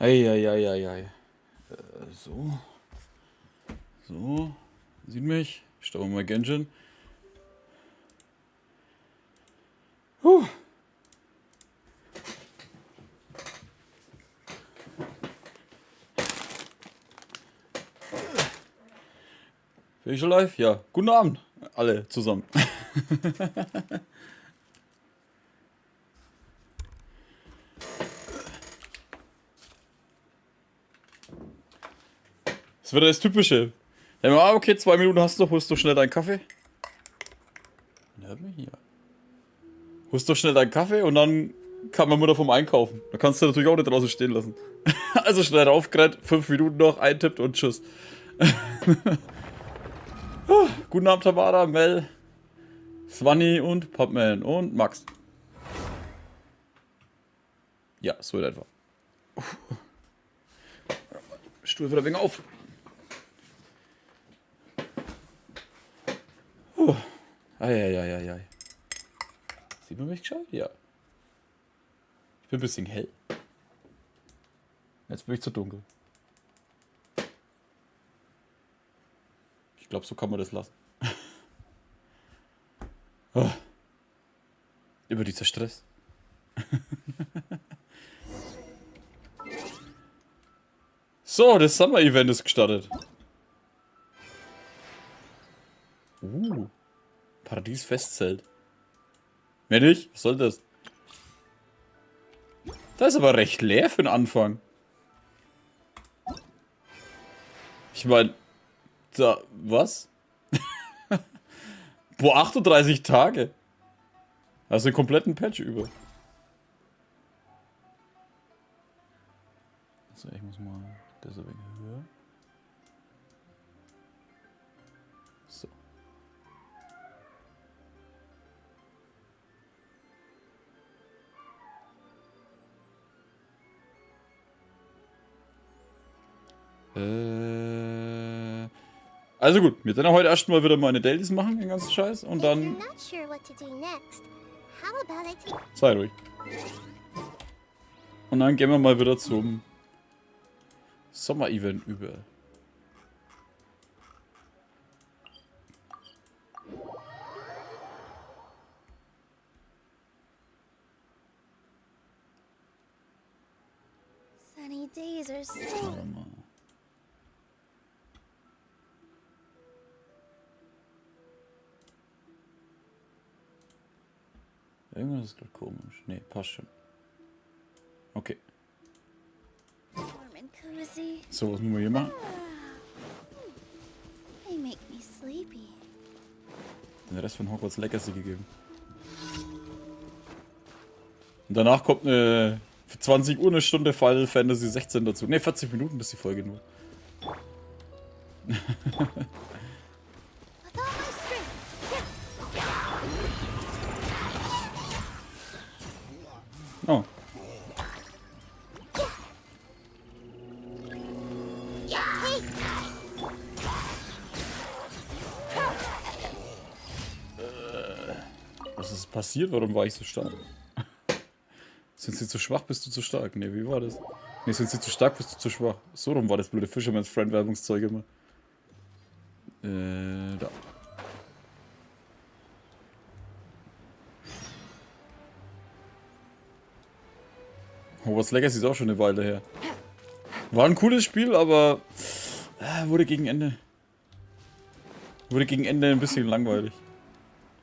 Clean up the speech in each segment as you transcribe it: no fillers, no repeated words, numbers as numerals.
Eieieiei. So. So. Sieht mich. Starten wir mal Genshin. Huh. Bin ich schon live? Ja. Guten Abend. Alle zusammen. Das wird das Typische. Ja, okay, 2 Minuten hast du noch, holst du schnell deinen Kaffee. Hört mich hier. Holst du schnell deinen Kaffee und dann kann meine Mutter vom Einkaufen. Da kannst du natürlich auch nicht draußen stehen lassen. Also schnell raufgerannt, 5 Minuten noch, eintippt und tschüss. Guten Abend, Tamara, Mel, Swanny und Popman und Max. Ja, so in etwa. Stuhl wieder ein wenig auf. Eieieiei. Sieht man mich gescheit? Ja. Ich bin ein bisschen hell. Jetzt bin ich zu dunkel. Ich glaube, so kann man das lassen. Oh. Über dieser Stress. So, das Sommer-Event ist gestartet. Paradies-Festzelt. Mehr nicht? Was soll das? Da ist aber recht leer für den Anfang. Ich meine, da, was? Boah, 38 Tage. Also einen kompletten Patch über. Also ich muss mal das ein wenig höher. So. Also gut, wir werden heute erstmal wieder meine Dailies machen, den ganzen Scheiß, und dann... Sei ruhig. Und dann gehen wir mal wieder zum Sommer-Event über. Sunny days are so... Irgendwas ist gerade komisch. Nee, passt schon. Okay. warm and cozy. So, was müssen wir hier machen? They make me sleepy. Den Rest von Hogwarts Legacy gegeben. Und danach kommt eine... Für 20 Uhr eine Stunde Final Fantasy 16 dazu. Ne, 40 Minuten bis die Folge nur. Oh. Was ist passiert? Warum war ich so stark? Sind sie zu schwach, bist du zu stark? Ne, wie war das? Ne, sind sie zu stark, bist du zu schwach. So rum war das blöde Fisherman's Friend Werbungszeug immer. Da. Hogwarts Legacy ist auch schon eine Weile her. War ein cooles Spiel, aber wurde gegen Ende ein bisschen langweilig.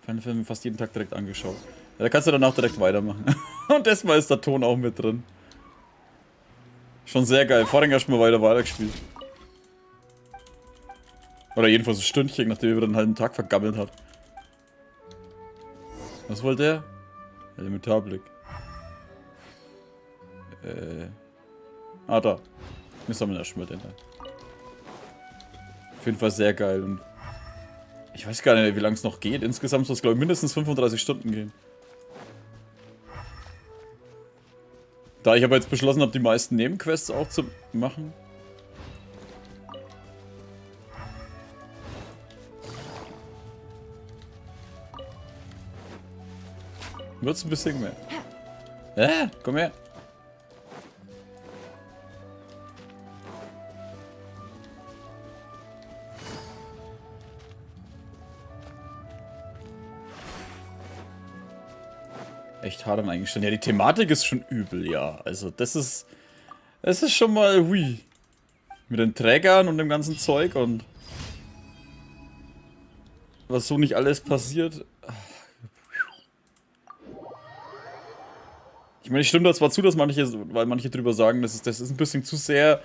Final Fantasy fast jeden Tag direkt angeschaut. Ja, da kannst du danach direkt weitermachen. Und diesmal ist der Ton auch mit drin. Schon sehr geil. Vorhin erstmal weitergespielt. Oder jedenfalls ein Stündchen, nachdem er wieder einen halben Tag vergammelt hat. Was wollte er? Elementarblick. Da. Wir sammeln erstmal den da. Auf jeden Fall sehr geil. Und ich weiß gar nicht, wie lange es noch geht. Insgesamt soll es, glaube ich, mindestens 35 Stunden gehen. Da ich aber jetzt beschlossen habe, die meisten Nebenquests auch zu machen. Wird's ein bisschen mehr. Komm her. echt hart an eingestellen. Ja, die Thematik ist schon übel, ja. Also das ist schon mal hui. Mit den Trägern und dem ganzen Zeug und was so nicht alles passiert. Ich meine, ich stimme da zwar zu, dass weil manche drüber sagen, das ist ein bisschen zu sehr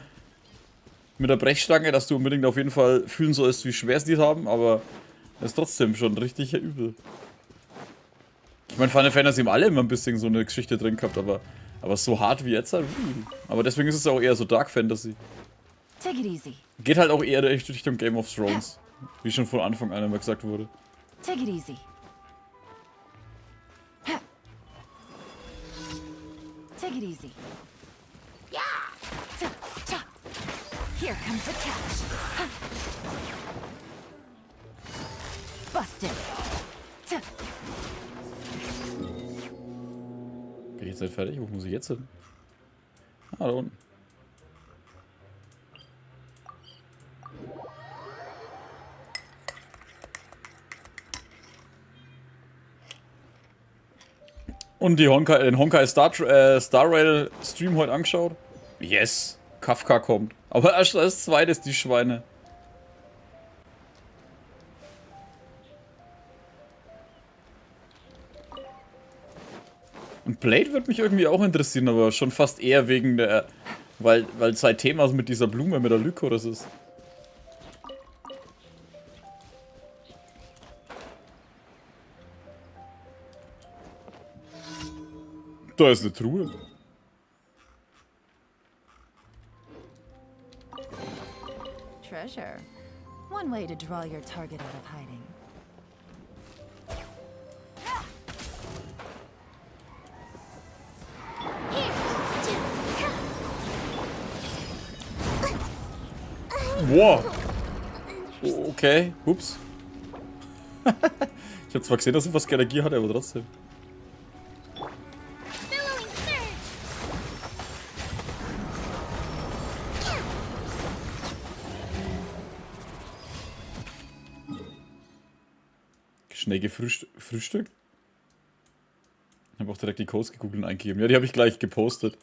mit der Brechstange, dass du unbedingt auf jeden Fall fühlen sollst, wie schwer es die haben, aber das ist trotzdem schon richtig übel. Ich meine, Final Fantasy haben alle immer ein bisschen so eine Geschichte drin gehabt, aber so hart wie jetzt halt. Aber deswegen ist es auch eher so Dark Fantasy. Take it easy. Geht halt auch eher echt Richtung Game of Thrones. Wie schon von Anfang an immer gesagt wurde. Take it easy. Take it easy. Here comes the catch. Busted. Okay, jetzt seid fertig. Wo muss ich jetzt hin? Ah, da unten. Und den Honkai Star Rail Stream heute angeschaut. Yes, Kafka kommt. Aber erst als zweites die Schweine. Und Blade wird mich irgendwie auch interessieren, aber schon fast eher wegen der... Weil sein Thema mit dieser Blume, mit der Lykoris ist. Da ist eine Truhe. Treasure. One way to draw your target out of hiding. Wow. Okay, ups. Ich hab zwar gesehen, dass er was Energie hatte, aber trotzdem. Billowing surge. Schnell gefrühstückt? Ich habe auch direkt die Codes gegoogelt und eingegeben. Ja, die habe ich gleich gepostet.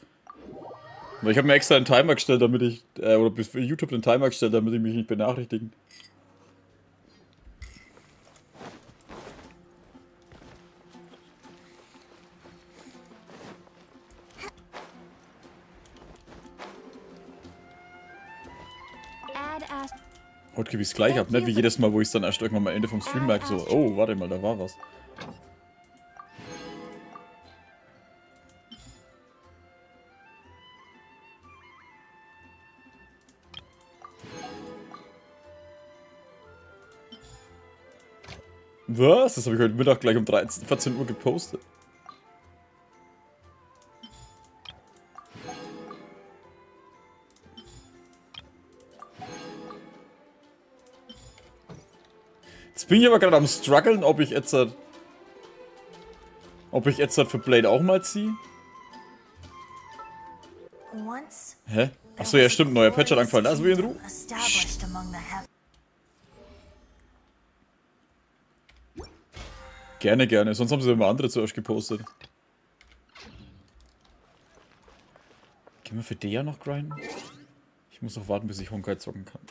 Weil ich habe mir extra einen Timer gestellt, damit ich, oder für YouTube den Timer gestellt, damit ich mich nicht benachrichtigen. Heute gebe ich es gleich ab, ne? Wie jedes Mal, wo ich es dann erst irgendwann mal Ende vom Stream merke, so, oh, warte mal, da war was. Was? Das habe ich heute Mittag gleich um 14 Uhr gepostet. Jetzt bin ich aber gerade am struggeln, ob ich jetzt für Blade auch mal ziehe. Hä? Achso, ja stimmt, neuer Patch hat angefangen. Also wie in Ruhe. Gerne, gerne. Sonst haben sie immer andere zuerst gepostet. Gehen wir für der noch grinden? Ich muss noch warten, bis ich Honkai zocken kann.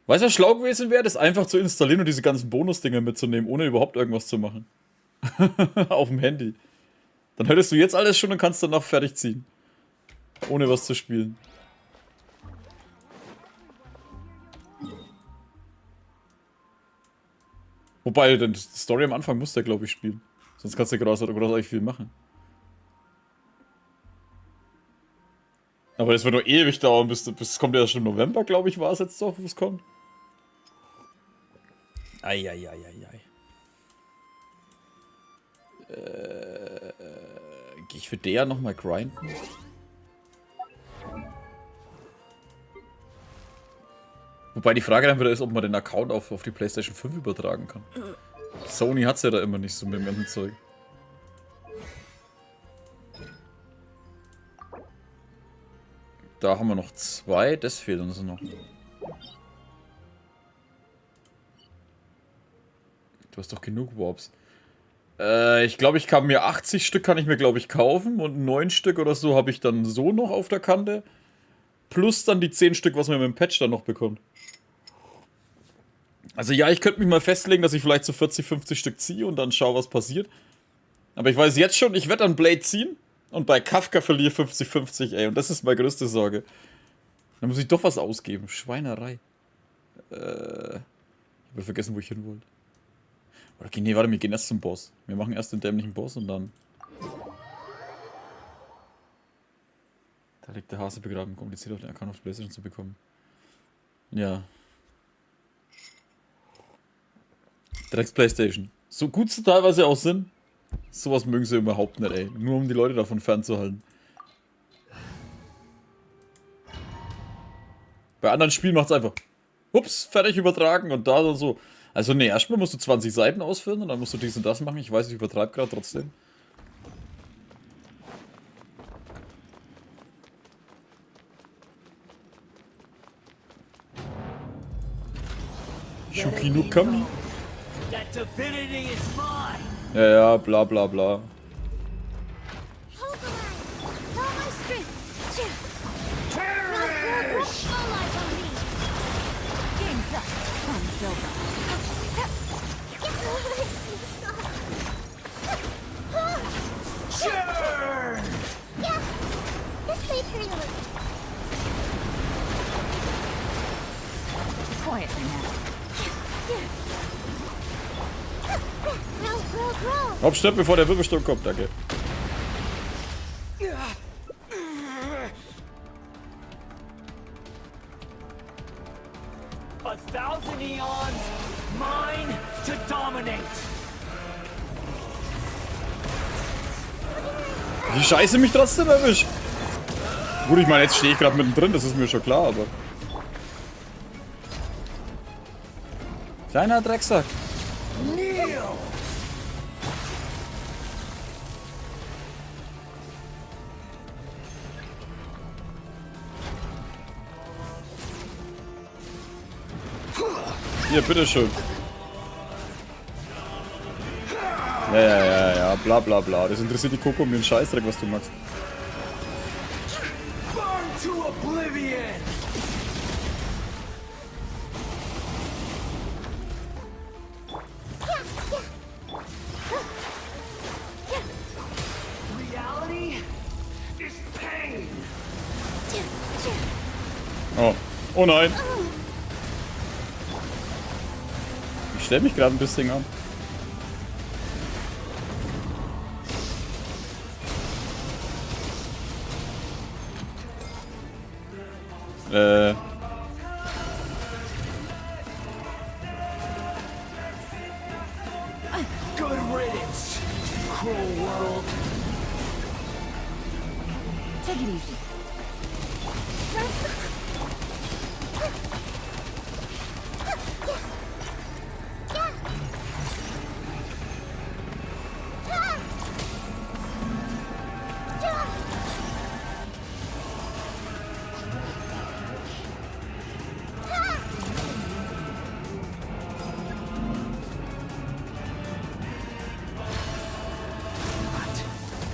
Weißt du, was schlau gewesen wäre, das einfach zu installieren und diese ganzen Bonusdinger mitzunehmen, ohne überhaupt irgendwas zu machen. Auf dem Handy. Dann hättest du jetzt alles schon und kannst danach fertig ziehen. Ohne was zu spielen. Wobei, die Story am Anfang musst du ja, glaube ich, spielen. Sonst kannst du ja großartig viel machen. Aber das wird noch ewig dauern, bis kommt ja schon im November, glaube ich, war es jetzt doch, wo es kommt. Eieieiei. Gehe ich für der nochmal grinden? Wobei die Frage dann wieder ist, ob man den Account auf die PlayStation 5 übertragen kann. Sony hat's ja da immer nicht so mit dem ganzen Zeug. Da haben wir noch 2, das fehlt uns noch. Du hast doch genug Warps. Ich glaube, ich kann mir 80 Stück kann ich mir, glaube ich, kaufen. Und 9 Stück oder so habe ich dann so noch auf der Kante. Plus dann die 10 Stück, was man mit dem Patch dann noch bekommt. Also ja, ich könnte mich mal festlegen, dass ich vielleicht so 40, 50 Stück ziehe und dann schaue, was passiert. Aber ich weiß jetzt schon, ich werde dann Blade ziehen. Und bei Kafka verliere 50-50, ey. Und das ist meine größte Sorge. Dann muss ich doch was ausgeben. Schweinerei. Ich habe vergessen, wo ich hin wollte. Oder okay, nee, warte, wir gehen erst zum Boss. Wir machen erst den dämlichen Boss und dann... Da liegt der Hase begraben. Kompliziert auf den Account auf PlayStation zu bekommen. Ja. Drecks PlayStation. So gut sie teilweise auch sind, sowas mögen sie überhaupt nicht, ey. Nur um die Leute davon fernzuhalten. Bei anderen Spielen macht es einfach, ups, fertig übertragen und da so. Also ne, erstmal musst du 20 Seiten ausfüllen und dann musst du dies und das machen. Ich weiß, ich übertreibe gerade trotzdem. Shukino Kami. Ja, ja, bla bla bla. Hold the line. Follow my strength. Shoot. Perish. All eyes on me. Game's up. Fun's over. Sure. Yeah. This may hurt a little. Quietly now. Roll. Hopp, stirb, bevor der Wirbelsturm kommt, danke. A thousand eons, mine to dominate. Die Scheiße mich trotzdem erwischt. Gut, ich meine, jetzt stehe ich gerade mittendrin, das ist mir schon klar, aber... Kleiner Drecksack. Kneel. Hier, bitteschön. Ja, bla bla bla. Das interessiert die Koko mir einen Scheißdreck, was du machst. Burn to oblivion. Reality is pain. Oh. Oh nein. Ich stell mich gerade ein bisschen an. Good riddance, cruel world. Take it easy.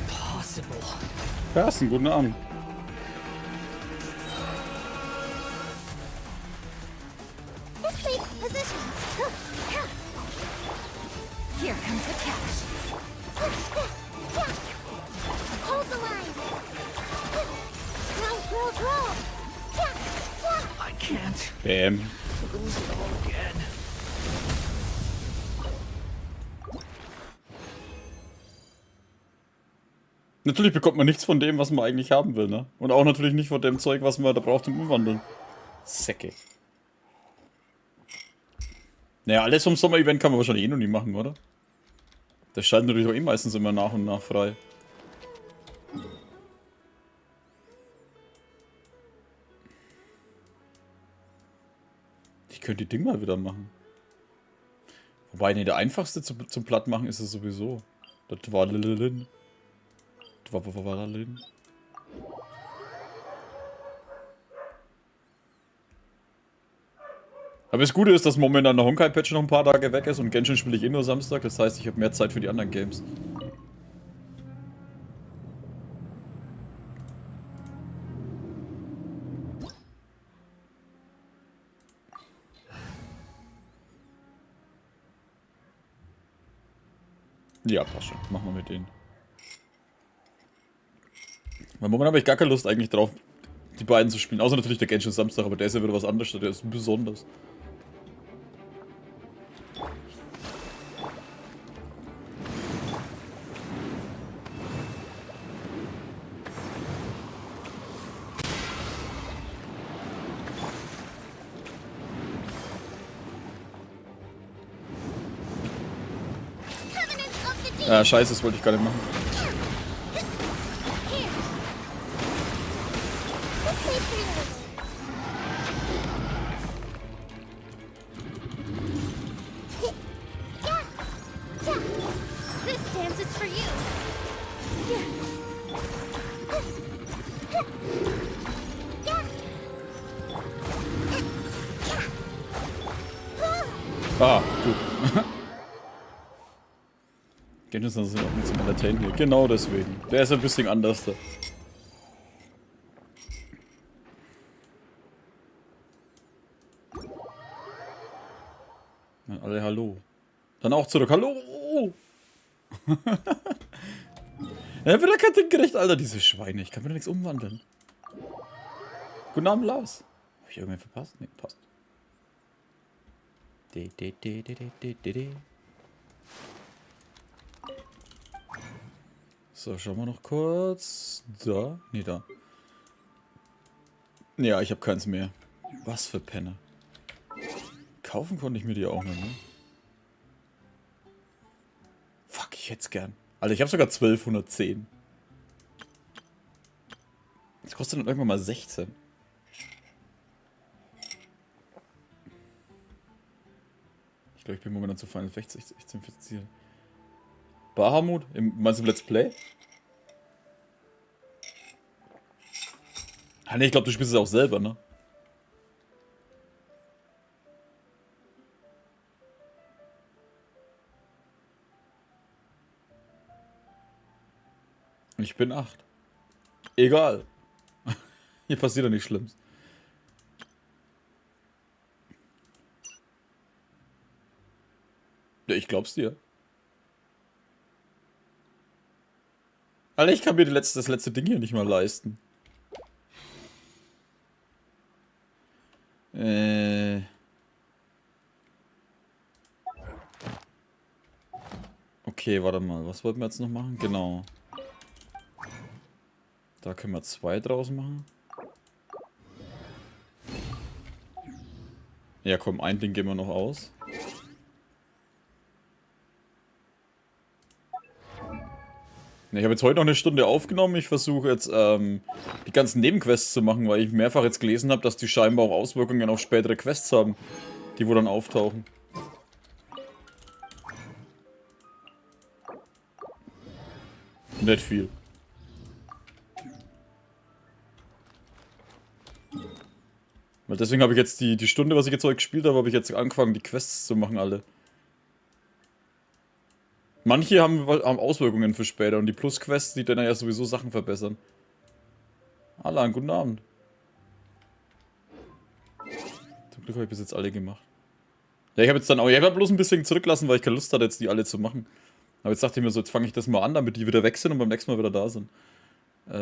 Possible. Carsten, guten Abend. Let's leave positions. Here comes the catch. Hold the line. Roll. I can't Bäm. lose it all again. Natürlich bekommt man nichts von dem, was man eigentlich haben will, ne? Und auch natürlich nicht von dem Zeug, was man da braucht zum Umwandeln. Säcke. Naja, alles vom Sommer-Event kann man wahrscheinlich eh noch nie machen, oder? Das schaltet natürlich auch eh meistens immer nach und nach frei. Ich könnte die Ding mal wieder machen. Wobei, ne, der einfachste zum Plattmachen ist es sowieso. Das war Lililin. Aber Aber das Gute ist, dass momentan der Honkai-Patch noch ein paar Tage weg ist und Genshin spiele ich eh nur Samstag. Das heißt, ich habe mehr Zeit für die anderen Games. Ja, passt schon. Machen wir mit denen. Weil momentan habe ich gar keine Lust eigentlich drauf, die beiden zu spielen. Außer natürlich der Genshin Samstag, aber der ist ja wieder was anderes. Der ist besonders. Ja, scheiße, das wollte ich gar nicht machen. This dance is for you. Ah, gut. Genshin sind auch nicht zum Entertainen hier. Genau deswegen. Der ist ein bisschen anders da. Ja, alle Hallo. Dann auch zurück. Hallo! Ja, wieder kein Ding gerecht, Alter, diese Schweine. Ich kann wieder nichts umwandeln. Guten Abend, Lars. Hab ich irgendwen verpasst? Nee, passt. So, schauen wir noch kurz. Da? Nee, da. Ja, ich habe keins mehr. Was für Penner. Kaufen konnte ich mir die auch noch, ne? Fuck, ich hätte es gern. Alter, ich habe sogar 1210. Das kostet dann irgendwann mal 16. Ich glaube, ich bin momentan zu Final 16 für Ziel. Bahamut? Meinst du Let's Play? Ah, ne, ich glaube, du spielst es auch selber, ne? Ich bin 8. Egal. Hier passiert doch nichts Schlimmes. Ja, ich glaub's dir. Alter, ich kann mir das letzte Ding hier nicht mal leisten. Okay, warte mal. Was wollten wir jetzt noch machen? Genau. Da können wir 2 draus machen. Ja, komm, ein Ding gehen wir noch aus. Ich habe jetzt heute noch eine Stunde aufgenommen. Ich versuche jetzt die ganzen Nebenquests zu machen, weil ich mehrfach jetzt gelesen habe, dass die scheinbar auch Auswirkungen auf spätere Quests haben, die wo dann auftauchen. Nicht viel. Weil deswegen habe ich jetzt die Stunde, was ich jetzt heute gespielt habe, habe ich jetzt angefangen, die Quests zu machen, alle. Manche haben Auswirkungen für später und die Plus-Quests, die dann ja sowieso Sachen verbessern. Alan, guten Abend. Zum Glück habe ich bis jetzt alle gemacht. Ja, ich habe jetzt dann auch, ich habe bloß ein bisschen zurückgelassen, weil ich keine Lust hatte, jetzt die alle zu machen. Aber jetzt dachte ich mir so, jetzt fange ich das mal an, damit die wieder weg sind und beim nächsten Mal wieder da sind. So.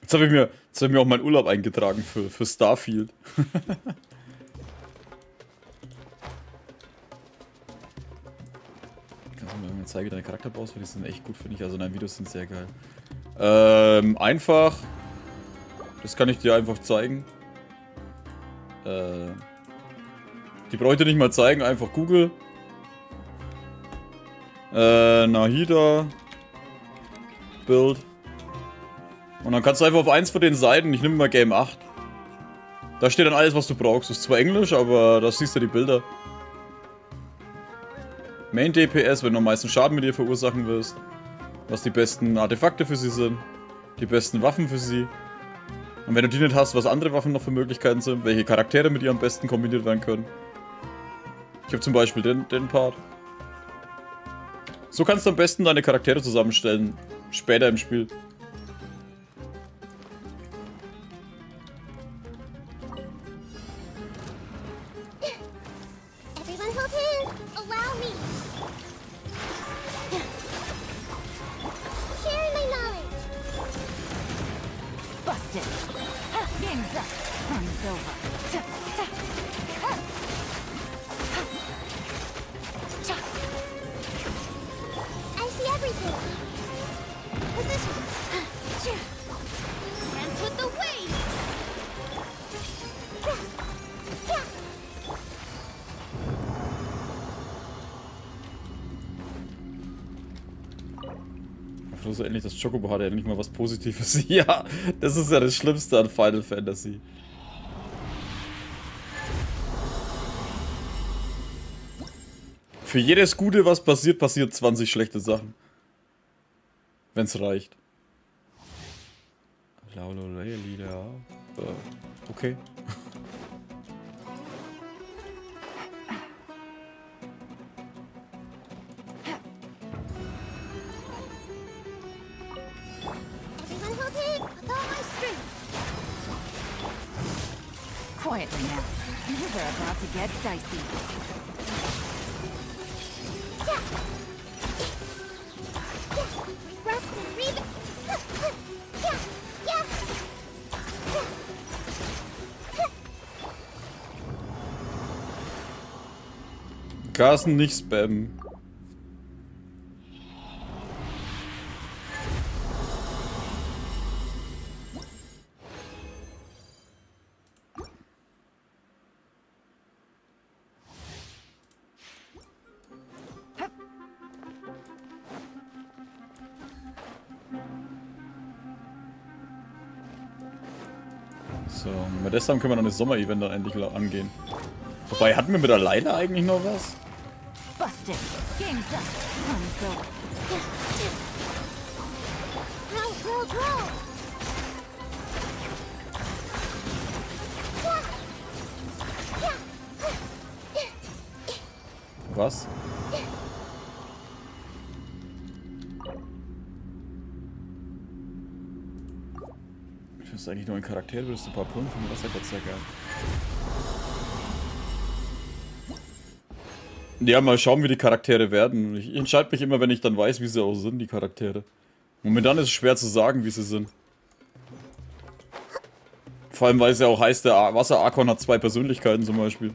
Jetzt habe ich mir auch meinen Urlaub eingetragen für Starfield. Kannst du mir mal zeigen, wie deine Charakter aussieht? Die sind echt gut, finde ich. Also deine Videos sind sehr geil. Einfach. Das kann ich dir einfach zeigen. Die brauche ich dir nicht mal zeigen, einfach Google. Nahida. Bild. Und dann kannst du einfach auf eins von den Seiten, ich nehme mal Game 8. Da steht dann alles, was du brauchst. Das ist zwar Englisch, aber da siehst du die Bilder. Main DPS, wenn du am meisten Schaden mit ihr verursachen willst. Was die besten Artefakte für sie sind. Die besten Waffen für sie. Und wenn du die nicht hast, was andere Waffen noch für Möglichkeiten sind. Welche Charaktere mit ihr am besten kombiniert werden können. Ich habe zum Beispiel den Part. So kannst du am besten deine Charaktere zusammenstellen. Später im Spiel. Everyone hold hands. Allow me. Share my knowledge. Busted. Game's up. Fun's over. I see everything. Positions. Hands with the waves. Froh so endlich, das Chocobo hat ja nicht mal was Positives. Ja, das ist ja das Schlimmste an Final Fantasy. Für jedes Gute, was passiert, passiert 20 schlechte Sachen. Wenn's reicht. Lieder. Okay. Everyone hold hands with all my strength. Quietly now. Things are about to get dicey. Rest and breathe. Carsten, nicht spammen. So, mit deshalb können wir dann das Sommer-Event dann endlich angehen. Wobei, hatten wir mit der Leine eigentlich noch was? Busted. Game's up. Fun's over. Roll. Was? Ich wüsste eigentlich nur ein Charakter, würdest du ein paar Punkte von mir, das hätte ich sehr gern. Ja, mal schauen, wie die Charaktere werden. Ich entscheide mich immer, wenn ich dann weiß, wie sie auch sind, die Charaktere. Momentan ist es schwer zu sagen, wie sie sind. Vor allem, weil es ja auch heißt, der Wasser-Arkon hat 2 Persönlichkeiten zum Beispiel.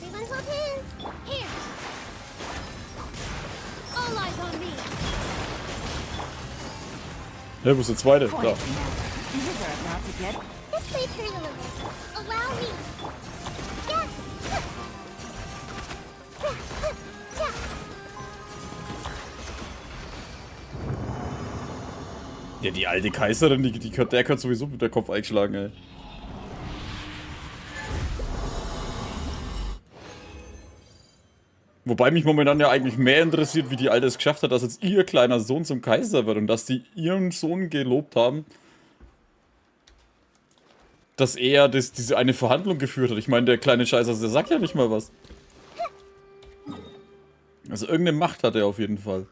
Everyone hold hands. Here. All eyes on me. Ja, wo ist der zweite? Da. Quietly now. Things are about to get... This may hurt a little. Allow me. Yeah. Ja, die alte Kaiserin, der kann sowieso mit der Kopf einschlagen, ey. Wobei mich momentan ja eigentlich mehr interessiert, wie die Alte es geschafft hat, dass jetzt ihr kleiner Sohn zum Kaiser wird und dass die ihren Sohn gelobt haben, dass er diese eine Verhandlung geführt hat. Ich meine, der kleine Scheißer, der sagt ja nicht mal was. Also irgendeine Macht hat er auf jeden Fall.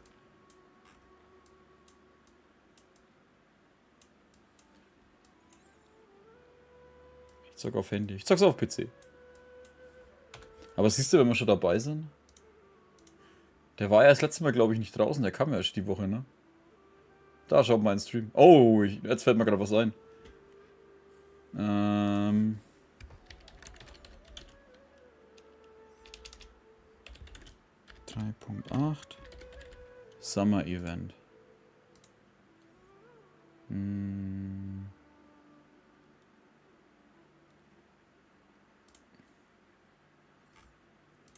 Ich zock auf Handy. Ich zock's auf PC. Aber siehst du, wenn wir schon dabei sind? Der war ja das letzte Mal, glaube ich, nicht draußen. Der kam ja erst die Woche, ne? Da, schaut mal einen Stream. Oh, jetzt fällt mir gerade was ein. 3.8 Sommer Event.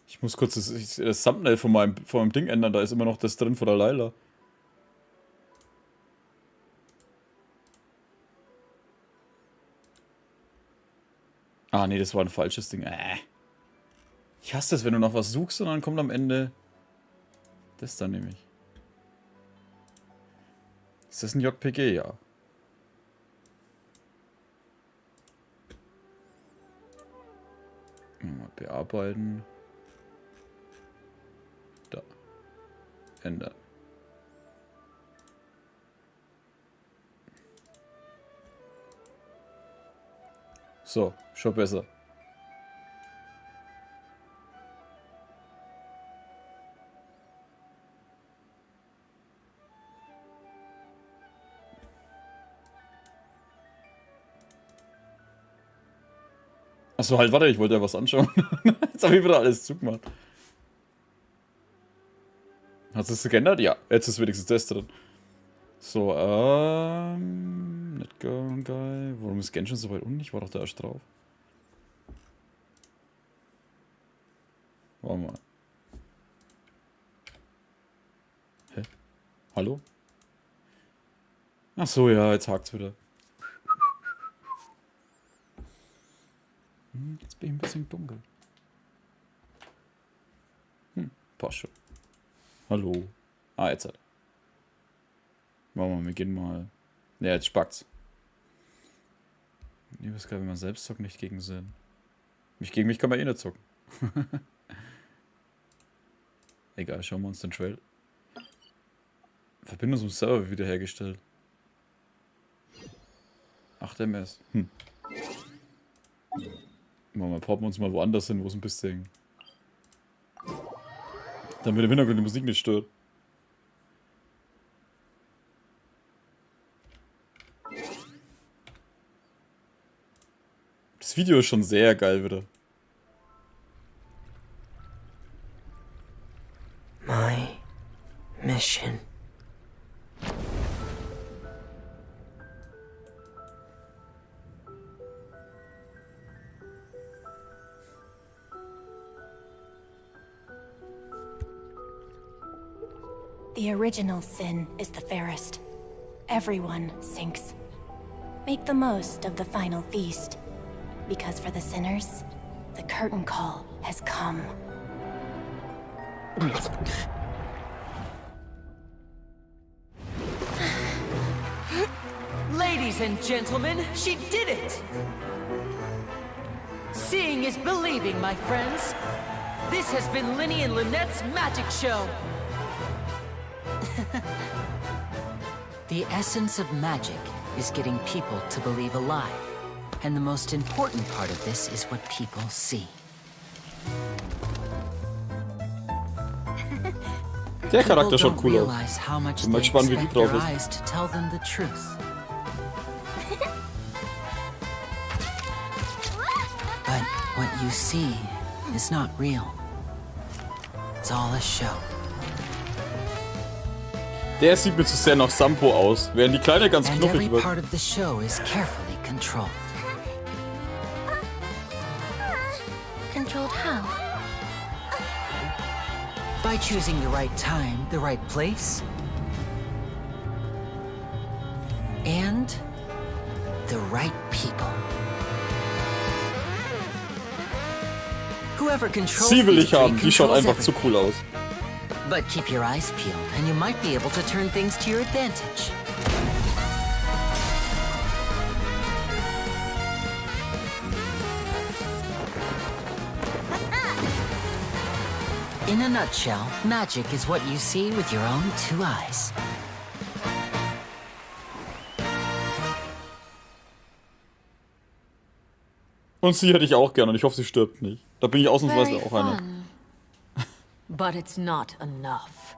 Ich muss kurz das Thumbnail von meinem Ding ändern, da ist immer noch das drin von der Laila. Ah, nee, das war ein falsches Ding. Ich hasse das, wenn du noch was suchst und dann kommt am Ende das dann nämlich. Ist das ein JPG? Ja. Mal bearbeiten. Da. Ändern. So, schon besser. Achso, halt, warte, ich wollte ja was anschauen. Jetzt habe ich wieder alles zugemacht. Hat es geändert? Ja, jetzt ist wenigstens das drin. So, nicht geil. Warum ist Genshin so weit unten? Ich war doch da erst drauf. Warte mal. Hä? Hallo? Ach so, ja, jetzt hakt's wieder. Jetzt bin ich ein bisschen dunkel. Passt schon. Hallo. Ah, jetzt hat. Machen wir, wir gehen mal. Ja, jetzt spackt's. Nee, was geil, wenn man selbst zockt, nicht gegen Sinn. Gegen mich kann man eh nicht zocken. Egal, schauen wir uns den Trail. Verbindung zum Server wiederhergestellt. 8 ms. Machen wir, poppen uns mal woanders hin, wo es ein bisschen. Damit im Hintergrund die Musik nicht stört. Das Video ist schon sehr geil wieder. My mission. The original sin is the fairest. Everyone sinks. Make the most of the final feast. Because for the sinners, the curtain call has come. Ladies and gentlemen, she did it! Seeing is believing, my friends. This has been Linny and Lynette's magic show. The essence of magic is getting people to believe a lie. And the most important part of this is what people see. Der Charakter schaut cool aus. Realize how much Bin mal they gespannt, wie die expect their drauf ist. eyes to tell them the truth. But what you see is not real. It's all a show. Der sieht mir zu sehr nach Sampo aus, während die Kleine ganz And every knuffig wird. part of the show is carefully controlled. Controlled how? By choosing the right time, the right place, and the right people. Whoever controls Sie will these ich three haben, die schaut controls einfach zu everything. cool aus. But keep your eyes peeled, and you might be able to turn things to your advantage. In a nutshell, magic is what you see with your own two eyes. Und sie hätte ich auch gerne und ich hoffe, sie stirbt nicht. Da bin ich ausnahmsweise Very auch einer. fun. But it's not enough.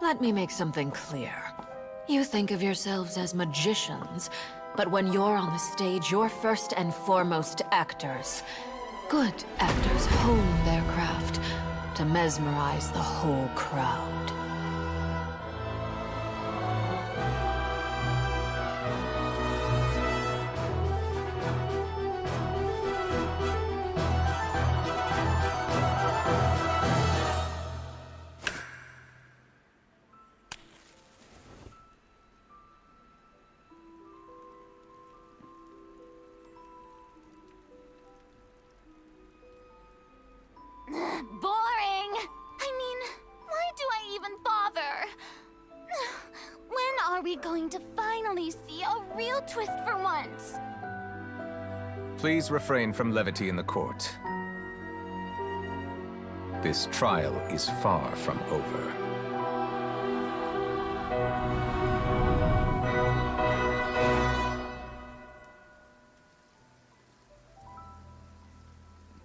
Let me make something clear. You think of yourselves as magicians, but when you're on the stage, you're first and foremost actors. Good actors hone their craft to mesmerize the whole crowd. going to finally see a real twist for once. Please refrain from levity in the court. This trial is far from over.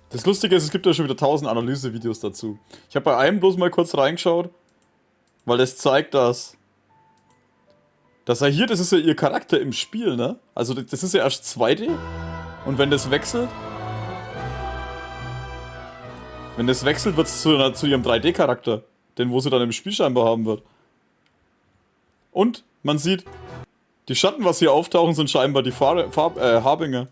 Das Lustige ist, es gibt ja schon wieder 1000 Analysevideos dazu. Ich habe bei einem bloß mal kurz reingeschaut, weil es zeigt, dass er hier, das ist ja ihr Charakter im Spiel, ne? Also das ist ja erst 2D. Und wenn das wechselt, wird es zu ihrem 3D-Charakter. Den, wo sie dann im Spiel scheinbar haben wird. Und man sieht, die Schatten, was hier auftauchen, sind scheinbar die Haarbinger.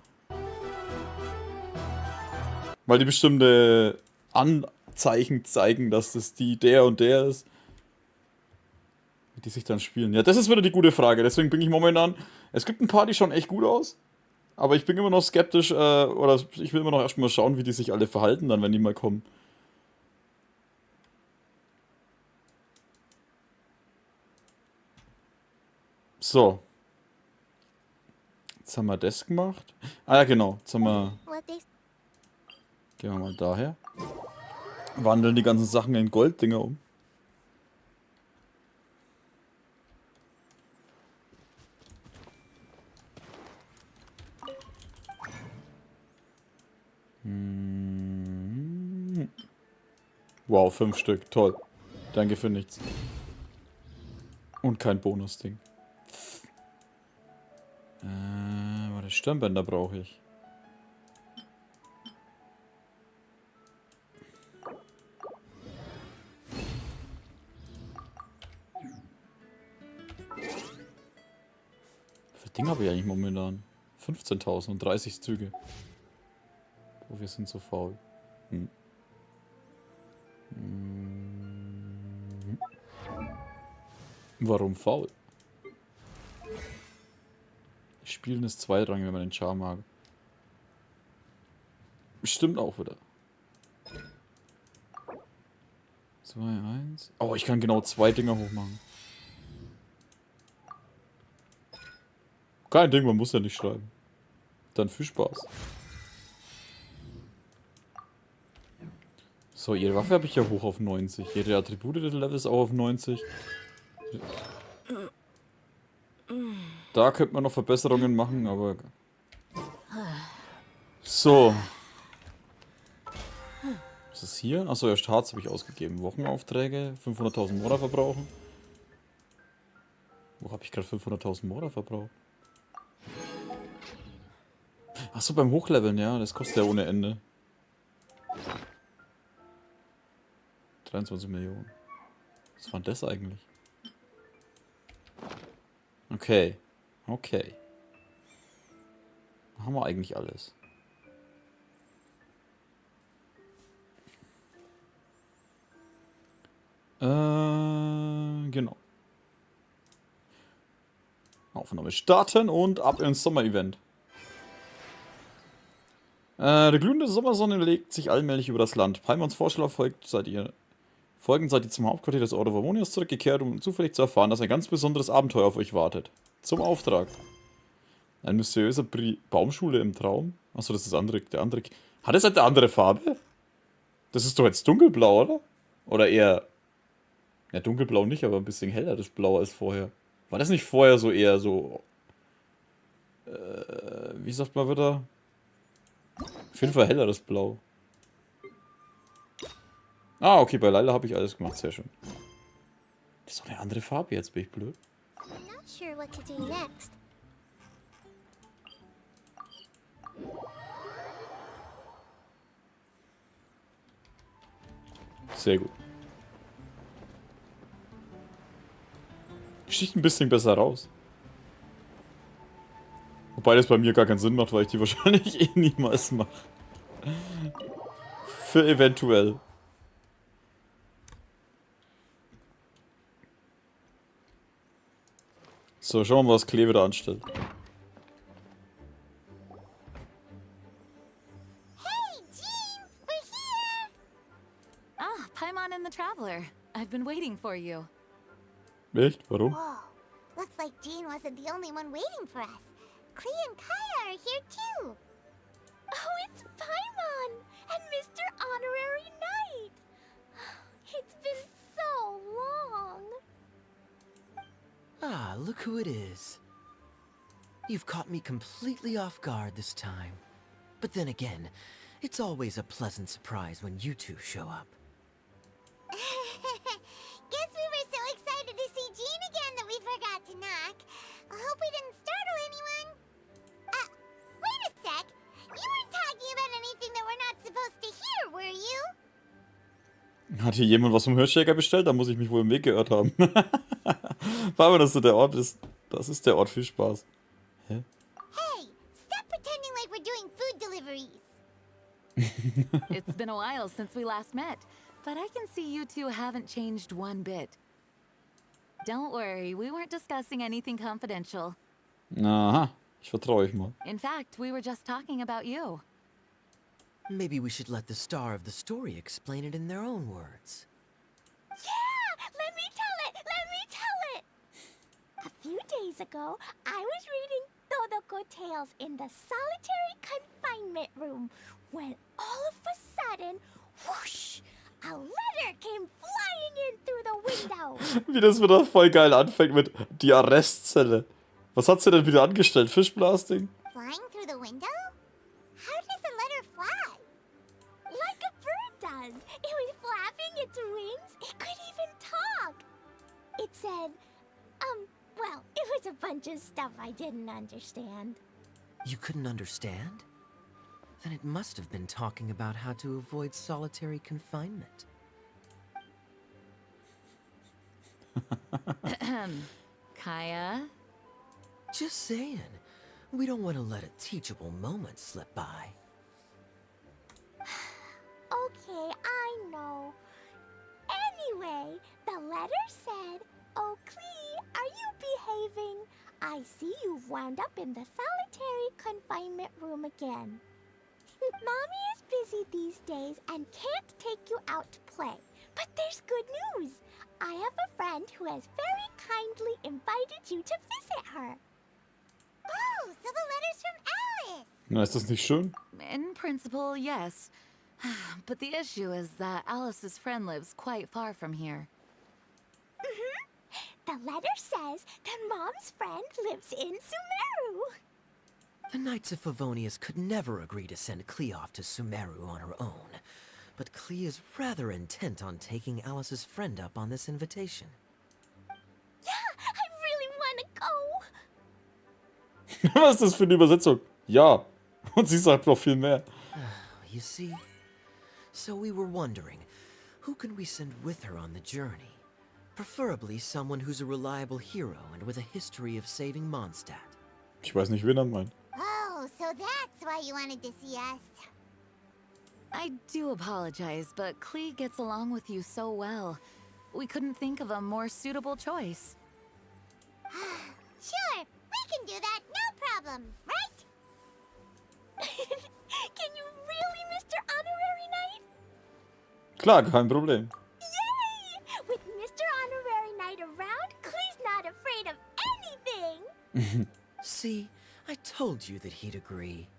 Weil die bestimmte Anzeichen zeigen, dass das der und der ist. Die sich dann spielen. Ja, das ist wieder die gute Frage. Deswegen bin ich momentan... Es gibt ein paar, die schauen echt gut aus. Aber ich bin immer noch skeptisch, oder ich will immer noch erstmal schauen, wie die sich alle verhalten, dann, wenn die mal kommen. So. Jetzt haben wir das gemacht. Ah ja, genau. Jetzt haben wir... Gehen wir mal daher. Wandeln die ganzen Sachen in Golddinger um. Wow, 5 Stück. Toll. Danke für nichts. Und kein Bonusding. Warte, Stirnbänder brauche ich. Wie viel Ding habe ich eigentlich momentan? 15.000 und 30 Züge. Oh, wir sind so faul. Warum faul? Spielen ist zweitrangig, wenn man den Charme mag. Stimmt auch wieder. 2, 1. Oh, ich kann genau 2 Dinger hochmachen. Kein Ding, man muss ja nicht schreiben. Dann viel Spaß. So, ihre Waffe habe ich ja hoch auf 90. Ihre Attribute des Levels auch auf 90. Da könnte man noch Verbesserungen machen, aber... So. Was ist hier? Achso, erst Harz habe ich ausgegeben. Wochenaufträge, 500.000 Mora verbrauchen. Wo habe ich gerade 500.000 Mora verbraucht? Achso, beim Hochleveln, ja, das kostet ja ohne Ende. 23 Millionen. Was war denn das eigentlich? Okay. Okay. Haben wir eigentlich alles. Genau. Aufnahme starten und ab ins Sommer-Event. Die glühende Sommersonne legt sich allmählich über das Land. Paimons Vorschlag folgend seid ihr zum Hauptquartier des Ordo Vermonius zurückgekehrt, um zufällig zu erfahren, dass ein ganz besonderes Abenteuer auf euch wartet. Zum Auftrag. Ein mysteriöser Baumschule im Traum. Achso, das ist der andere. Hat es halt eine andere Farbe? Das ist doch jetzt dunkelblau, oder? Oder eher... Ja, dunkelblau nicht, aber ein bisschen heller das Blau als vorher. War das nicht vorher so eher so... wie sagt man wieder? Auf jeden Fall heller das Blau. Ah, okay, bei Laila habe ich alles gemacht, sehr schön. Das ist doch eine andere Farbe jetzt, bin ich blöd. I'm not sure what to do next. Sehr gut. Sticht ein bisschen besser raus. Wobei das bei mir gar keinen Sinn macht, weil ich die wahrscheinlich eh niemals mache. Für eventuell. So, schauen wir mal, was Klee wieder anstellt. Hey, Jean! We're here! Ah, Paimon and the Traveler. I've been waiting for you. Echt? Warum? Whoa. Looks like Jean wasn't the only one waiting for us. Klee and Kaya are here too. Oh, it's Paimon and Mr. Honorary Knight. It's been so long. Ah, look who it is. You've caught me completely off guard this time. But then again, it's always a pleasant surprise when you two show up. Guess we were so excited to see Jean again that we forgot to knock. I hope we didn't startle anyone. Wait a sec. You weren't talking about anything that we're not supposed to hear, were you? Hat hier jemand was vom Hirschjäger bestellt? Da muss ich mich wohl im Weg geirrt haben. War aber, dass so der Ort ist. Das ist der Ort. Viel Spaß. Hä? Hey, stop pretending like we're doing food deliveries. It's been a while since we last met, but I can see you two haven't changed one bit. Don't worry, we weren't discussing anything confidential. Aha, ich vertraue euch mal. In fact, we were just talking about you. Maybe we should let the star of the story explain it in their own words. Yeah! Let me tell it! Let me tell it! A few days ago, I was reading Todoko Tales in the solitary confinement room when all of a sudden, whoosh, a letter came flying in through the window. Wie das wieder voll geil anfängt mit die Arrestzelle. Was hat sie denn wieder angestellt? Fischblasting? Flying through the window? How does a letter fly? Like a bird does. It was flapping its wings. It could even talk. It said, well, it was a bunch of stuff I didn't understand. You couldn't understand? Then it must have been talking about how to avoid solitary confinement. Kaya? Just saying. We don't want to let a teachable moment slip by. Okay, I know. Anyway, the letter said, "Oh, Klee, are you behaving? I see you've wound up in the solitary confinement room again. Mommy is busy these days and can't take you out to play. But there's good news. I have a friend who has very kindly invited you to visit her." Oh, so the letter's from Alice. Na, ist das nicht schön? In principle, yes. But the issue is that Alice's friend lives quite far from here. The letter says that Mom's friend lives in Sumeru. The Knights of Favonius could never agree to send Klee off to Sumeru on her own. But Klee is rather intent on taking Alice's friend up on this invitation. Yeah, I really want to go. Was ist das für eine Übersetzung? Ja. Und sie sagt noch viel mehr. You see? So we were wondering, who can we send with her on the journey? Preferably someone who's a reliable hero and with a history of saving Mondstadt. Ich weiß nicht, wen er meint. Oh, so that's why you wanted to see us. I do apologize, but Klee gets along with you so well. We couldn't think of a more suitable choice. Sure, we can do that, no problem, right? Can you really, Mr. Honorary Knight? Klar, kein Problem. Yay! With Mr. Honorary Knight around, Klee's not afraid of anything. See, I told you that he'd agree.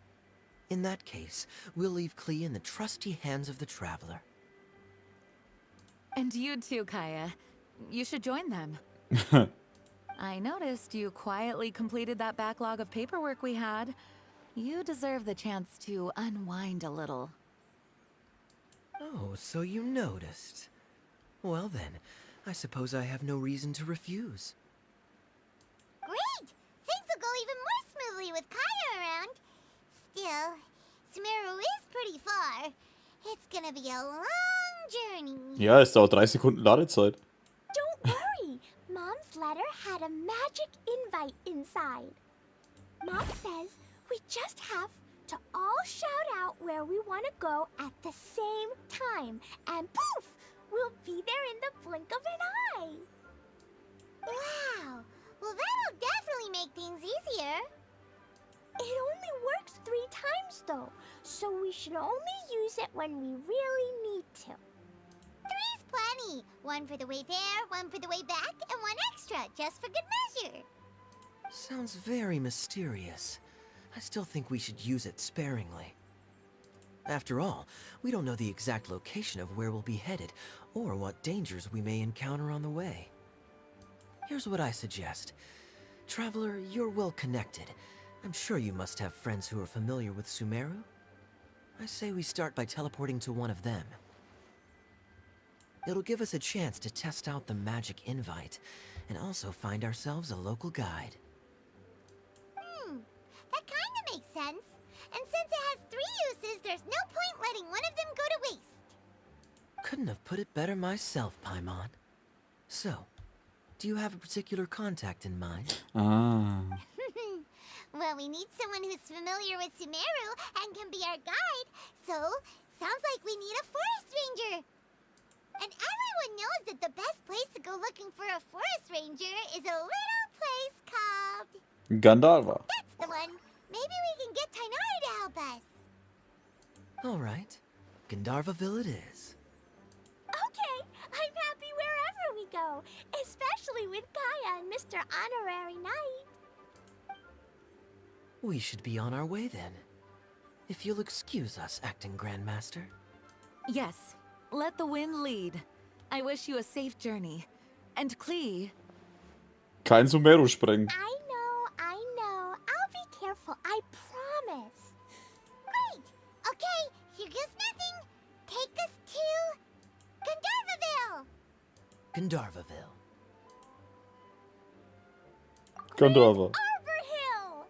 In that case, we'll leave Klee in the trusty hands of the Traveler. And you too, Kaya. You should join them. I noticed you quietly completed that backlog of paperwork we had. You deserve the chance to unwind a little. Oh, so you noticed. Well then, I suppose I have no reason to refuse. Great! Things will go even more smoothly with Kaya around. Still, Sumeru is pretty far. It's gonna be a long journey. Ja, es dauert 3 Sekunden Ladezeit. Don't worry. Mom's letter had a magic invite inside. Mom says we just have to all shout out where we want to go at the same time. And poof! We'll be there in the blink of an eye. Wow! Well, that'll definitely make things easier. It only works 3 times, though, so we should only use it when we really need to. 3's plenty. One for the way there, one for the way back, and one extra, just for good measure. Sounds very mysterious. I still think we should use it sparingly. After all, we don't know the exact location of where we'll be headed, or what dangers we may encounter on the way. Here's what I suggest. Traveler, you're well connected. I'm sure you must have friends who are familiar with Sumeru. I say we start by teleporting to one of them. It'll give us a chance to test out the magic invite, and also find ourselves a local guide. That kinda makes sense. And since it has 3 uses, there's no point letting one of them go to waste. Couldn't have put it better myself, Paimon. So, do you have a particular contact in mind? Ah. Well, we need someone who's familiar with Sumeru and can be our guide. So, sounds like we need a forest ranger. And everyone knows that the best place to go looking for a forest ranger is a little place called... Gandalfa. That's the one. Maybe we can get Tainari to help us. All right. Gandharvaville it is. Okay, I'm happy wherever we go, especially with Kaya and Mr. Honorary Knight. We should be on our way then. If you'll excuse us, Acting Grandmaster. Yes, let the wind lead. I wish you a safe journey. And Klee, Kein Sumeru sprengen. I know. I'll be careful, I promise. Great. Okay, here goes nothing. Take us to Gandharvaville. Gandharvaville. Gandalfa. Arbor Hill.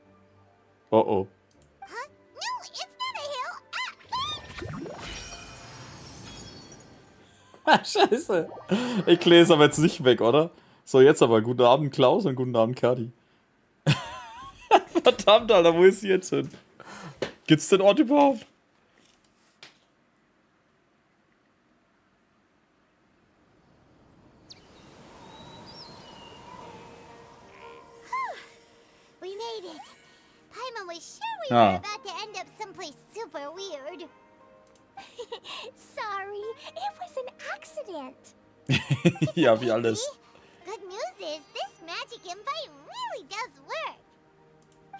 Oh. Huh? No, it's not a hill. Ah, scheiße. Ich lese aber jetzt nicht weg, oder? So, jetzt aber. Guten Abend, Klaus, und guten Abend, Kadi. Verdammt, Alter, wo ist sie jetzt hin? Gibt's den Ort überhaupt? We made it. Paimon was sure we Ah. were about to end up someplace super weird. Sorry, it was an accident. Ja, wie alles. Good news is this magic invite really does work.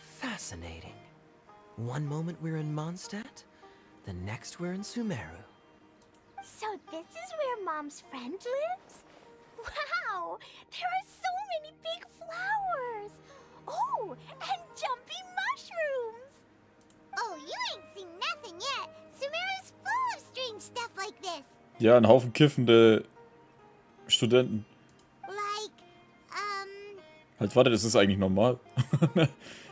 Fascinating. One moment we're in Mondstadt, the next we're in Sumeru. So this is where Mom's friend lives? Wow, there are so many big flowers. Oh, and jumpy mushrooms. Oh, you ain't seen nothing yet. Sumeru's full of strange stuff like this. Ja, ein Haufen kiffende Studenten. Like, Halt, warte, das ist eigentlich normal.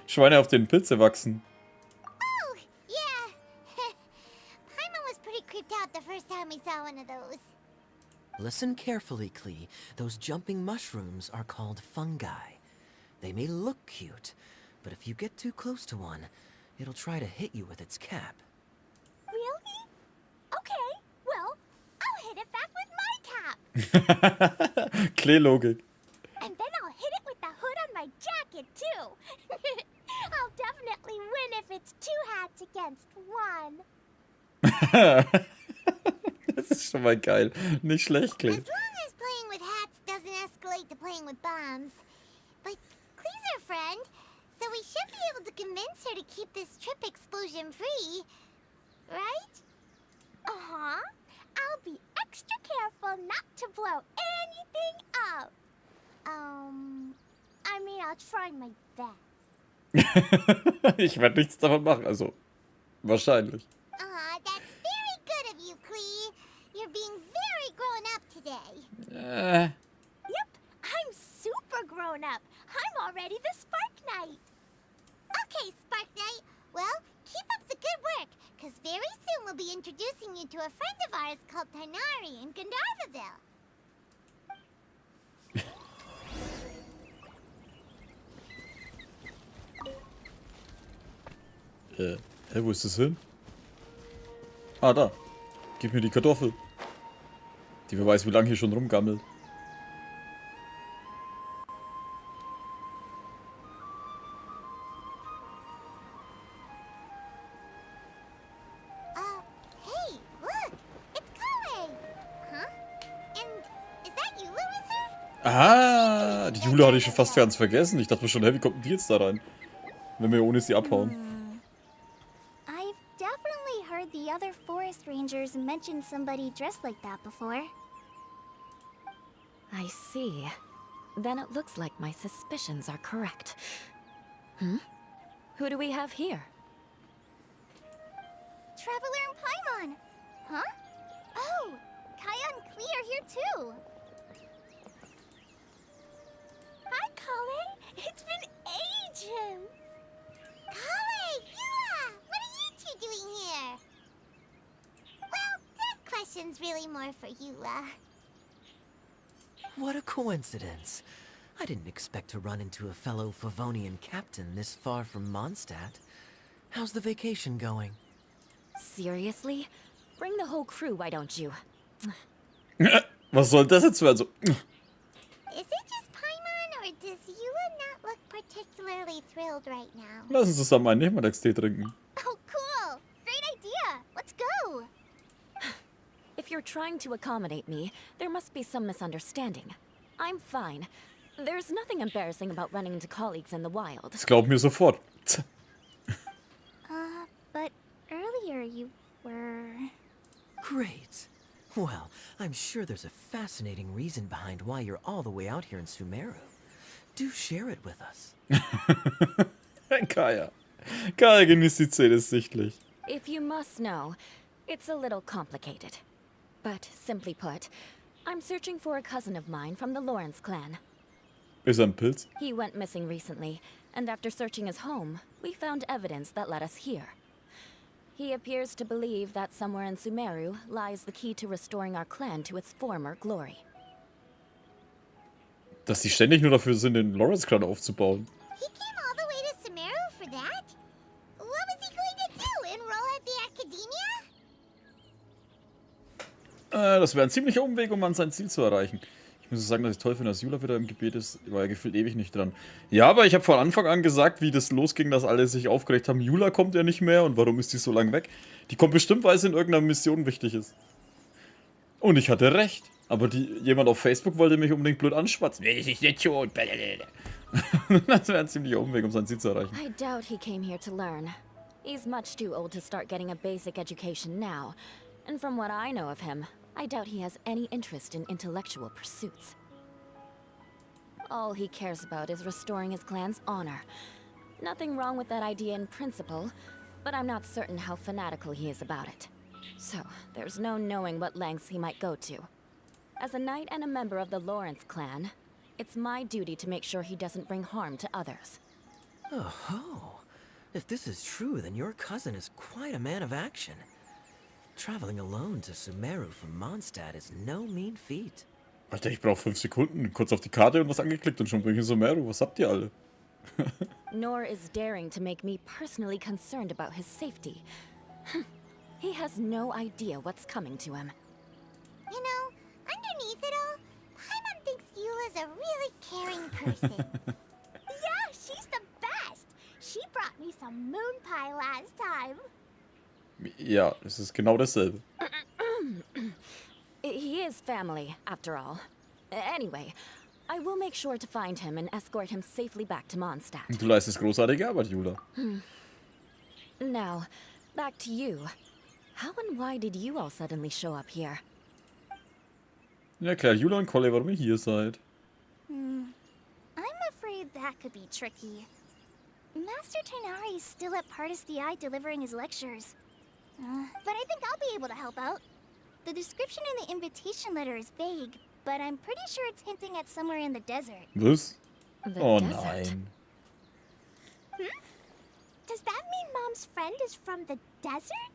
Schweine auf den Pilze wachsen. oh, yeah. Paimon was pretty creeped out the first time we saw one of those. Listen carefully, Klee. Those jumping mushrooms are called fungi. They may look cute, but if you get too close to one, it'll try to hit you with its cap. Really? Okay, well, I'll hit it back with my cap. Klee-Logik. And then I'll hit it with the hood on my jacket, too. I'll definitely win if it's 2 hats against 1. Das ist schon mal geil. Nicht schlecht, As Klee. long as playing with hats doesn't escalate to playing with bombs. But Klee's our friend, so we should be able to convince her to keep this trip explosion-free. Right? Uh-huh. I'll be extra careful not to blow anything up. I mean, I'll try my best. Ich werde nichts davon machen, also wahrscheinlich. That's very good of you, Klee. You're being very grown up today. Yep, I'm super grown up. I'm already the Spark Knight. Okay, Spark Knight. Well, keep up the good work, because very soon we'll be introducing you to a friend of ours called Tainari in Gandharvaville. Wo ist das hin? Ah, da. Gib mir die Kartoffel. Die wer weiß, wie lange hier schon rumgammelt. Hey, look! It's Kale! Huh? Ah, die Jule hatte ich schon fast ganz vergessen. Ich dachte mir schon, hey, wie kommt denn die jetzt da rein? Wenn wir ohne sie abhauen. I've definitely heard the other forest rangers mention somebody dressed like that before. I see. Then it looks like my suspicions are correct. Hmm? Who do we have here? Traveler and Paimon! Huh? Oh! Kaya and Klee are here too! Hi, Kale! It's been ages! Kale! Yua! What are you two doing here? Well, that question's really more for Yula. What a coincidence. I didn't expect to run into a fellow Favonian captain this far from Mondstadt. How's the vacation going? Seriously? Bring the whole crew, why don't you? Was soll das jetzt werden? So. Is it just Paimon, or does Yula not look particularly thrilled right now? Lass uns zusammen einen Nechtex-Tee trinken. Oh, cool! Great idea! Let's go! If you're trying to accommodate me, there must be some misunderstanding. I'm fine. There's nothing embarrassing about running into colleagues in the wild. Das glauben wir sofort. But earlier you were... Great. Well, I'm sure there's a fascinating reason behind why you're all the way out here in Sumeru. Do share it with us. Kaya. Kaya genießt die Szene sichtlich. If you must know, it's a little complicated. But simply put, I'm searching for a cousin of mine from the Lawrence clan. Ist ein Pilz? He went missing recently, and after searching his home, we found evidence that led us here. He appears to believe that somewhere in Sumeru lies the key to restoring our clan to its former glory. Dass die ständig nur dafür sind, den Lawrence-Clan aufzubauen. He came all the way to Sumeru for that? What was he going to do? Enroll at the academia? Das wäre ein ziemlicher Umweg, um an sein Ziel zu erreichen. Ich muss sagen, dass ich toll finde, dass Jula wieder im Gebet ist. War ja gefühlt ewig nicht dran. Ja, aber ich habe von Anfang an gesagt, wie das losging, dass alle sich aufgeregt haben. Jula kommt ja nicht mehr und warum ist die so lang weg? Die kommt bestimmt, weil sie in irgendeiner Mission wichtig ist. Und ich hatte recht. Aber jemand auf Facebook wollte mich unbedingt blöd anschwatzen. Ich nicht schon. Das wäre ein ziemlicher Umweg, um sein Ziel zu erreichen. I doubt he came here to learn. He's much too old to start getting a basic education now. And from what I know of him, I doubt he has any interest in intellectual pursuits. All he cares about is restoring his clan's honor. Nothing wrong with that idea in principle, but I'm not certain how fanatical he is about it. So, there's no knowing what lengths he might go to. As a knight and a member of the Lawrence clan, it's my duty to make sure he doesn't bring harm to others. Oh-ho. If this is true, then your cousin is quite a man of action. Traveling alone to Sumeru from Mondstadt is no mean feat. Alter, ich brauche 5 Sekunden. Kurz auf die Karte und was angeklickt und schon bin ich in Sommer. Was habt ihr alle? Nor is daring to make me personally concerned about his safety. He has no idea what's coming to him. You know, underneath it all, Paimon thinks Yula's a really caring person. Yeah, she's the best. She brought me some moon pie last time. Ja, es ist genau dasselbe. He is family, after all. Anyway, I will make sure to find him and escort him safely back to Mondstadt. Du leistest großartige Arbeit, Jula. Now, back to you. How and why did you all suddenly show up here? Ja klar, Jula und Kolle, warum ihr hier seid. I'm afraid that could be tricky. Master Tighnari is still at Pardis the Eye delivering his lectures. But I think I'll be able to help out. The description in the invitation letter is vague, but I'm pretty sure it's hinting at somewhere in the desert. Was? The Oh desert. nein. Does that mean Mom's friend is from the desert?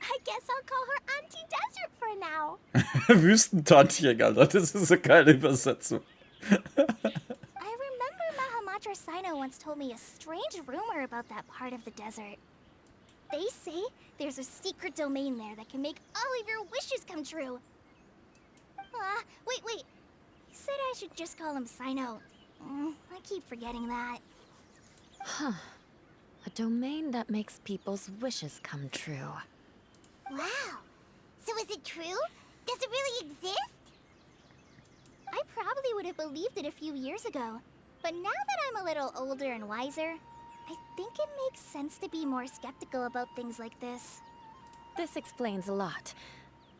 I guess I'll call her Auntie Desert for now. Wüstentantchen, Alter, das ist eine geile Übersetzung. I remember Mahamudra Sino once told me a strange rumor about that part of the desert. They say there's a secret domain there that can make all of your wishes come true. Wait. He said I should just call him Sino. I keep forgetting that. Huh. A domain that makes people's wishes come true. Wow. So is it true? Does it really exist? probably would have believed it a few years ago. But now that I'm a little older and wiser, I think it makes sense to be more skeptical about things like this. This explains a lot.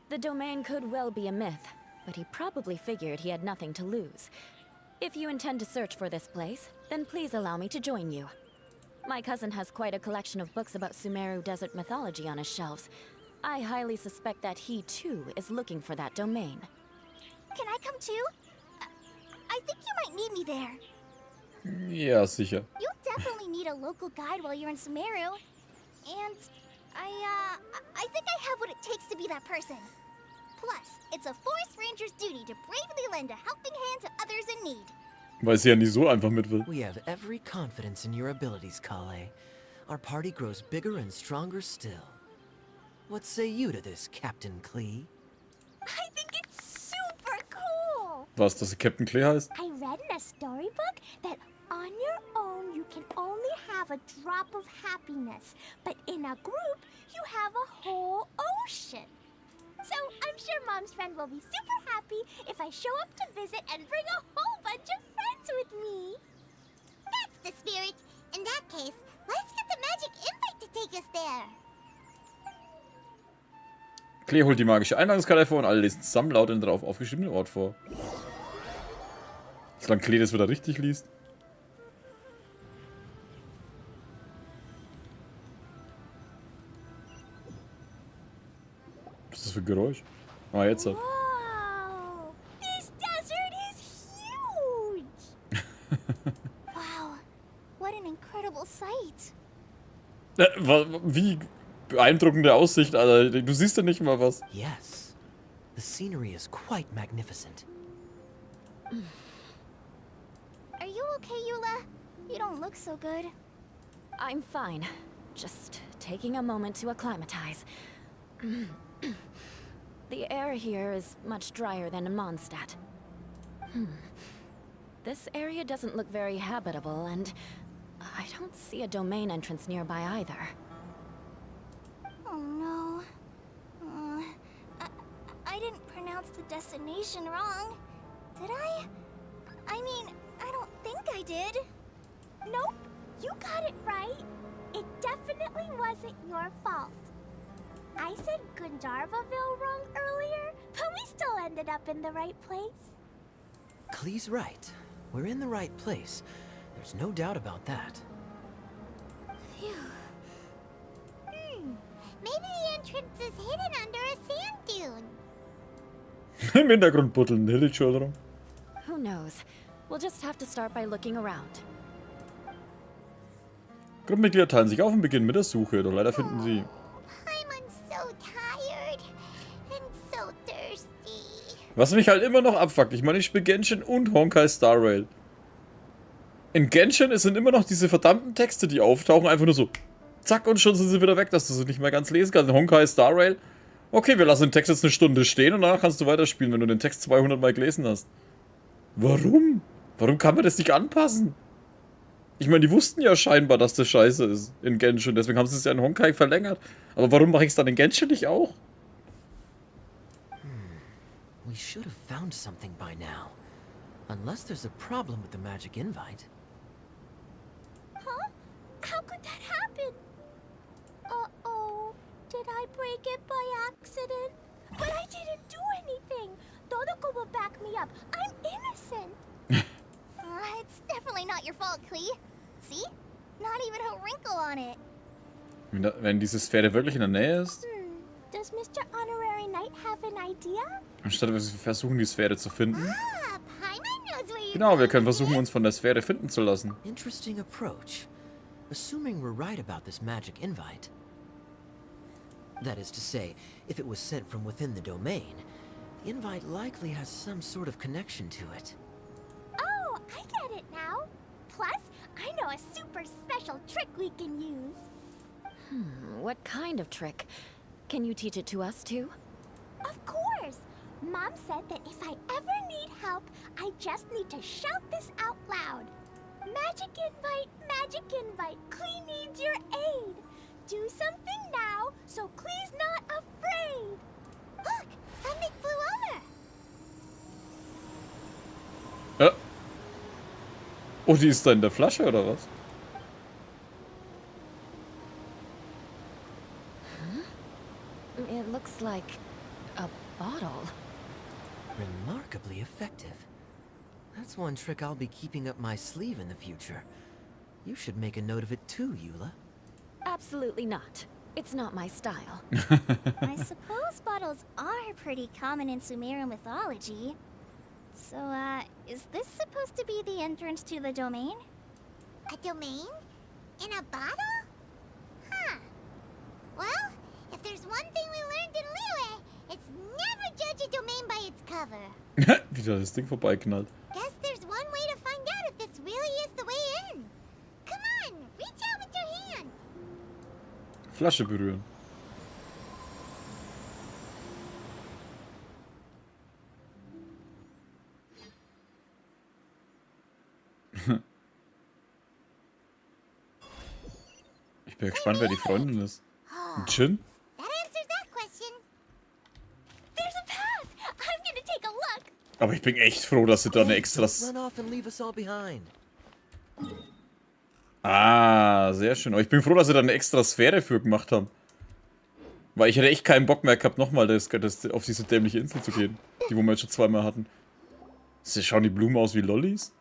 The domain could well be a myth, but he probably figured he had nothing to lose. If you intend to search for this place, then please allow me to join you. My cousin has quite a collection of books about Sumeru desert mythology on his shelves. I highly suspect that he, too, is looking for that domain. Can I come too? I think you might need me there. Ja, sicher. You'll definitely need a local guide while you're in Sumeru. And I think I have what it takes to be that person. Plus, it's a forest ranger's duty to bravely lend a helping hand to others in need. Weil sie ja nicht so einfach mit will. We have every confidence in your abilities, Kale. Our party grows bigger and stronger still. What say you to this, Captain Klee? I think it's super cool! Was, dass sie Captain Klee heißt? I read in a storybook that on your own you can only have a drop of happiness, but in a group you have a whole ocean. So I'm sure Mom's friend will be super happy if I show up to visit and bring a whole bunch of friends with me. That's the spirit. In that case, let's get the magic invite to take us there. Klee holt die magische Einladungskarte vor und alle lesen zusammen laut den darauf aufgeschriebenen Ort vor. Solange Klee das wieder richtig liest. Was ist das für ein Geräusch? Ah, jetzt hat. Whoa! This desert is huge! Wow, what an incredible sight. Wie beeindruckende Aussicht, Alter. Du siehst ja nicht mal was. Yes. The scenery is quite magnificent. Are you okay, Eula? You don't look so good. I'm fine. Just taking a moment to acclimatize. The air here is much drier than in Mondstadt. This area doesn't look very habitable, and I don't see a domain entrance nearby either. Oh no. I didn't pronounce the destination wrong. Did I? I mean, I don't think I did. Nope, you got it right. It definitely wasn't your fault. I said Gundarvaville wrong earlier, but we still ended up in the right place. Klee's right. We're in the right place. There's no doubt about that. Phew. Maybe the entrance is hidden under a sand dune. Im Hintergrund buddeln Hill rum. Who knows? We'll just have to start by looking around. Gruppenmitglieder teilen sich auf und beginnen mit der Suche, doch leider finden sie. I'm so tired and so thirsty. Was mich halt immer noch abfuckt, ich meine, ich spiele Genshin und Honkai Star Rail. In Genshin sind immer noch diese verdammten Texte, die auftauchen, einfach nur so. Zack, und schon sind sie wieder weg, dass du sie nicht mehr ganz lesen kannst. In Honkai Star Rail, okay, wir lassen den Text jetzt eine Stunde stehen und danach kannst du weiterspielen, wenn du den Text 200 Mal gelesen hast. Warum? Warum kann man das nicht anpassen? Ich meine, die wussten ja scheinbar, dass das scheiße ist in Genshin, deswegen haben sie es ja in Honkai verlängert. Aber warum mache ich es dann in Genshin nicht auch? We should have found something by now. Unless there's a problem with the magic invite. Huh? How could that happen? Uh-oh. Did I break it by accident? But I didn't do anything. Todoko will back me up. I'm innocent. It's definitely not your fault, Klee. See? Not even a wrinkle on it. Wenn diese Sphäre wirklich in der Nähe ist? Does Mr. Honorary Knight have an idea? Anstatt wir versuchen, die Sphäre zu finden. Ah, Paimon knows where you're Genau, wir können going versuchen, with uns von der Sphäre finden zu lassen. Interesting approach. Assuming we're right about this magic invite. That is to say, if it was sent from within the domain, the invite likely has some sort of connection to it. Oh, I get it now. Plus, I know a super special trick we can use. What kind of trick? Can you teach it to us too? Of course. Mom said that if I ever need help, I just need to shout this out loud. Magic invite, Klee needs your aid. Do something now, so Klee's not afraid. Look, something flew over. Oh, die ist da in der Flasche, oder was? It looks like a bottle. Remarkably effective. That's one trick I'll be keeping up my sleeve in the future. You should make a note of it too, Eula. Absolutely not. It's not my style. I suppose bottles are pretty common in Sumerian mythology. So, is this supposed to be the entrance to the domain? A domain? In a bottle? Huh. Well, if there's one thing we learned in Liyue, it's never judge a domain by its cover. Wieder das Ding vorbeiknallt. Guess there's one way to find out if this really is the way in. Come on, reach out with your hand. Flasche berühren. Ich bin gespannt, wer die Freundin ist. Ein Jin? That answers that question. There's a path. I'm gonna take a look. Aber ich bin echt froh, dass sie da eine extras... Run off and leave us all behind. Ah, sehr schön. Aber ich bin froh, dass sie da eine extra Sphäre für gemacht haben. Weil ich hätte echt keinen Bock mehr gehabt, nochmal auf diese dämliche Insel zu gehen. Die, wo wir jetzt schon zweimal hatten. Schauen die Blumen aus wie Lollis?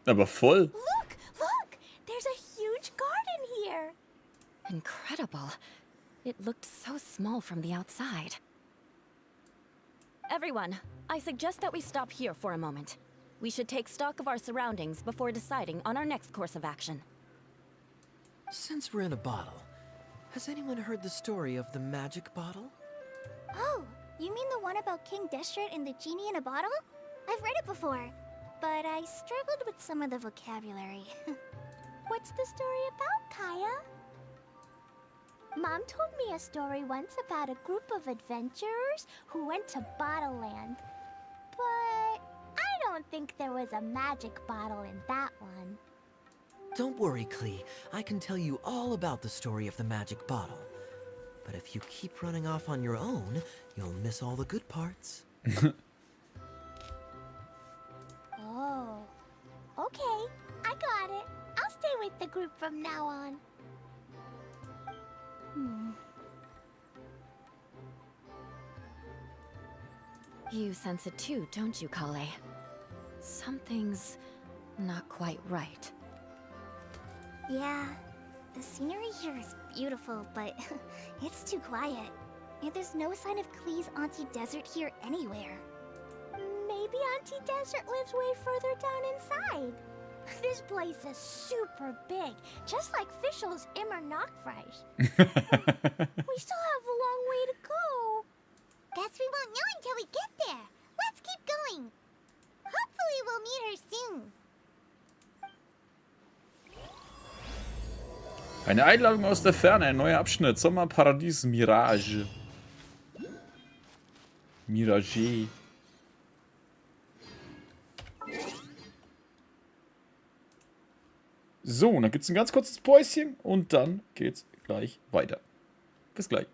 Aber voll. Look, look. There's a huge garden here. Incredible. It looked so small from the outside. Everyone, I suggest that we stop here for a moment. We should take stock of our surroundings before deciding on our next course of action. Since we're in a bottle, has anyone heard the story of the magic bottle? Oh, you mean the one about King Deshret and the genie in a bottle? I've read it before, but I struggled with some of the vocabulary. What's the story about, Kaya? Mom told me a story once about a group of adventurers who went to Bottle Land. But I don't think there was a magic bottle in that one. Don't worry, Klee. I can tell you all about the story of the magic bottle. But if you keep running off on your own, you'll miss all the good parts. Oh, okay. I got it. I'll stay with the group from now on. You sense it too, don't you, Kale? Something's not quite right. Yeah, the scenery here is beautiful, but it's too quiet. And there's no sign of Klee's Auntie Desert here anywhere. Maybe Auntie Desert lives way further down inside. This place is super big, just like Fischl's Immer Nachtreich. We still have a long way to go. Guess we won't know until we get there. Let's keep going. Hopefully we'll meet her soon. Eine Einladung aus der Ferne, ein neuer Abschnitt. Sommer, Paradies, Mirage. Mirage. So, und dann gibt es ein ganz kurzes Päuschen und dann geht's gleich weiter. Bis gleich.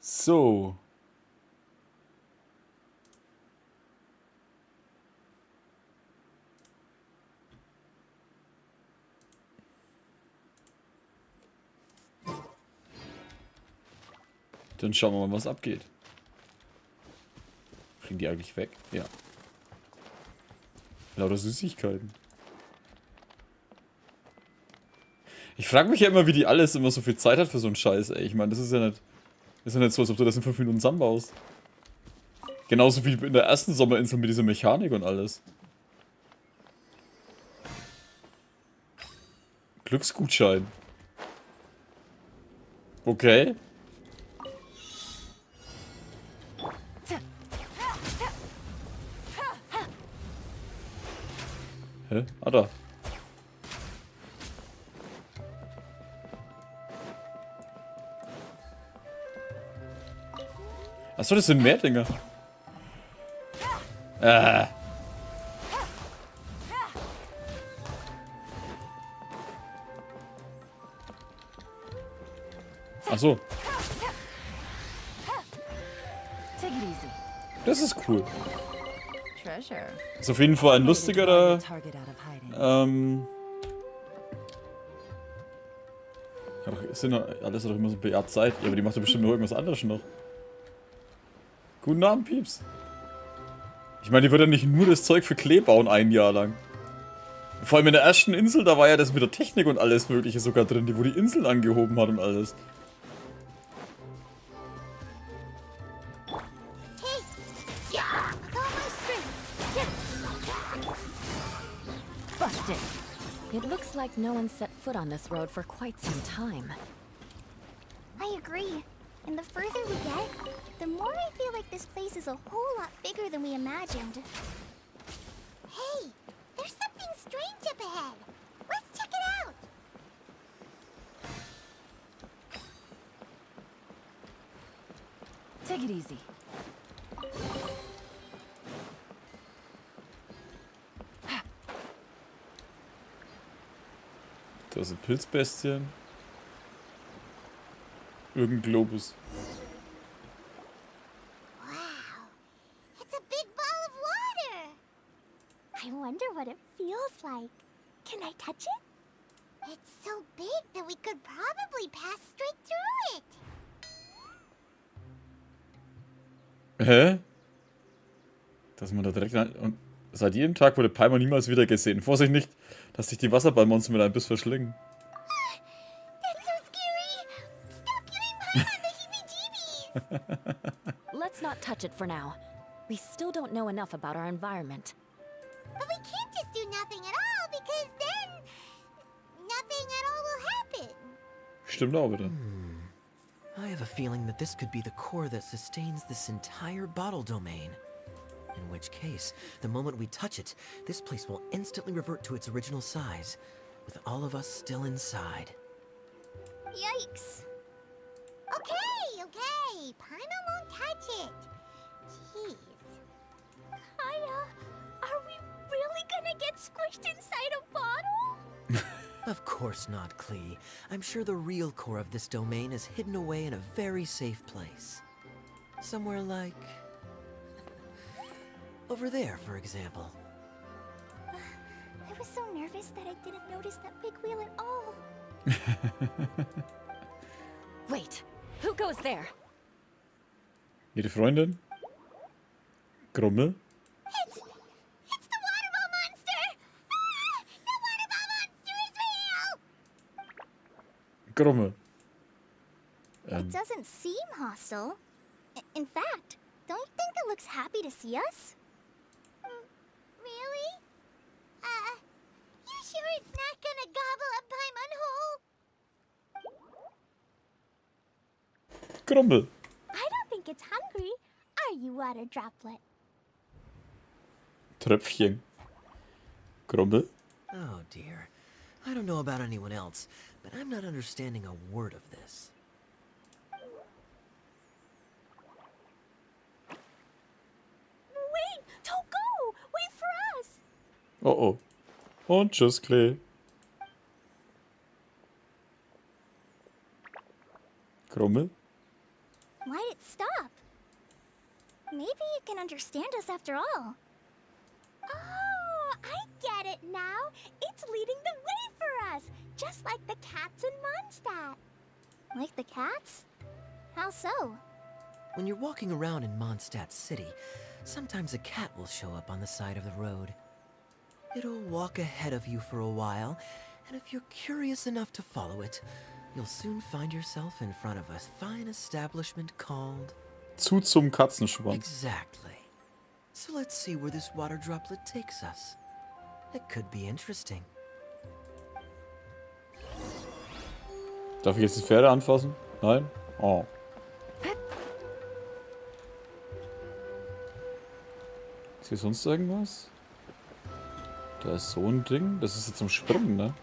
So. Dann schauen wir mal, was abgeht. Fliegen die eigentlich weg? Ja. Lauter Süßigkeiten. Ich frage mich ja immer, wie die alles immer so viel Zeit hat für so einen Scheiß, ey. Ich meine, das ist ja nicht so, als ob du das in 5 Minuten zusammenbaust. Genauso wie in der ersten Sommerinsel mit dieser Mechanik und alles. Glücksgutschein. Okay. Hä? Ah, da. Achso, das sind mehr Dinge. Achso. Das ist cool. Ist auf jeden Fall ein lustigerer. Sind alles doch immer so bejaht Zeit. Ja, aber die macht ja bestimmt noch irgendwas anderes noch. Guten Abend, Pieps. Ich meine, die wird ja nicht nur das Zeug für Klee bauen, ein Jahr lang. Vor allem in der ersten Insel, da war ja das mit der Technik und alles Mögliche sogar drin, die wo die Inseln angehoben hat und alles. Busted. It looks like no one set foot on this road for quite some time. I agree. And the further we get, the more I feel like this place is a whole lot bigger than we imagined. Hey, there's something strange up ahead. Let's check it out. Take it easy. Da sind Pilzbestien. Irgendein Globus. Wow, it's a big ball of water. I wonder what it feels like. Can I touch it? It's so big that we could probably pass straight through it. Hä? Dass man da direkt rein... Und seit jedem Tag wurde Palmer niemals wieder gesehen. Vorsicht nicht, dass dich die Wasserballmonster mit einem Biss verschlingen. That's so scary. Stop giving Palmer the heebie-jeebies. Let's not touch it for now. We still don't know enough about our environment. But we can't just do nothing at all because then nothing at all will happen. Stimmt auch wieder. I have a feeling that this could be the core that sustains this entire bottle domain. In which case, the moment we touch it, this place will instantly revert to its original size, with all of us still inside. Yikes. Okay. Paimon won't touch it. Jeez. Kaya, are we really gonna get squished inside a bottle? Of course not, Klee. I'm sure the real core of this domain is hidden away in a very safe place. Somewhere like... over there, for example. I was so nervous that I didn't notice that big wheel at all. Wait, who goes there? Ihre Freundin? Grummel? It's the waterball monster! Ah, the waterball monster is real! Grummel. It doesn't seem hostile. In fact, don't you think it looks happy to see us? Really? You sure it's not gonna gobble up Paimon whole? Grummel. I don't think it's hungry. Are you, water droplet? Tröpfchen. Grummel. Oh dear. I don't know about anyone else, but I'm not understanding a word of this. Wait! Don't go! Wait for us! Oh oh. Und tschüss, Klee. Grummel. Why'd it stop? Maybe it can understand us after all. Oh, I get it now. It's leading the way for us, just like the cats in Mondstadt. Like the cats? How so? When you're walking around in Mondstadt City, sometimes a cat will show up on the side of the road. It'll walk ahead of you for a while, and if you're curious enough to follow it, you'll soon find yourself in front of a fine establishment called... Zu zum Katzenschwanz. Exactly. So let's see where this water droplet takes us. It could be interesting. Darf ich jetzt die Pferde anfassen? Nein? Oh. Ist hier sonst irgendwas? Da ist so ein Ding. Das ist jetzt zum Springen, ne?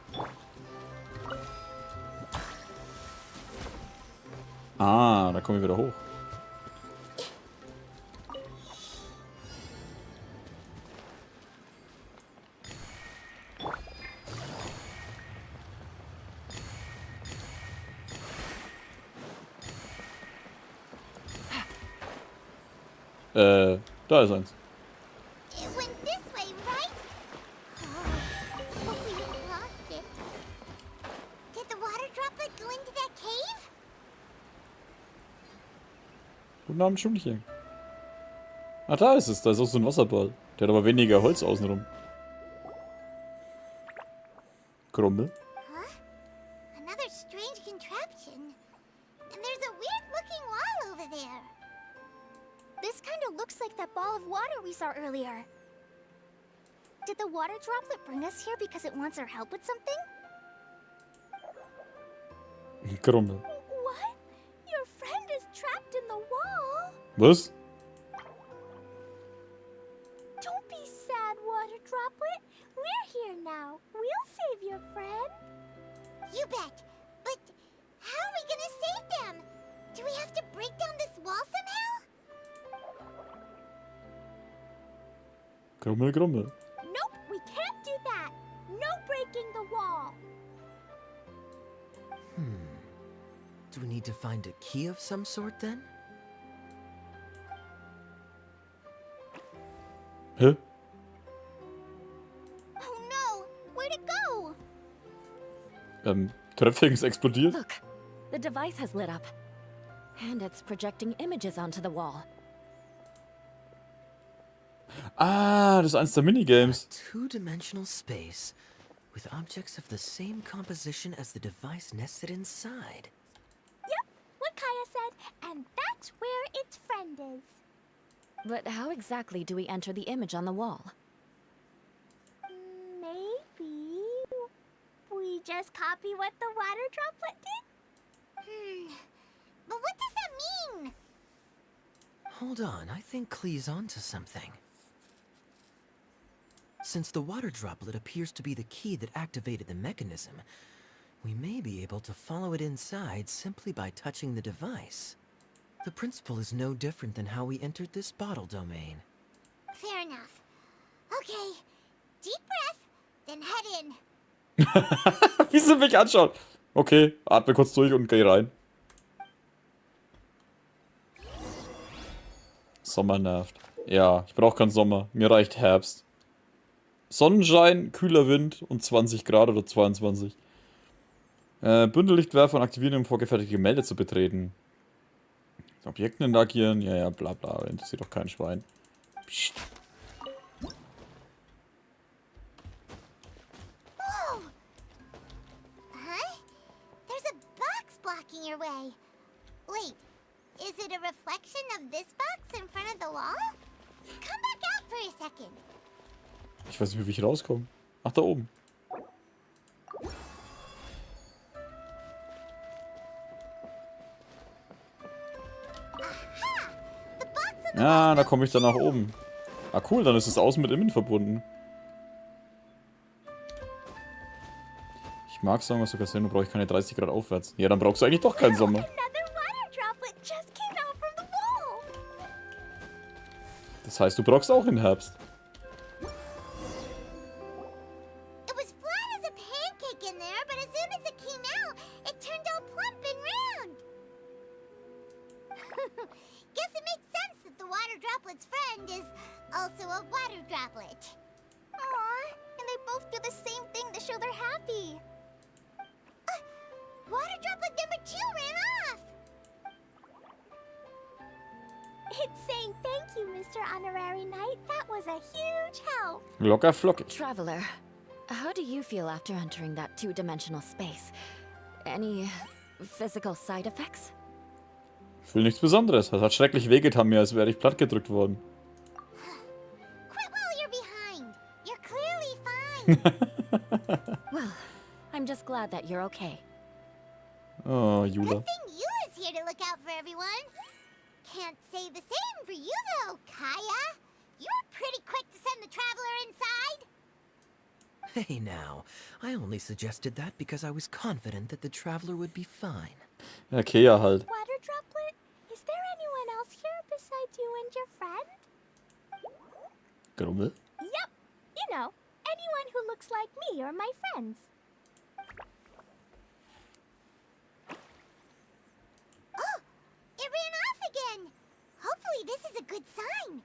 Ah, da kommen wir wieder hoch. Da ist eins. It went this way, right? Oh, we lost it. Did the water droplet go into that cave? Guten Abend, Schulchen. Ach, da ist es. Da ist auch so ein Wasserball. Der hat aber weniger Holz außenrum. Grummel. Huh? Another strange contraption. And there's a weird-looking wall over there. This kind of looks like that ball of water we saw earlier. Did the water droplet bring us here because it wants our help with something? Grummel. What? Your friend is trapped in the wall? Was? Don't be sad, water droplet. We're here now. We'll save your friend. You bet. But how are we gonna save them? Do we have to break down this wall somehow? Grummel, Grummel. Nope, we can't do that. No breaking the wall. Do we need to find a key of some sort then? Hä? Oh no, where'd it go? Tröpfchen ist explodiert. Look, the device has lit up. And it's projecting images onto the wall. Ah, das ist eins der Minigames. Two-dimensional space with objects of the same composition as the device nested inside. Yep, what Kaya said, and that's where its friend is. But how exactly do we enter the image on the wall? Maybe we just copy what the water droplet did? But what does that mean? Hold on, I think Klee's onto something. Since the water droplet appears to be the key that activated the mechanism, We may be able to follow it inside simply by touching the device. The principle is no different than how we entered this bottle domain. Fair enough. Okay, deep breath, then head in. Wie sie mich anschaut. Okay, atme kurz durch und geh rein. Sommer nervt. Ja, ich brauche keinen Sommer. Mir reicht Herbst. Sonnenschein, kühler Wind und 20 Grad oder 22. Bündellichtwerfer und aktivieren, um vorgefertigte Gemälde zu betreten. Objekte interagieren, ja, bla bla. Interessiert doch kein Schwein. Psst. Whoa! Huh? There's a box blocking your way. Wait, is it a reflection of this box in front of the wall? Come back out for a second. Ich weiß nicht, wie ich rauskomme. Ach, da oben. Ja, da komme ich dann nach oben. Ah, cool, dann ist es außen mit innen verbunden. Ich mag sagen, was du kannst sehen, du brauchst keine 30 Grad aufwärts. Ja, dann brauchst du eigentlich doch keinen Sommer. Das heißt, du brauchst auch den Herbst. Locker flockig. Traveler, how do you feel after entering that two-dimensional space? Any physical side effects? Ich will nichts Besonderes. Das hat schrecklich wehgetan mir, als wäre ich plattgedrückt worden. Quit while you're behind. You're clearly fine. Well, I'm just glad that you're okay. Oh, Jula. Good thing you is here to look out for everyone. Can't say the same for you though, Kaya. You're pretty quick to send the traveler inside. Hey now, I only suggested that because I was confident that the traveler would be fine. Ja, Kea halt. Water droplet, is there anyone else here besides you and your friend? Grummel? Yep, you know, anyone who looks like me or my friends. Oh, it ran off again. Hopefully this is a good sign.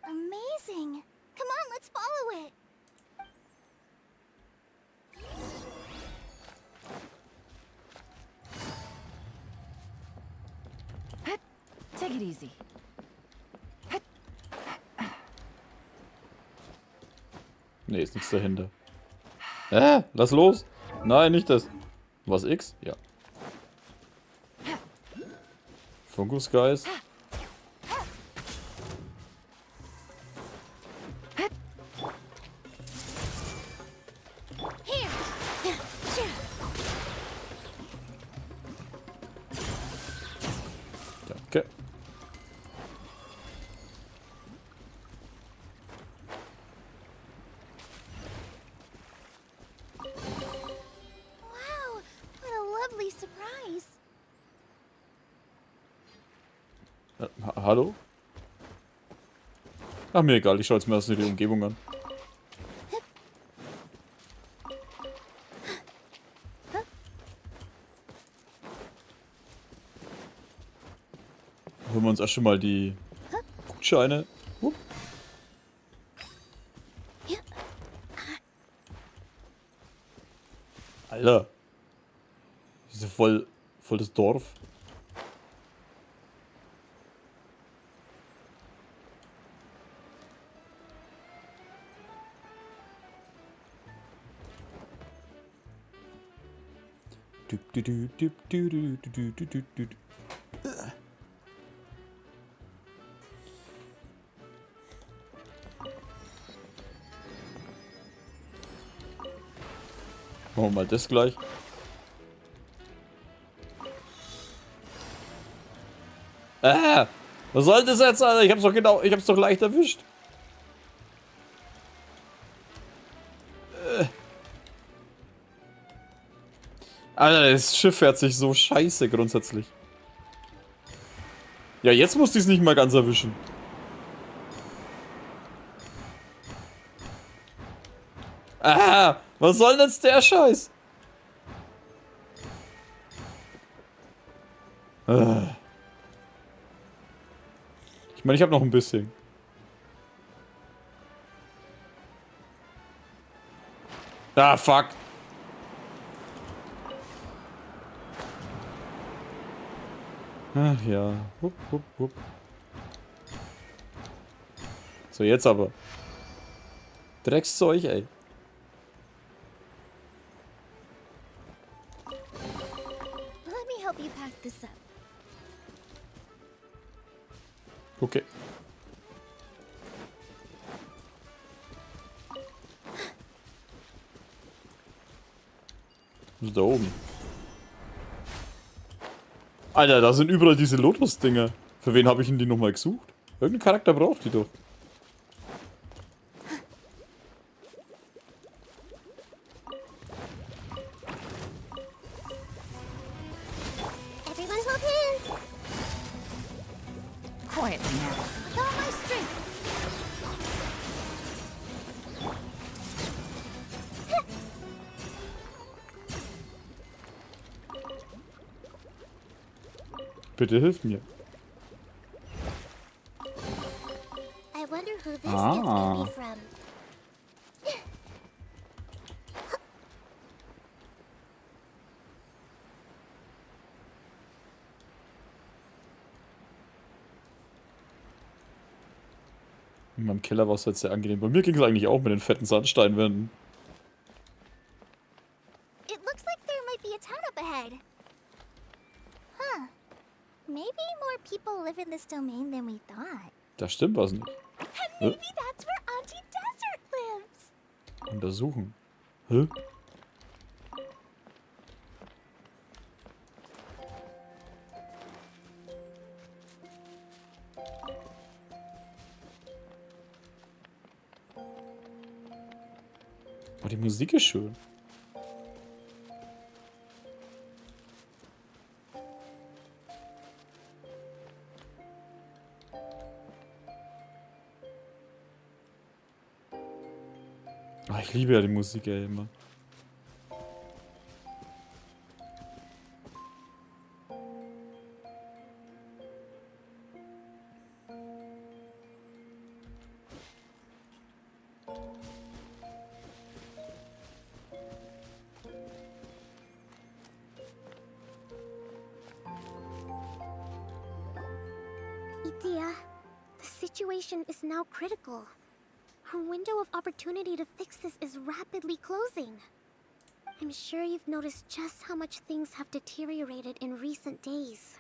Amazing. Come on, let's follow it. Take it easy. Nee, ist nichts dahinter. Lass los. Nein, nicht das. Was, X? Ja. Funkusgeist. Danke. Wow, what a lovely surprise. Hallo? Ach, mir egal, ich schaue jetzt mir erst die Umgebung an. Holen wir uns erst schon mal die Gutscheine. Alter. Das ist ja voll das Dorf. Machen wir mal das gleich. Was soll das jetzt, Alter? Ich hab's doch leicht erwischt. Alter, das Schiff fährt sich so scheiße grundsätzlich. Ja, jetzt muss ich es nicht mal ganz erwischen. Ah, was soll denn jetzt der Scheiß? Ah. Ich meine, ich habe noch ein bisschen. Ah, fuck. Ach ja. Hup, hup, hup. So, jetzt aber. Dreckszeug, ey. Let me help you pack this up. Okay. Was ist da oben? Alter, da sind überall diese Lotus-Dinger. Für wen habe ich denn die nochmal gesucht? Irgendein Charakter braucht die doch. Everyone hold hands. Quietly now. With all my strength. Bitte hilf mir. I wonder who this gift may be from. In meinem Keller war es halt sehr angenehm. Bei mir ging es eigentlich auch mit den fetten Sandsteinwänden. It looks like there might be a town up ahead. Huh. Maybe more people live in this domain than we thought. Da stimmt was nicht. And maybe that's where Auntie Desert lives. Untersuchen. Hä? Oh, die Musik ist schön. Ah, ich liebe ja die Musik ey, immer. Idea, the situation is now critical. Her window of opportunity to fix this is rapidly closing. I'm sure you've noticed just how much things have deteriorated in recent days.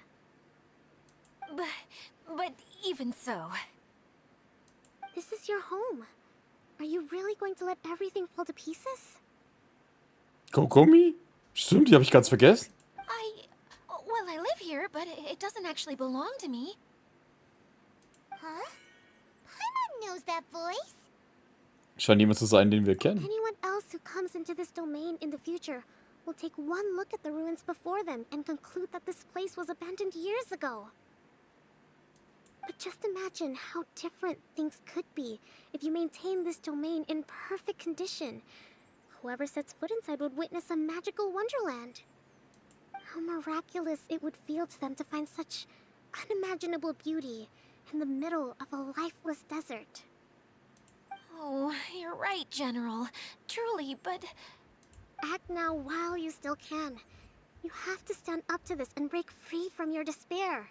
But even so... This is your home. Are you really going to let everything fall to pieces? Kokumi? Stimmt, die habe ich ganz vergessen. Well, I live here, but it doesn't actually belong to me. Huh? Paimon knows that voice. Scheint jemand zu sein, den wir kennen. Anyone else who comes into this domain in the future will take one look at the ruins before them and conclude that this place was abandoned years ago. But just imagine how different things could be if you maintain this domain in perfect condition. Whoever sets foot inside would witness a magical wonderland. How miraculous it would feel to them to find such unimaginable beauty in the middle of a lifeless desert. Oh, you're right, General. Truly, but... Act now while you still can. You have to stand up to this and break free from your despair.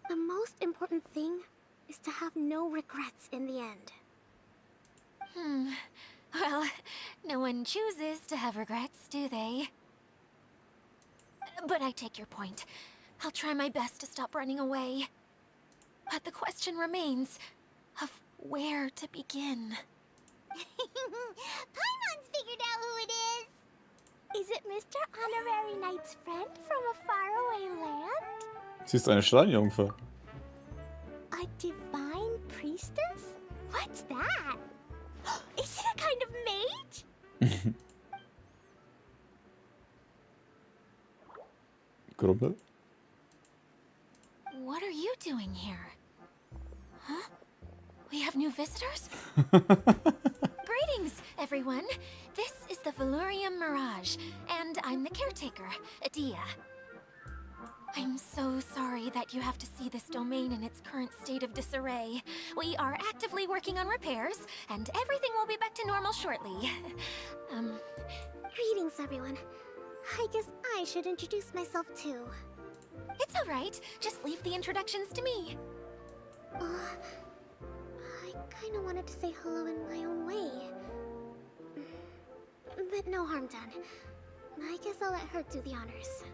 The most important thing is to have no regrets in the end. Well, no one chooses to have regrets, do they? But I take your point. I'll try my best to stop running away. But the question remains of where to begin. Paimon's figured out who it is! Is it Mr. Honorary Knight's friend from a faraway land? Sie ist eine Steinjungfer. A divine priestess? What's that? Is it a kind of mage? Gruppe. What are you doing here? Huh? We have new visitors? Greetings, everyone. This is the Valurium Mirage, and I'm the caretaker, Adia. I'm so sorry that you have to see this domain in its current state of disarray. We are actively working on repairs, and everything will be back to normal shortly. Greetings, everyone. I guess I should introduce myself too. It's all right. Just leave the introductions to me. I kinda wanted to say hello in my own way. But no harm done. I guess I'll let her do the honors.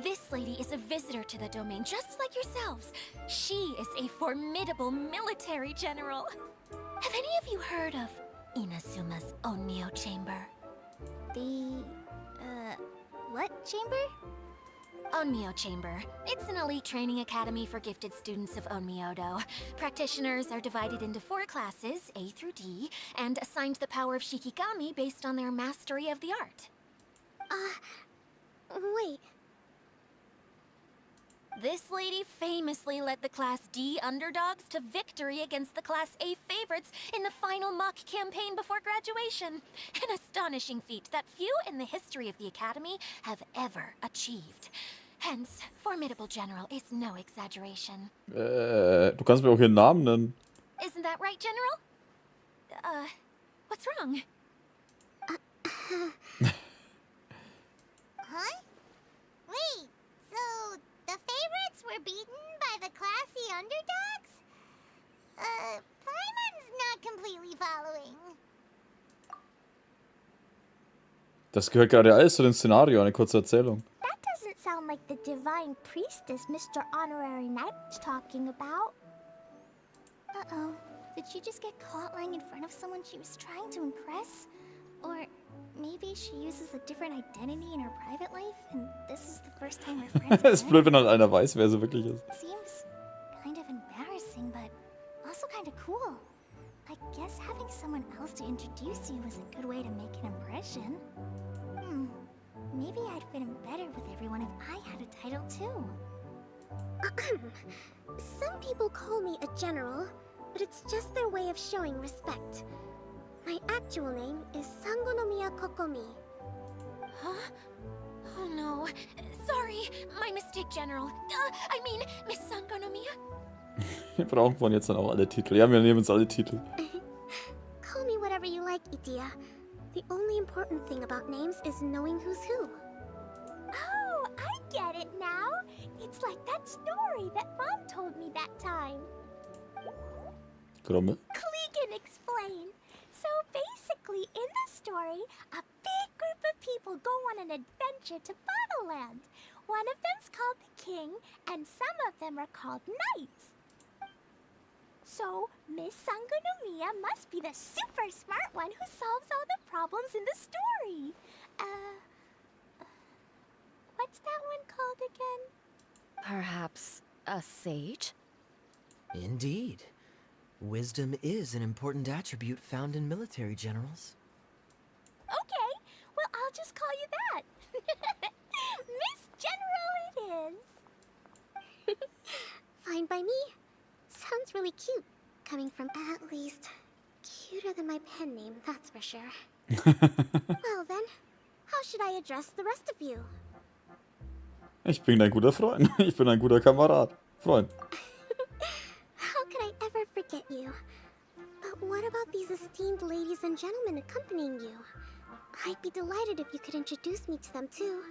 This lady is a visitor to the domain, just like yourselves. She is a formidable military general. Have any of you heard of Inazuma's Onmyo Chamber? What chamber? Onmyo Chamber. It's an elite training academy for gifted students of Onmyodo. Practitioners are divided into 4 classes, A through D, and assigned the power of Shikigami based on their mastery of the art. Wait. This lady famously led the Class D underdogs to victory against the Class A favorites in the final mock campaign before graduation. An astonishing feat that few in the history of the Academy have ever achieved. Hence, formidable general is no exaggeration. Du kannst mir auch ihren Namen nennen. Isn't that right, General? What's wrong? Huh? Wait, so the favorites were beaten by the classy underdogs? Paimon's not completely following. Das gehört gerade alles zu dem Szenario, eine kurze Erzählung. That doesn't sound like the divine priestess Mr. Honorary Knight was talking about. Uh-oh. Did she just get caught lying in front of someone she was trying to impress? Or maybe she uses a different identity in her private life, and this is the first time her friends Es ist blöd, wenn halt einer weiß, wer sie wirklich ist. Seems kind of embarrassing, but also kind of cool. I guess having someone else to introduce you is a good way to make an impression. Maybe I'd fit in better with everyone if I had a title too. Some people call me a general, but it's just their way of showing respect. My actual name is Sangonomiya Kokomi. Huh? Oh no. Sorry, my mistake, General. I mean, Miss Sangonomiya. Wir brauchen von jetzt dann auch alle Titel. Ja, wir nehmen uns alle Titel. Call me whatever you like, Idia. The only important thing about names is knowing who's who. Oh, I get it now. It's like that story that Mom told me that time. Grumme. Fliege can explain. So basically, in the story, a big group of people go on an adventure to Bottleland. One of them's called the King, and some of them are called Knights. So, Miss Sangonomiya must be the super smart one who solves all the problems in the story. What's that one called again? Perhaps a sage? Indeed. Wisdom is an important attribute found in military generals. Okay, well, I'll just call you that. Miss General it is. Fine by me. Sounds really cute, coming from at least cuter than my pen name, that's for sure. Well then, how should I address the rest of you? Ich bin ein guter Freund. Ich bin ein guter Kamerad. Freund. How could I ever forget you? But what about these esteemed ladies and gentlemen accompanying you? I'd be delighted if you could introduce me to them too.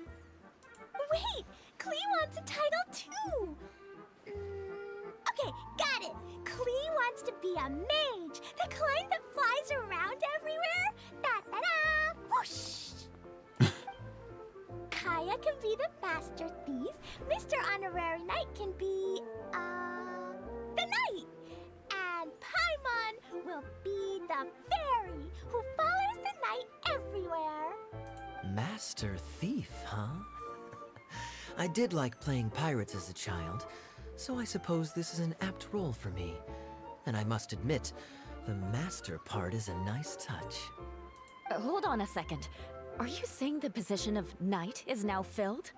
Wait, Klee wants a title too! Okay, got it! Klee wants to be a mage! The kind that flies around everywhere! Da-da-da! Whoosh! Kaya can be the master thief. Mr. Honorary Knight can be, the knight. And Paimon will be the fairy who follows the knight everywhere. Master thief, huh? I did like playing pirates as a child, so I suppose this is an apt role for me. And I must admit, the master part is a nice touch. Hold on a second. Are you saying the position of knight is now filled?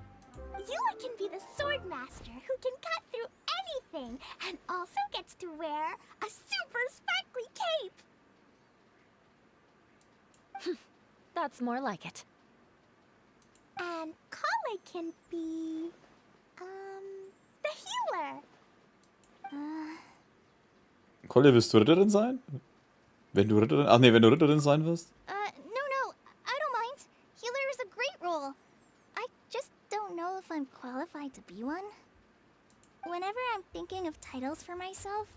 Eula can be the sword master who can cut through anything and also gets to wear a super sparkly cape. That's more like it. And Kale can be, the healer. Kolja, willst du Ritterin sein? Wenn du Ritterin... Ach nee, wenn du Ritterin sein wirst? No, I don't mind. Healer is a great role. I just don't know if I'm qualified to be one. Whenever I'm thinking of titles for myself,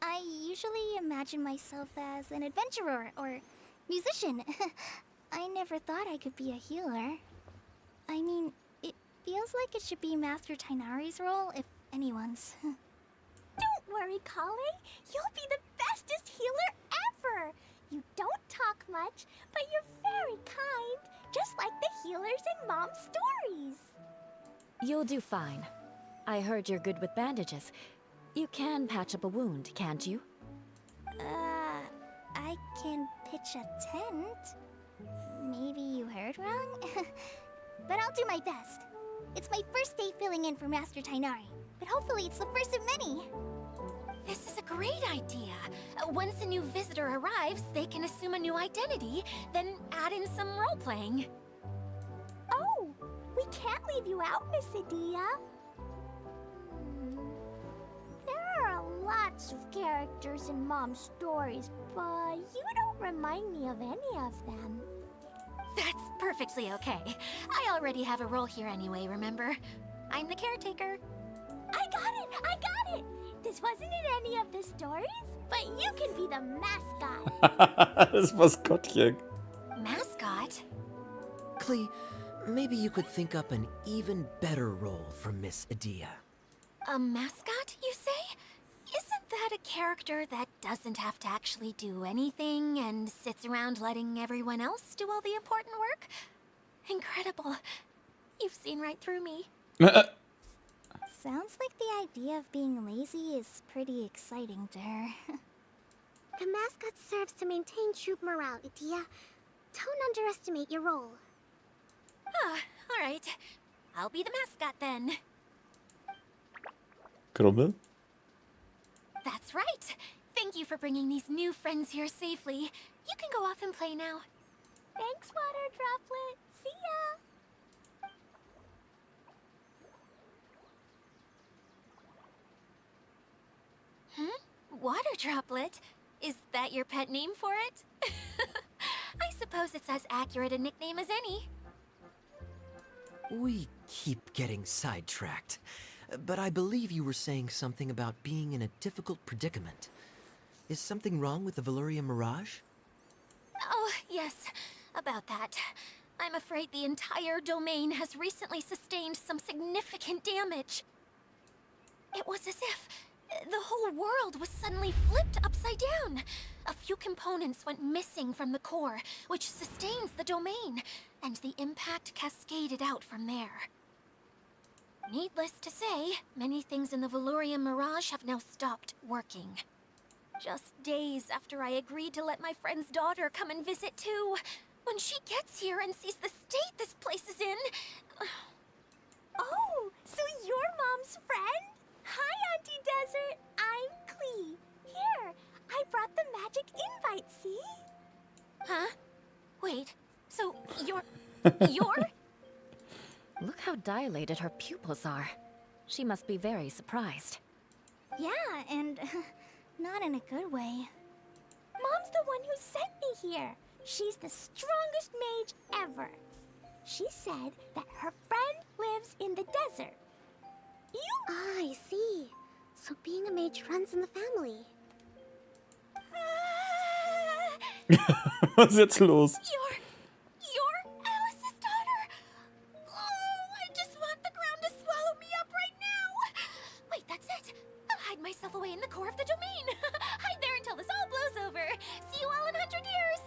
I usually imagine myself as an adventurer or musician. I never thought I could be a healer. I mean, it feels like it should be Master Tainari's role, if anyone's. Don't worry, Kale. You'll be the bestest healer ever. You don't talk much, but you're very kind, just like the healers in Mom's stories. You'll do fine. I heard you're good with bandages. You can patch up a wound, can't you? I can pitch a tent. Maybe you heard wrong? But I'll do my best. It's my first day filling in for Master Tainari, but hopefully it's the first of many. This is a great idea. Once a new visitor arrives, they can assume a new identity, then add in some role-playing. Oh, we can't leave you out, Miss Adia. There are lots of characters in Mom's stories, but you don't remind me of any of them. That's perfectly okay. I already have a role here anyway, remember? I'm the caretaker. I got it! This wasn't in any of the stories, but you can be the mascot. Das Maskottchen. Mascot? Klee, maybe you could think up an even better role for Miss Adia. A mascot, you say? Isn't that a character that doesn't have to actually do anything and sits around letting everyone else do all the important work? Incredible. You've seen right through me. Sounds like the idea of being lazy is pretty exciting to her. The mascot serves to maintain troop morale, Adia. Don't underestimate your role. Ah, all right. I'll be the mascot then. Krummel? That's right. Thank you for bringing these new friends here safely. You can go off and play now. Thanks, Water Droplet. See ya! Water Droplet? Is that your pet name for it? I suppose it's as accurate a nickname as any. We keep getting sidetracked, but I believe you were saying something about being in a difficult predicament. Is something wrong with the Valyria Mirage? Oh, yes, about that. I'm afraid the entire domain has recently sustained some significant damage. It was as if the whole world was suddenly flipped upside down. A few components went missing from the core, which sustains the domain, and the impact cascaded out from there. Needless to say, many things in the Valyria Mirage have now stopped working. Just days after I agreed to let my friend's daughter come and visit too. When she gets here and sees the state this place is in... Oh, so you're Mom's friend? Hi, Auntie Desert. I'm Klee. Here, I brought the magic invite, see? Huh? Wait, so you're... you're... Look how dilated her pupils are. She must be very surprised. Yeah, and not in a good way. Mom's the one who sent me here. She's the strongest mage ever. She said that her friend lives in the desert. I see. So being a mage runs in the family. Was ist jetzt los? You're Alice's daughter? Oh, I just want the ground to swallow me up right now. Wait, that's it. I'll hide myself away in the core of the domain. Hide there until this all blows over. See you all in 100 years.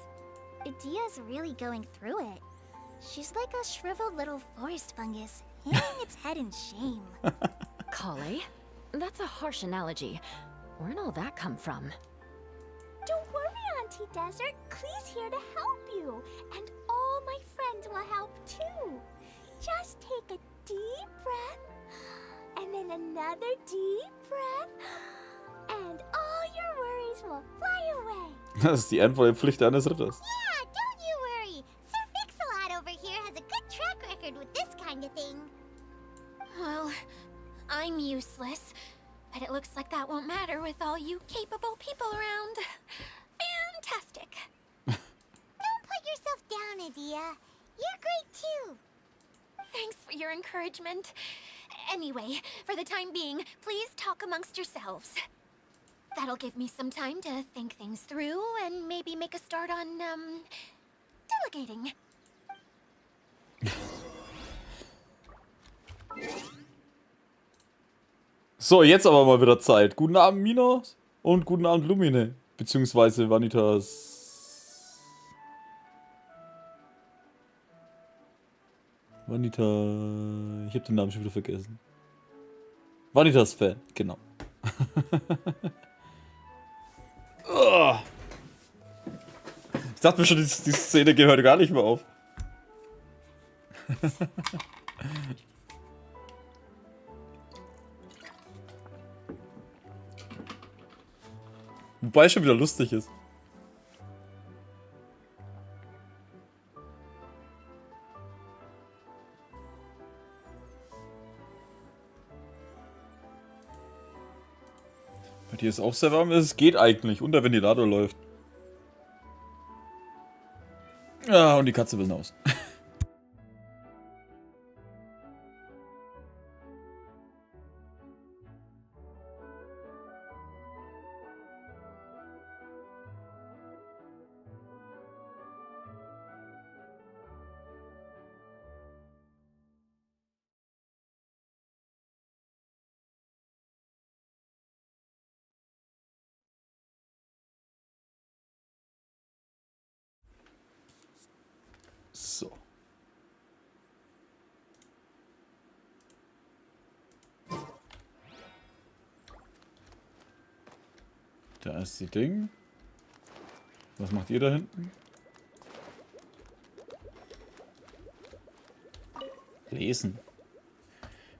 Adia's really going through it. She's like a shriveled little forest fungus, hanging its head in shame. Kale? That's a harsh analogy. Where'd all that come from? Don't worry, Auntie Desert. Klee's here to help you. And all my friends will help too. Just take a deep breath. And then another deep breath. And all your worries will fly away. Das ist die Antwortpflicht eines Ritters. Yeah, don't you worry. Sir Fix-a-Lot over here has a good track record with this kind of thing. Well, I'm useless. But it looks like that won't matter with all you capable people around. Fantastic. Don't put yourself down, Adia. You're great too. Thanks for your encouragement. Anyway, for the time being, please talk amongst yourselves. That'll give me some time to think things through and maybe make a start on, delegating. So, jetzt aber mal wieder Zeit. Guten Abend, Minos. Und guten Abend, Lumine. Beziehungsweise Vanitas. Ich hab den Namen schon wieder vergessen. Vanitas Fan, genau. Ich dachte mir schon, die Szene gehört gar nicht mehr auf. Wobei es schon wieder lustig ist. Bei dir ist auch sehr warm. Es geht eigentlich. Und der Ventilator läuft. Ja, und die Katze will hinaus. So. Da ist die Ding. Was macht ihr da hinten? Lesen.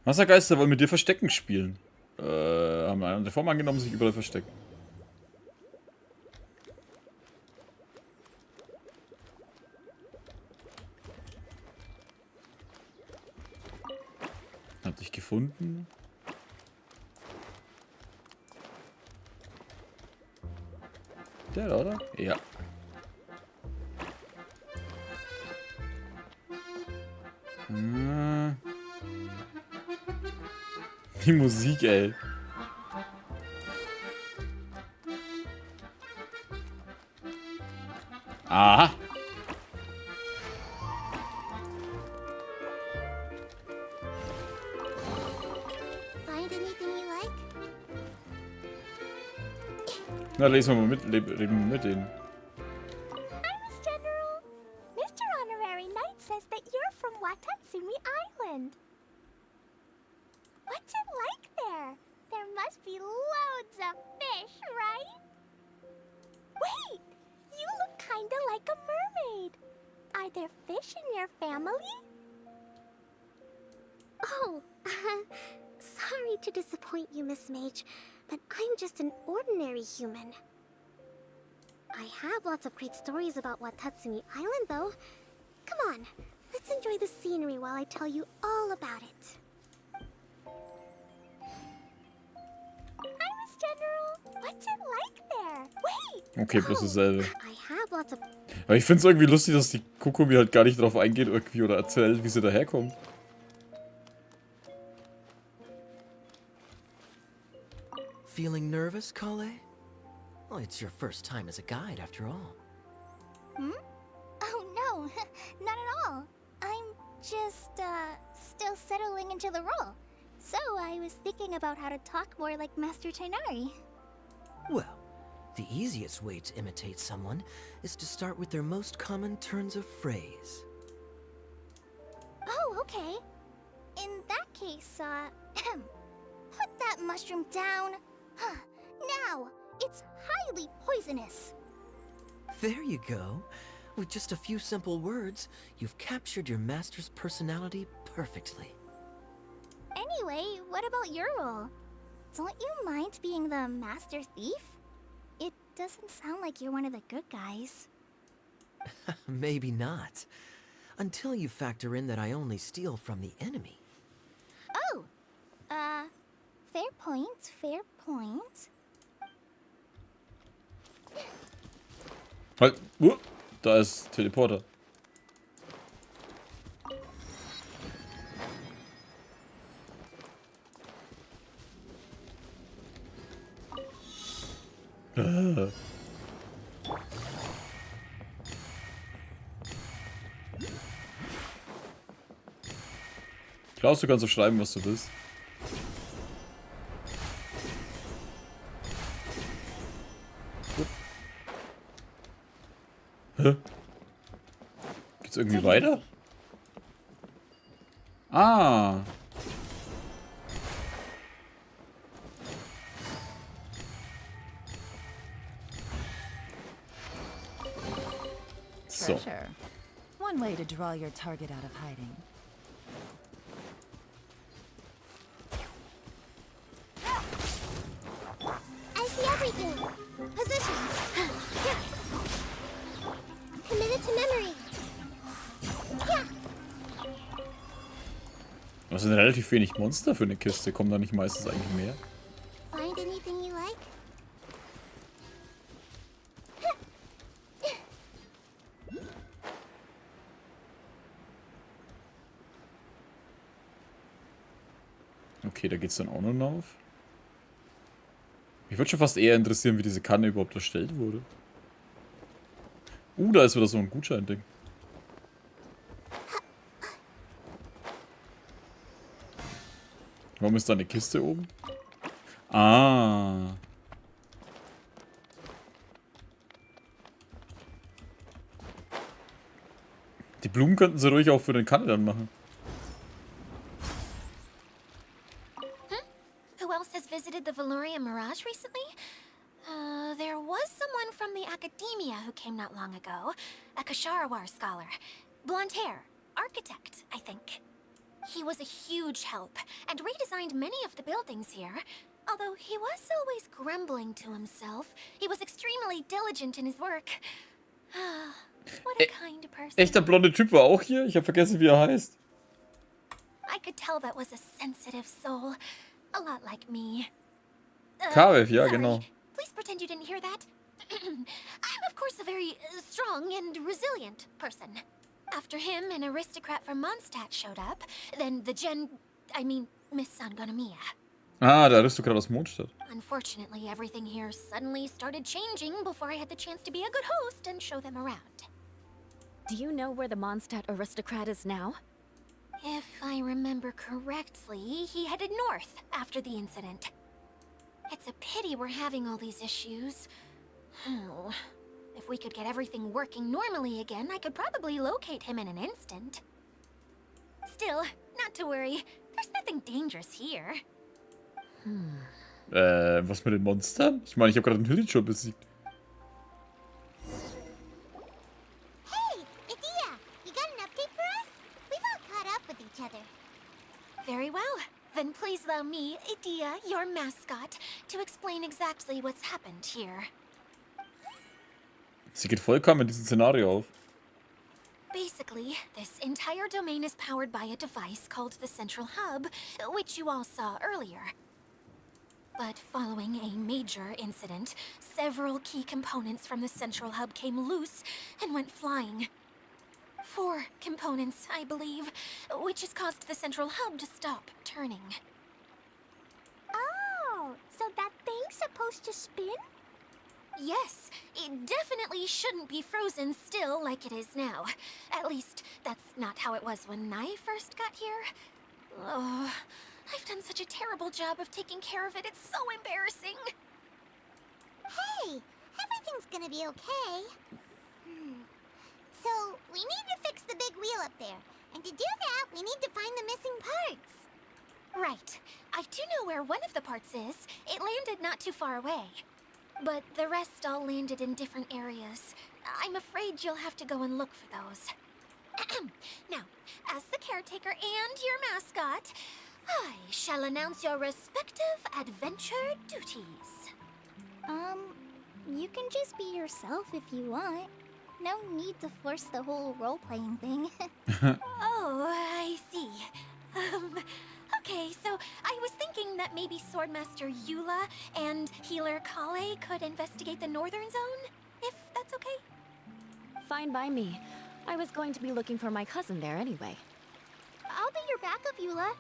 Wassergeister wollen mit dir Verstecken spielen. Haben eine Form angenommen, sich überall verstecken. Hab dich gefunden. Der da, oder? Ja. Die Musik, ey. Aha. Find anything you like? Na, lesen wir mal mit, reden wir mit denen. Hi, Miss General. Mr. Honorary Knight says that you're from Watatsumi Island. What's it like there? There must be loads of fish, right? Wait! You look kinda like a mermaid. Are there fish in your family? Oh, sorry to disappoint you, Miss Mage, but I'm just an ordinary human. I have lots of great stories about Watatsumi Island, though. Come on, let's enjoy the scenery while I tell you all about it. Hi, Miss General. What's it like there? Wait! Okay, bloß dasselbe. I have lots of... Aber ich find's irgendwie lustig, dass die Kokumi halt gar nicht drauf eingeht irgendwie oder erzählt, wie sie daherkommt. Feeling nervous, Kale? Well, it's your first time as a guide, after all. Hmm? Oh, no, not at all. I'm just, still settling into the role. So I was thinking about how to talk more like Master Chainari. Well, the easiest way to imitate someone is to start with their most common turns of phrase. Oh, okay. In that case, put that mushroom down. Now, it's highly poisonous. There you go. With just a few simple words, you've captured your master's personality perfectly. Anyway, what about your role? Don't you mind being the master thief? It doesn't sound like you're one of the good guys. Maybe not. Until you factor in that I only steal from the enemy. Oh! Fair point, fair point. Halt. Da ist Teleporter. Klaus, du kannst so schreiben, was du willst. Hä? Geht's irgendwie weiter? Ah. So. Sure. One way to draw your target out of hiding. I see everything. Positions. Committed to memory. Yeah. Das sind relativ wenig Monster für eine Kiste. Kommen da nicht meistens eigentlich mehr? Find anything you like? Okay, da geht's dann auch noch auf. Mich würde schon fast eher interessieren, wie diese Kanne überhaupt erstellt wurde. Da ist wieder so ein Gutscheinding. Warum ist da eine Kiste oben? Ah. Die Blumen könnten sie ruhig auch für den Kanne dann machen. Who else has visited the Valoria Mirage recently? There was someone from the academia who came not long ago. A Kasharawar scholar. Blonde hair. Architect, I think. He was a huge help, and redesigned many of the buildings here. Although he was always grumbling to himself, he was extremely diligent in his work. What a kind person. Echter blonde Typ war auch hier? Ich habe vergessen, wie er heißt. I could tell that was a sensitive soul. A lot like me. Karev, ja, Sorry. genau. Please pretend you didn't hear that. I'm of course a very strong and resilient person. After him, an aristocrat from Mondstadt showed up. Then the Miss Sangonomiya. Ah, der Aristokrat aus Mondstadt. Unfortunately, everything here suddenly started changing before I had the chance to be a good host and show them around. Do you know where the Mondstadt aristocrat is now? If I remember correctly, he headed north after the incident. It's a pity we're having all these issues. Oh, if we could get everything working normally again, I could probably locate him in an instant. Still, not to worry. There's nothing dangerous here. Was mit den Monstern? Ich meine, ich habe gerade einen Hüllenschuh besiegt. Hey, Idea! You got an update for us? We've all caught up with each other. Very well. Then please allow me, Idea, your mascot, to explain exactly what's happened here. Sie geht vollkommen in diesem Szenario auf. Basically, this entire domain is powered by a device called the Central Hub, which you all saw earlier. But following a major incident, several key components from the Central Hub came loose and went flying. 4 components, I believe, which has caused the Central Hub to stop turning. Oh, so that thing's supposed to spin? Yes, it definitely shouldn't be frozen still like it is now. At least, that's not how it was when I first got here. Oh, I've done such a terrible job of taking care of it, it's so embarrassing. Hey, everything's gonna be okay. So, we need to fix the big wheel up there. And to do that, we need to find the missing parts. Right. I do know where one of the parts is. It landed not too far away. But the rest all landed in different areas. I'm afraid you'll have to go and look for those. Now, as the caretaker and your mascot, I shall announce your respective adventure duties. You can just be yourself if you want. No need to force the whole role-playing thing. Oh, I see. Okay, so I was thinking that maybe Swordmaster Eula and Healer Kale could investigate the northern zone, if that's okay? Fine by me. I was going to be looking for my cousin there anyway. I'll be your backup, Eula.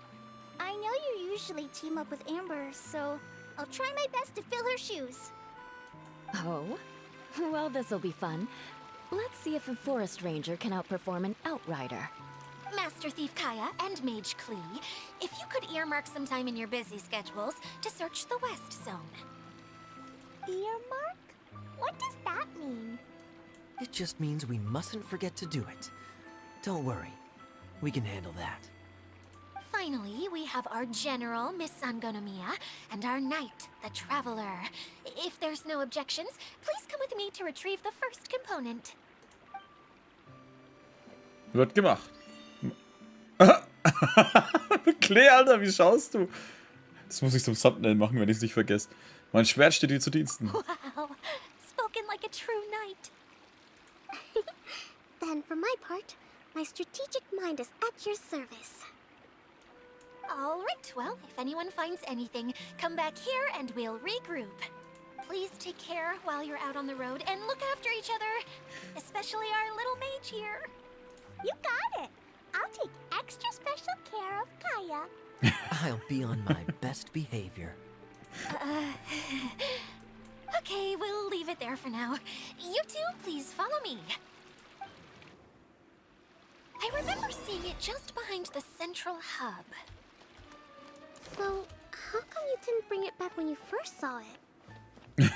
I know you usually team up with Amber, so I'll try my best to fill her shoes. Oh? Well, this'll be fun. Let's see if a forest ranger can outperform an outrider. Master Thief Kaya and Mage Klee, if you could earmark some time in your busy schedules to search the West Zone. Earmark? What does that mean? It just means we mustn't forget to do it. Don't worry. We can handle that. Finally, we have our General, Miss Sangonomiya, and our Knight, the Traveler. If there's no objections, please come with me to retrieve the first component. Wird gemacht. Klee, Alter, wie schaust du? Das muss ich zum Thumbnail machen, wenn ich es nicht vergesse. Mein Schwert steht dir zu Diensten. Wow, spoken like a true knight. Then, for my part, my strategic mind is at your service. All right, well, if anyone finds anything, come back here and we'll regroup. Please take care while you're out on the road and look after each other, especially our little mage here. You got it. I'll take extra special care of Kaya. I'll be on my best behavior. Okay, we'll leave it there for now. You two, please follow me. I remember seeing it just behind the central hub. So, how come you didn't bring it back when you first saw it?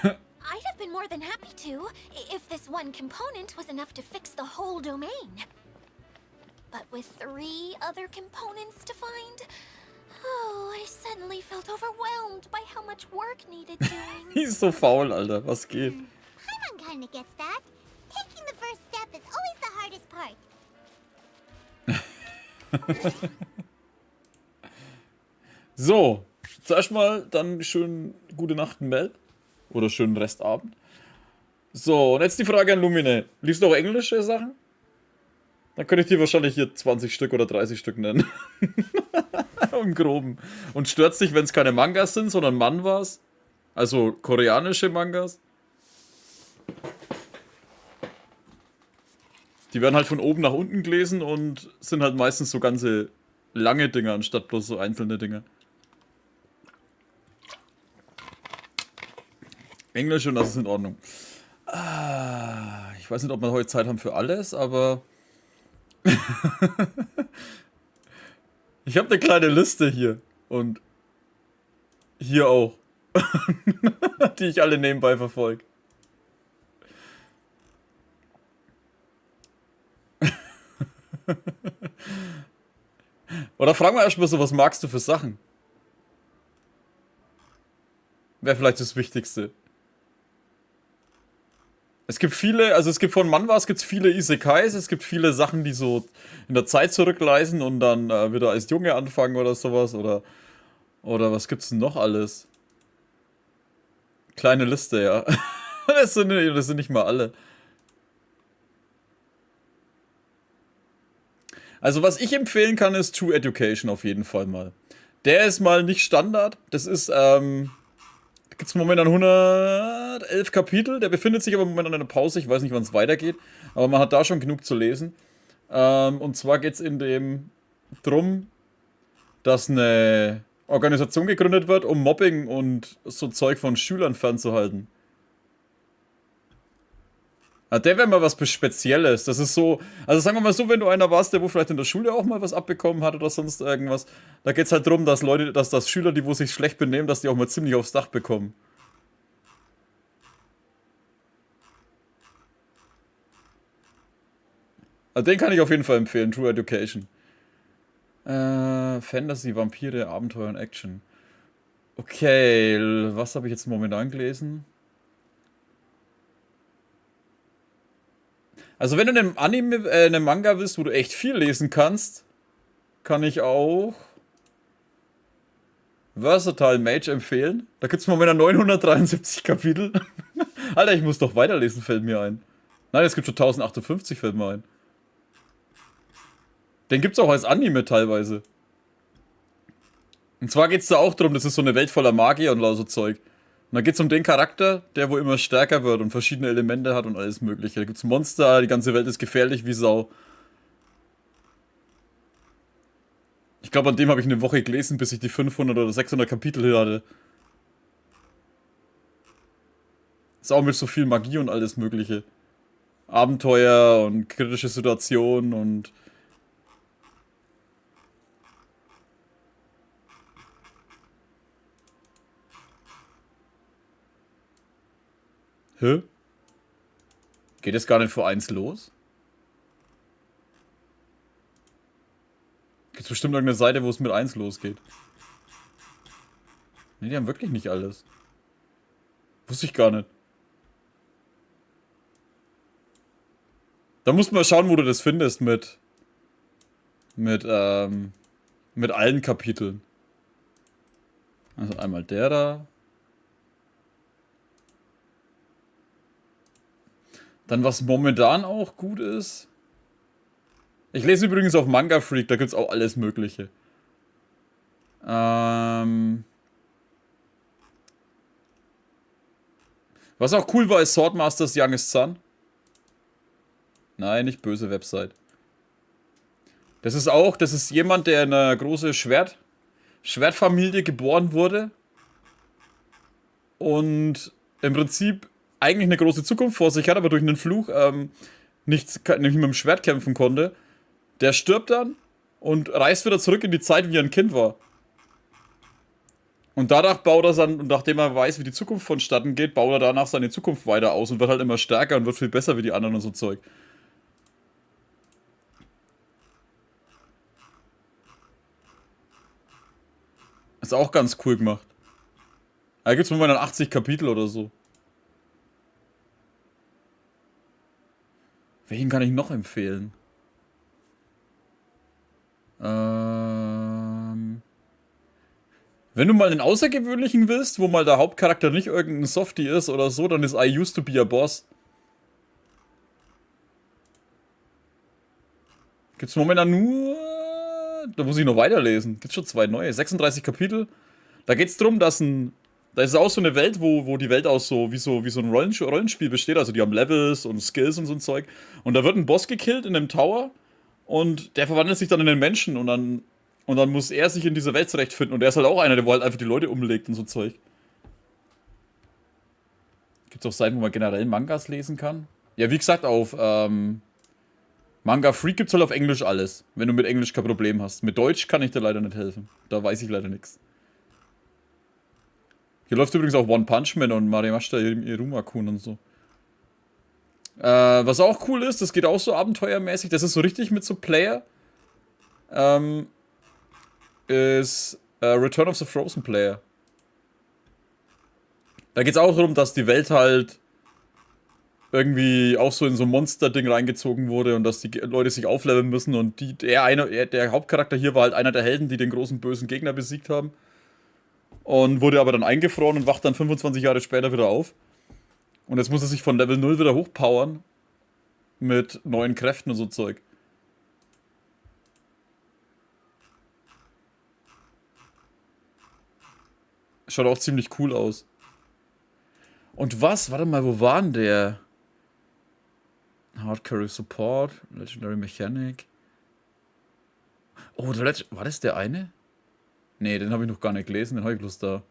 I'd have been more than happy to, if this one component was enough to fix the whole domain. But with 3 other components to find, oh, I suddenly felt overwhelmed by how much work needed doing. He's so faul, Alter. Was geht? Paimon kinda gets that. Taking the first step is always the hardest part. So, zuerst mal dann schön gute Nacht in Welt. Oder schönen Restabend. So, und jetzt die Frage an Lumine. Liest du auch englische Sachen? Dann könnte ich dir wahrscheinlich hier 20 Stück oder 30 Stück nennen. Im Groben. Und stört's dich, wenn es keine Mangas sind, sondern Manhwas? Also koreanische Mangas? Die werden halt von oben nach unten gelesen und sind halt meistens so ganze lange Dinger, anstatt bloß so einzelne Dinger. Englisch und das ist in Ordnung. Ich weiß nicht, ob wir heute Zeit haben für alles, aber... Ich habe eine kleine Liste hier. Und hier auch. Die ich alle nebenbei verfolge. Oder fragen wir erstmal so, was magst du für Sachen? Wäre vielleicht das Wichtigste. Es gibt viele, also es gibt von Manhwas gibt's viele Isekais, es gibt viele Sachen, die so in der Zeit zurückreisen und dann wieder als Junge anfangen oder sowas, oder was gibt's denn noch alles? Kleine Liste, ja. Das sind nicht mal alle. Also was ich empfehlen kann, ist True Education auf jeden Fall mal. Der ist mal nicht Standard, das ist, gibt es momentan 111 Kapitel. Der befindet sich aber momentan in einer Pause. Ich weiß nicht, wann es weitergeht. Aber man hat da schon genug zu lesen. Und zwar geht es in dem drum, dass eine Organisation gegründet wird, um Mobbing und so Zeug von Schülern fernzuhalten. Ja, der wäre mal was Spezielles. Das ist so, also sagen wir mal so, wenn du einer warst, der wo vielleicht in der Schule auch mal was abbekommen hat oder sonst irgendwas, da geht es halt darum, dass Leute, dass Schüler, die wo sich schlecht benehmen, dass die auch mal ziemlich aufs Dach bekommen. Also den kann ich auf jeden Fall empfehlen, True Education. Fantasy, Vampire, Abenteuer und Action. Okay, was habe ich jetzt momentan gelesen? Also wenn du einen Anime, einen Manga willst, wo du echt viel lesen kannst, kann ich auch Versatile Mage empfehlen. Da gibt es momentan 973 Kapitel. Alter, ich muss doch weiterlesen, fällt mir ein. Nein, es gibt schon 1058, fällt mir ein. Den gibt's auch als Anime teilweise. Und zwar geht's da auch darum, das ist so eine Welt voller Magier und so Zeug. Und da geht's um den Charakter, der wo immer stärker wird und verschiedene Elemente hat und alles mögliche. Da gibt's Monster, die ganze Welt ist gefährlich wie Sau. Ich glaube, an dem habe ich eine Woche gelesen, bis ich die 500 oder 600 Kapitel hier hatte. Ist auch mit so viel Magie und alles mögliche. Abenteuer und kritische Situationen und... Hä? Geht es gar nicht vor 1 los? Gibt bestimmt irgendeine Seite, wo es mit 1 losgeht. Ne, die haben wirklich nicht alles. Wusste ich gar nicht. Da musst du mal schauen, wo du das findest mit allen Kapiteln. Also einmal der da. Dann was momentan auch gut ist. Ich lese übrigens auf Manga Freak, da gibt's auch alles Mögliche. Was auch cool war, ist Swordmasters Youngest Son. Nein, nicht böse Website. Das ist jemand, der in einer großen Schwertfamilie geboren wurde. Und im Prinzip eigentlich eine große Zukunft vor sich hat, aber durch einen Fluch nicht mit dem Schwert kämpfen konnte. Der stirbt dann und reist wieder zurück in die Zeit, wie er ein Kind war. Und danach baut er dann, und nachdem er weiß, wie die Zukunft vonstatten geht, baut er danach seine Zukunft weiter aus und wird halt immer stärker und wird viel besser wie die anderen und so Zeug. Ist auch ganz cool gemacht. Da gibt es momentan 80 Kapitel oder so. Welchen kann ich noch empfehlen? Wenn du mal einen außergewöhnlichen willst, wo mal der Hauptcharakter nicht irgendein Softie ist oder so, dann ist I Used to Be a Boss. Gibt's momentan nur... Da muss ich noch weiterlesen. Gibt's schon 2 neue. 36 Kapitel. Da geht's drum, dass da ist auch so eine Welt, wo die Welt aus so wie so ein Rollenspiel besteht. Also die haben Levels und Skills und so ein Zeug. Und da wird ein Boss gekillt in einem Tower. Und der verwandelt sich dann in einen Menschen. Und dann muss er sich in dieser Welt zurechtfinden. Und der ist halt auch einer, der halt einfach die Leute umlegt und so Zeug. Gibt's auch Seiten, wo man generell Mangas lesen kann? Ja, wie gesagt, auf Manga Freak gibt's halt auf Englisch alles. Wenn du mit Englisch kein Problem hast. Mit Deutsch kann ich dir leider nicht helfen. Da weiß ich leider nichts. Hier läuft übrigens auch One Punch Man und Marimashita Iruma-kun und so. Was auch cool ist, das geht auch so abenteuermäßig, das ist so richtig mit so Player. Ist Return of the Frozen Player. Da geht es auch darum, dass die Welt halt irgendwie auch so in so ein Monster-Ding reingezogen wurde und dass die Leute sich aufleveln müssen und der Hauptcharakter hier war halt einer der Helden, die den großen bösen Gegner besiegt haben. Und wurde aber dann eingefroren und wacht dann 25 Jahre später wieder auf. Und jetzt muss er sich von Level 0 wieder hochpowern. Mit neuen Kräften und so Zeug. Schaut auch ziemlich cool aus. Und was? Warte mal, wo war denn der? Hardcore Support, Legendary Mechanic. Oh, war das der eine? Nee, den habe ich noch gar nicht gelesen, den habe ich bloß da.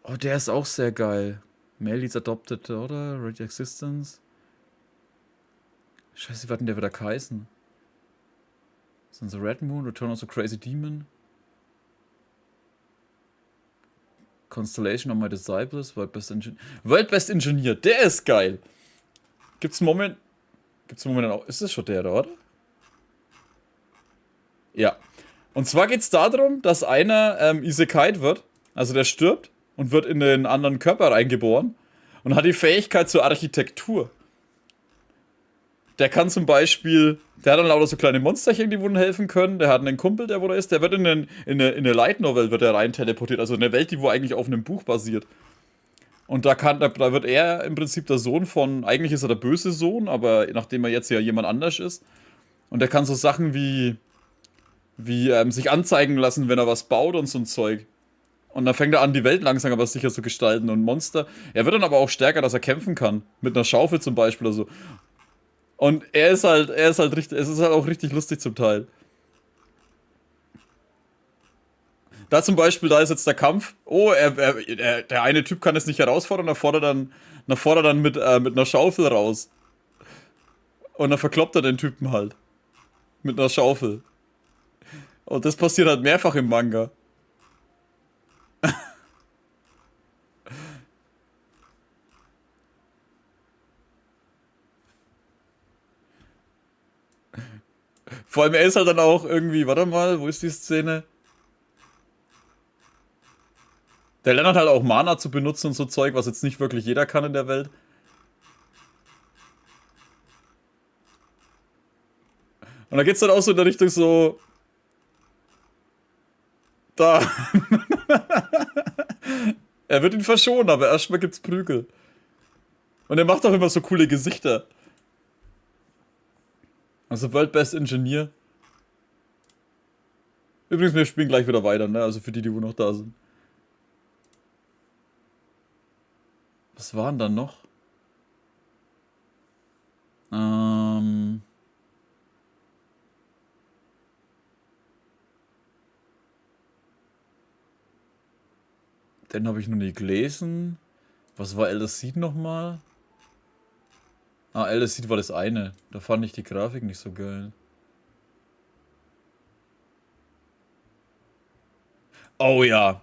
Oh, der ist auch sehr geil. Male Leads Adopted, oder? Ready Existence. Scheiße, wie hat denn der wieder geheißen? Sind so Red Moon, Return of the Crazy Demon. Constellation of My Disciples, World Best Engineer, der ist geil. Gibt's einen Moment auch. Ist das schon der da, oder? Ja. Und zwar geht es darum, dass einer Isekait wird, also der stirbt und wird in den anderen Körper reingeboren und hat die Fähigkeit zur Architektur. der kann zum Beispiel, der hat dann lauter so kleine Monsterchen, die wurden helfen können. Der hat einen Kumpel, der wo da ist, der wird in eine Light Novel wird er rein teleportiert. Also eine Welt, die wo eigentlich auf einem Buch basiert. Und da wird er im Prinzip der Sohn von, eigentlich ist er der böse Sohn, aber nachdem er jetzt ja jemand anders ist. Und der kann so Sachen wie sich anzeigen lassen, wenn er was baut und so ein Zeug. Und dann fängt er an, die Welt langsam aber sicher zu gestalten und Monster. Er wird dann aber auch stärker, dass er kämpfen kann. Mit einer Schaufel zum Beispiel oder so. Und er ist halt richtig, es ist halt auch richtig lustig zum Teil. Da zum Beispiel, da ist jetzt der Kampf. Oh, der eine Typ kann es nicht herausfordern, er fordert dann mit einer Schaufel raus. Und dann verkloppt er den Typen halt. Mit einer Schaufel. Und das passiert halt mehrfach im Manga. Vor allem, er ist halt dann auch irgendwie, warte mal, wo ist die Szene? Der lernt halt auch Mana zu benutzen und so Zeug, was jetzt nicht wirklich jeder kann in der Welt. Und da geht's dann auch so in der Richtung so... Da. Er wird ihn verschonen, aber erstmal gibt's Prügel. Und er macht auch immer so coole Gesichter. Also World Best Engineer. Übrigens, wir spielen gleich wieder weiter, ne? Also für die wo noch da sind. Was waren dann noch? Den habe ich noch nie gelesen. Was war Eldest Seed nochmal? Ah, Eldest Seed war das eine. Da fand ich die Grafik nicht so geil. Oh ja.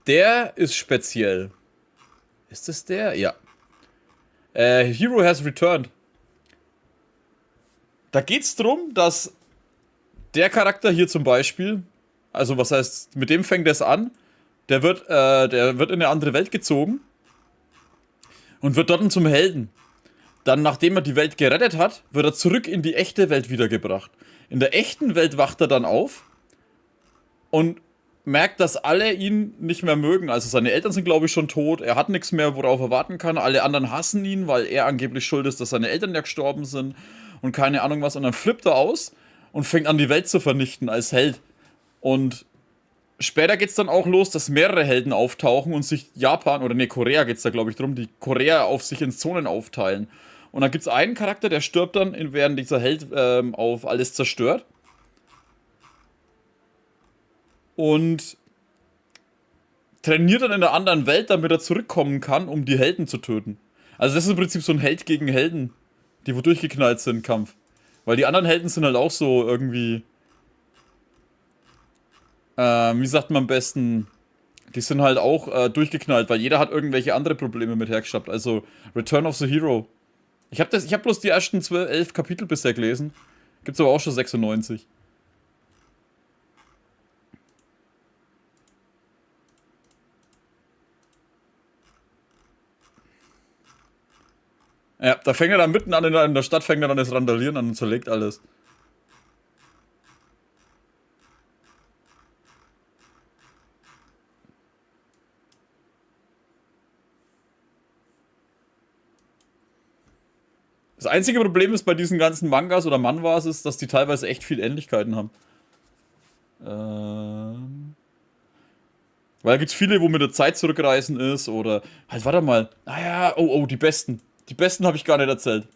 Der ist speziell. Ist das der? Ja. Hero has returned. Da geht's drum, dass der Charakter hier zum Beispiel, also was heißt, mit dem fängt es an, der wird in eine andere Welt gezogen und wird dort zum Helden. Dann, nachdem er die Welt gerettet hat, wird er zurück in die echte Welt wiedergebracht. In der echten Welt wacht er dann auf und merkt, dass alle ihn nicht mehr mögen. Also seine Eltern sind, glaube ich, schon tot. Er hat nichts mehr, worauf er warten kann. Alle anderen hassen ihn, weil er angeblich schuld ist, dass seine Eltern ja gestorben sind und keine Ahnung was. Und dann flippt er aus und fängt an, die Welt zu vernichten als Held. Und später geht's dann auch los, dass mehrere Helden auftauchen und sich Japan, oder Korea geht's da, glaube ich, drum, die Korea auf sich in Zonen aufteilen. Und dann gibt's einen Charakter, der stirbt dann, während dieser Held auf alles zerstört. Und trainiert dann in einer anderen Welt, damit er zurückkommen kann, um die Helden zu töten. Also das ist im Prinzip so ein Held gegen Helden, die wo durchgeknallt sind im Kampf. Weil die anderen Helden sind halt auch so irgendwie... wie sagt man am besten? Die sind halt auch durchgeknallt, weil jeder hat irgendwelche andere Probleme mit hergeschafft. Also Return of the Hero. Ich hab bloß die ersten 11 Kapitel bisher gelesen. Gibt's aber auch schon 96. Ja, da fängt er dann mitten an in der Stadt, fängt er dann das Randalieren an und zerlegt alles. Das einzige Problem ist bei diesen ganzen Mangas oder Manhwas ist, dass die teilweise echt viel Ähnlichkeiten haben. Weil da gibt's viele, wo mit der Zeit zurückreisen ist oder... Halt, warte mal. Ah ja, oh, die Besten. Die Besten habe ich gar nicht erzählt.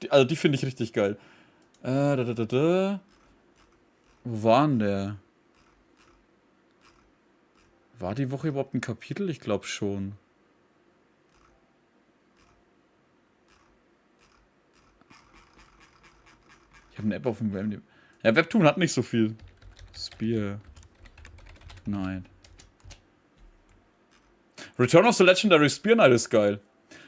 Also die finde ich richtig geil. Wo war denn der? War die Woche überhaupt ein Kapitel? Ich glaube schon. Ich habe eine App auf dem Web. Ja, Webtoon hat nicht so viel. Spear. Nein. Return of the Legendary Spear Knight ist geil.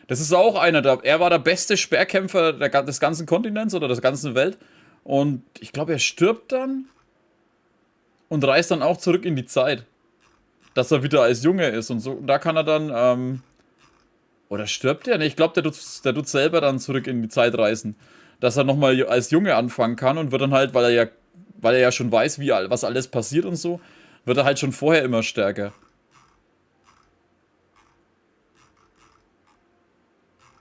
Das ist auch einer, er war der beste Speerkämpfer des ganzen Kontinents oder der ganzen Welt. Und ich glaube, er stirbt dann und reist dann auch zurück in die Zeit. Dass er wieder als Junge ist und so. Und da kann er dann Oder stirbt der? Ne, ich glaube, der tut selber dann zurück in die Zeit reisen. Dass er nochmal als Junge anfangen kann und wird dann halt, weil er ja schon weiß, was alles passiert und so, wird er halt schon vorher immer stärker.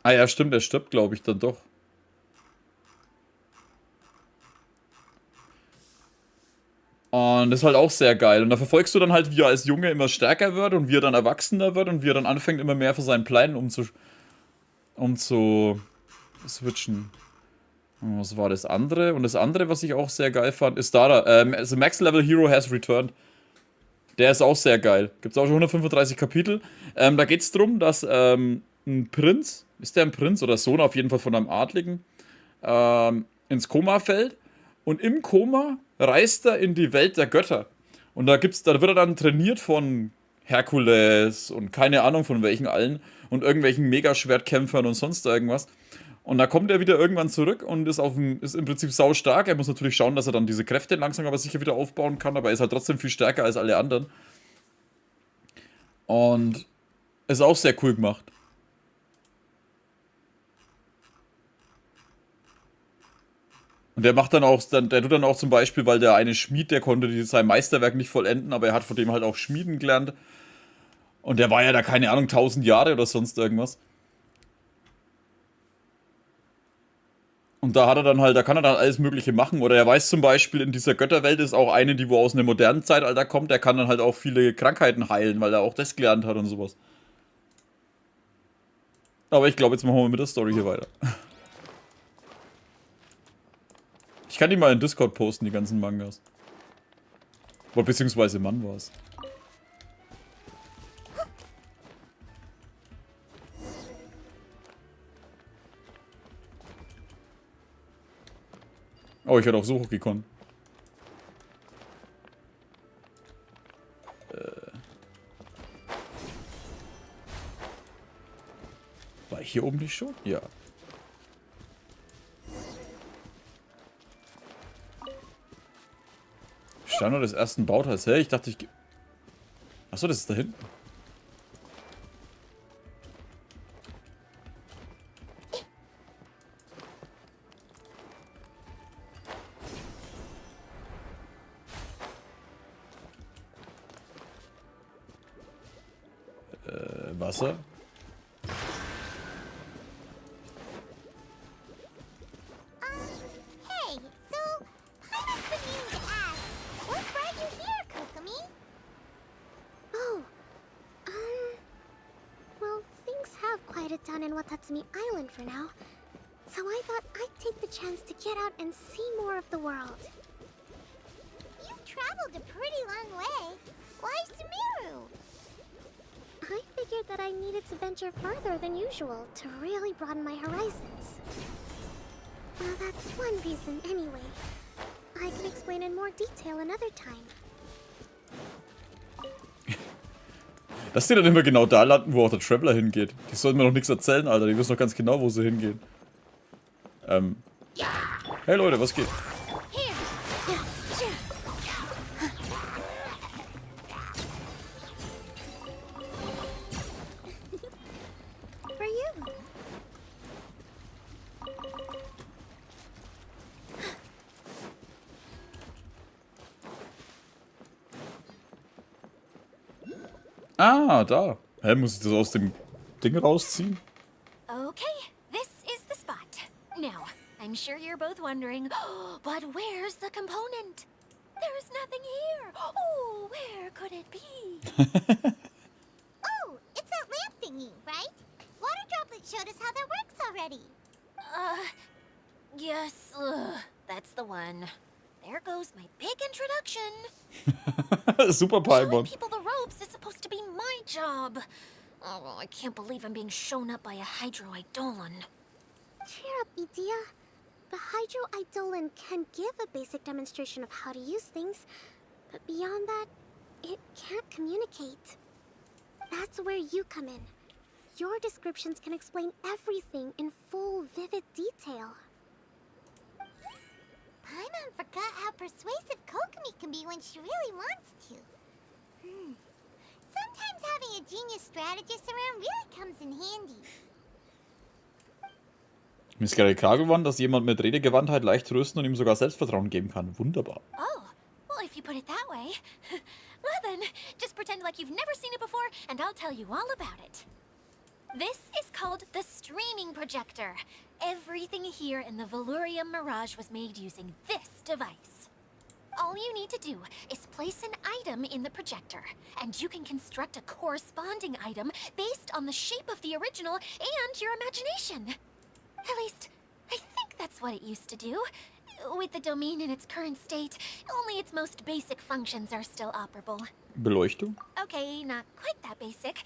Ah ja, stimmt, er stirbt, glaube ich, dann doch. Und das ist halt auch sehr geil. Und da verfolgst du dann halt, wie er als Junge immer stärker wird und wie er dann erwachsener wird und wie er dann anfängt, immer mehr von seinen Plänen switchen. Und was war das andere? Und das andere, was ich auch sehr geil fand, ist da. The Max Level Hero has returned. Der ist auch sehr geil. Gibt es auch schon 135 Kapitel. Da geht es darum, dass ein Prinz, ist der ein Prinz oder Sohn auf jeden Fall von einem Adligen, ins Koma fällt. Und im Koma reist er in die Welt der Götter. Und da wird er dann trainiert von Herkules und keine Ahnung von welchen allen und irgendwelchen Megaschwertkämpfern und sonst irgendwas. Und da kommt er wieder irgendwann zurück und ist im Prinzip saustark. Er muss natürlich schauen, dass er dann diese Kräfte langsam aber sicher wieder aufbauen kann, aber er ist halt trotzdem viel stärker als alle anderen. Und ist auch sehr cool gemacht. Und der tut dann auch zum Beispiel, weil der eine Schmied, der konnte sein Meisterwerk nicht vollenden, aber er hat von dem halt auch Schmieden gelernt. Und der war ja da, keine Ahnung, 1000 Jahre oder sonst irgendwas. Und da kann er dann alles Mögliche machen. Oder er weiß zum Beispiel, in dieser Götterwelt ist auch eine, die wo aus einem modernen Zeitalter kommt, der kann dann halt auch viele Krankheiten heilen, weil er auch das gelernt hat und sowas. Aber ich glaube, jetzt machen wir mit der Story hier weiter. Ich kann die mal in Discord posten, die ganzen Mangas. Oder beziehungsweise Mann war es. Oh, ich hätte auch so hochgekommen. War ich hier oben nicht schon? Ja. Standort des ersten Bauteils. Hä? Ich dachte, Achso, das ist da hinten. Wasser. Hey, so I must be meaning to ask, what brought you here, Kokomi? Oh, well, things have quieted down in Watatsumi Island for now, so I thought I'd take the chance to get out and see more of the world. You've traveled a pretty long way. Why Sumeru? I figured that I needed to venture further than usual to really broaden my horizons. Well, that's one reason anyway. I can explain in more detail another time. Dass die dann immer genau da landen, wo auch der Traveler hingeht. Die sollten mir noch nichts erzählen, Alter. Die wissen doch ganz genau, wo sie hingehen. Hey Leute, was geht? For you. Ah, da. Hä, muss ich das aus dem Ding rausziehen? Okay, this is the spot. Now, I'm sure you're both wondering, but where's the component? There is nothing here. Oh, where could it be? Oh, it's that lamp thingy, right? Water Droplet showed us how that works already. Yes, that's the one. There goes my big introduction. Super Showing Paimon. people the ropes is supposed to be my job. Oh, I can't believe I'm being shown up by a Hydro-Eidolon. Cheer up, Idia. The Hydro-Eidolon can give a basic demonstration of how to use things, but beyond that, it can't communicate. That's where you come in. Your descriptions can explain everything in full, vivid detail. Paimon forgot how persuasive Kokomi can be when she really wants to. Sometimes having a genius strategist around really comes in handy. Mir ist gerade klar geworden, dass jemand mit Redegewandtheit leicht trösten und ihm sogar Selbstvertrauen geben kann. Wunderbar. Oh, well, if you put it that way. Well then, just pretend like you've never seen it before, and I'll tell you all about it. This is called the streaming projector. Everything here in the Valurium Mirage was made using this device. All you need to do is place an item in the projector, and you can construct a corresponding item based on the shape of the original and your imagination. At least, I think that's what it used to do. With the domain in its current state, only its most basic functions are still operable. Beleuchtung? Okay, not quite that basic.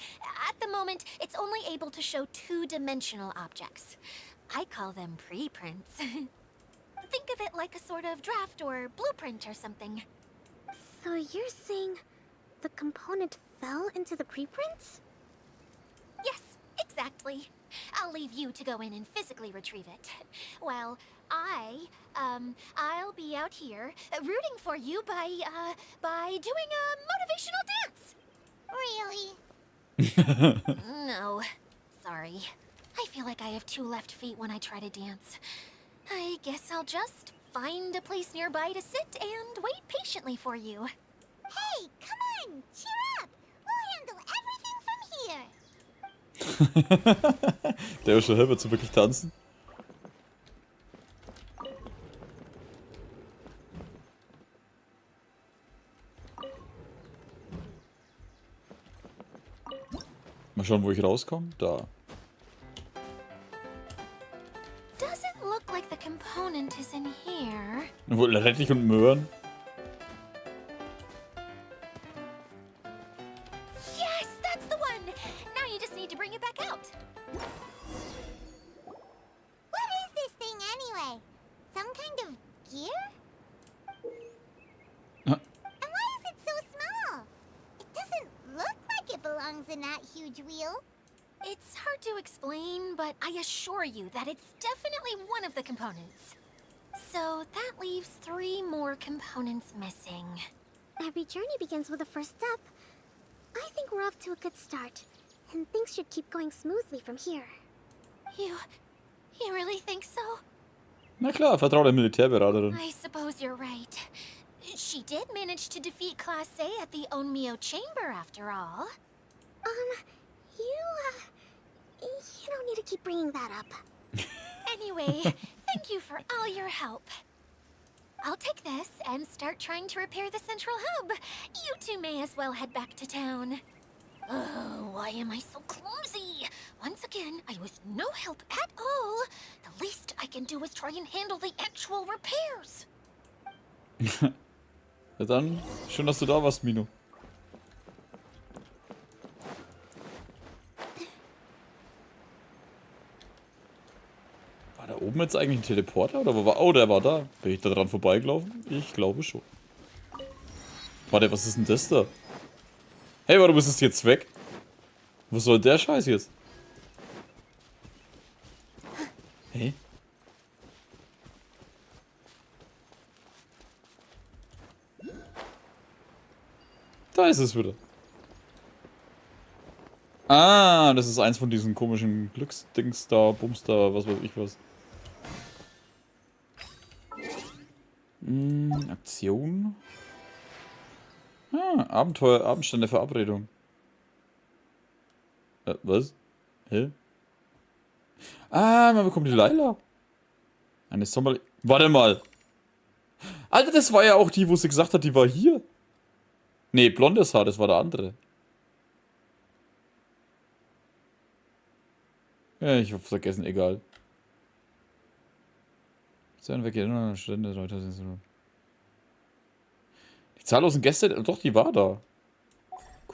At the moment, it's only able to show two-dimensional objects. I call them preprints. Think of it like a sort of draft or blueprint or something. So you're saying the component fell into the preprints? Yes, exactly. I'll leave you to go in and physically retrieve it. While I'll be out here rooting for you by doing a motivational dance. Really? No, sorry. I feel like I have two left feet when I try to dance. I guess I'll just find a place nearby to sit and wait patiently for you. Hey, come on! Cheer up! We'll handle everything from here! Der ist schon hell, willst du wirklich tanzen? Mal schauen, wo ich rauskomme. Da. Doesn't look like the component is in here. Wohl Rettich und Möhren. Yes, that's the one! Now you just need to bring it back out. What is this thing anyway? Some kind of gear? Huh? And why is it so small? It doesn't look like it belongs in that huge wheel. It's hard to explain, but I assure you that it's definitely one of the components. So that leaves 3 more components missing. Every journey begins with a first step. I think we're off to a good start, and things should keep going smoothly from here. You really think so? Na klar, vertraue der Militärberaterin. I suppose you're right. She did manage to defeat Class A at the Onmyo Chamber after all. You don't need to keep bringing that up. Anyway, thank you for all your help. I'll take this and start trying to repair the central hub. You two may as well head back to town. Oh, why am I so clumsy? Once again, I was no help at all. The least I can do is try and handle the actual repairs. Ja dann, schön, dass du da warst, Mino. War da oben jetzt eigentlich ein Teleporter? Oder wo war... Oh, der war da. Bin ich da dran vorbeigelaufen? Ich glaube schon. Warte, was ist denn das da? Hey, warum ist es jetzt weg? Was soll der Scheiß jetzt? Hey? Da ist es wieder. Ah, das ist eins von diesen komischen Glücksdings da, Bums da, was weiß ich was. Aktion. Ah, Abenteuer, Abendstände, Verabredung. Was? Hä? Ah, man bekommt die Laila. Eine Sommer... Warte mal. Alter, das war ja auch die, wo sie gesagt hat, die war hier. Nee, blondes Haar, das war der andere. Ja, ich hab vergessen, egal. Die zahllosen Gäste, doch, die war da.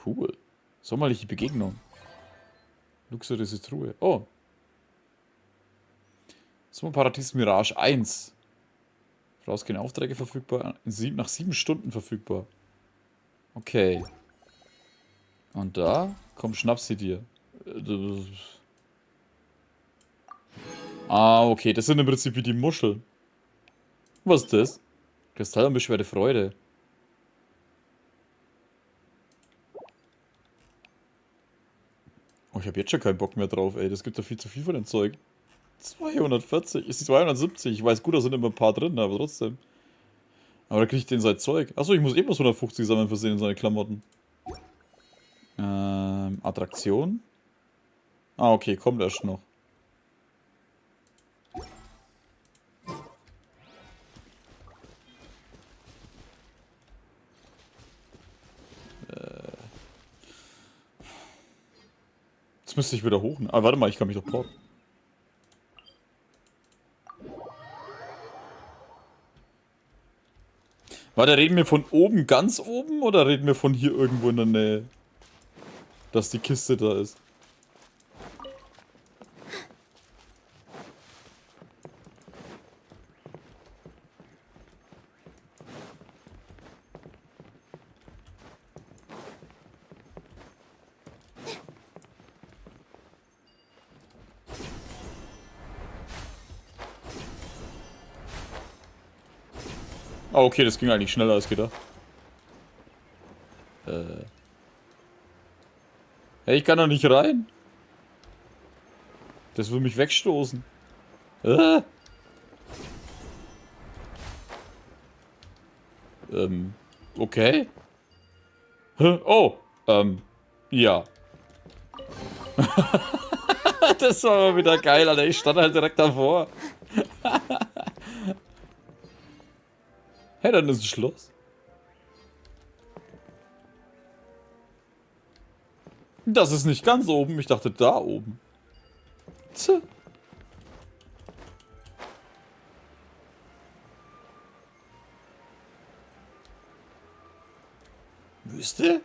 Cool. Sommerliche Begegnung. Luxuriöse Truhe. Oh. Sommerparadies Mirage 1. Vorausgehende Aufträge verfügbar. Nach 7 Stunden verfügbar. Okay. Und da? Komm, schnapp sie dir. Ah, okay. Das sind im Prinzip wie die Muscheln. Was ist das? Kristall und beschwerte Freude. ich habe jetzt schon keinen Bock mehr drauf, ey. Das gibt ja viel zu viel von dem Zeug. 240. Ist die 270? Ich weiß gut, da sind immer ein paar drin, aber trotzdem. Aber da kriege ich den seit Zeug. Achso, ich muss eben was 150 sammeln für seine Klamotten. Attraktion. Ah, okay, kommt erst noch. Jetzt müsste ich wieder hoch. Ah, warte mal, ich kann mich doch porten. Warte, reden wir von oben, ganz oben, oder reden wir von hier irgendwo in der Nähe? Dass die Kiste da ist. Ah, okay, das ging eigentlich schneller als gedacht. Hey, ich kann doch nicht rein. Das will mich wegstoßen. Okay. Oh, ja. Das war mal wieder geil, Alter. Ich stand halt direkt davor. Hey, dann ist es Schloss. Das ist nicht ganz oben. Ich dachte da oben. Tja. Wüste?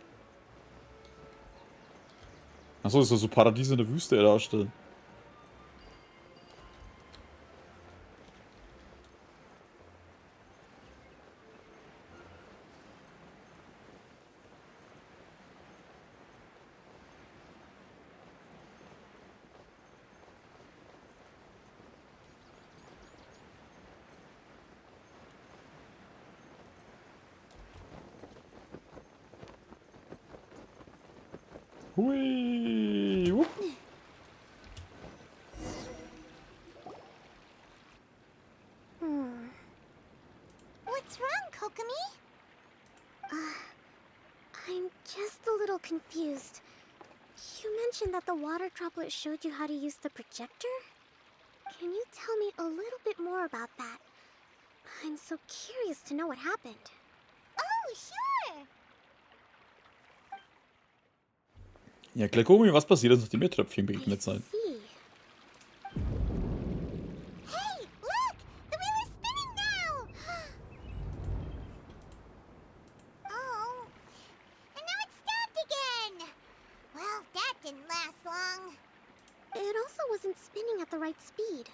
Achso, das ist so Paradiese in der Wüste darstellen. Hui. Wupp. What's wrong, Kokomi? I'm just a little confused. You mentioned that the water droplet showed you how to use the projector? Can you tell me a little bit more about that? I'm so curious to know what happened. Oh, sure! Ja, gleich gucken wir, was passiert, nachdem wir Tröpfchen begegnet sein. Hey, look! The wheel is spinning now! Oh, and now it's stopped again! Well, that didn't last long. It also wasn't spinning at the right speed.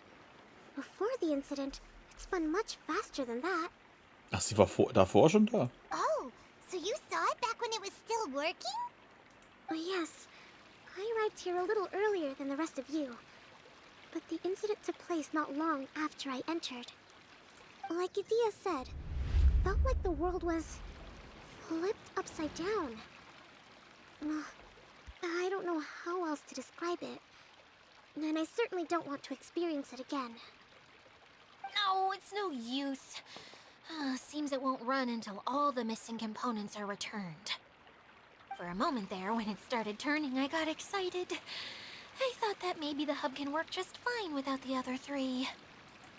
Before the incident, it spun much faster than that. Ach, sie war davor schon da? Oh, so you saw it back when it was still working? Yes. I arrived here a little earlier than the rest of you. But the incident took place not long after I entered. Like Idia said, it felt like the world was flipped upside down. I don't know how else to describe it. And I certainly don't want to experience it again. No, it's no use. Seems it won't run until all the missing components are returned. For a moment there, when it started turning, I got excited. I thought that maybe the hub can work just fine without the other three.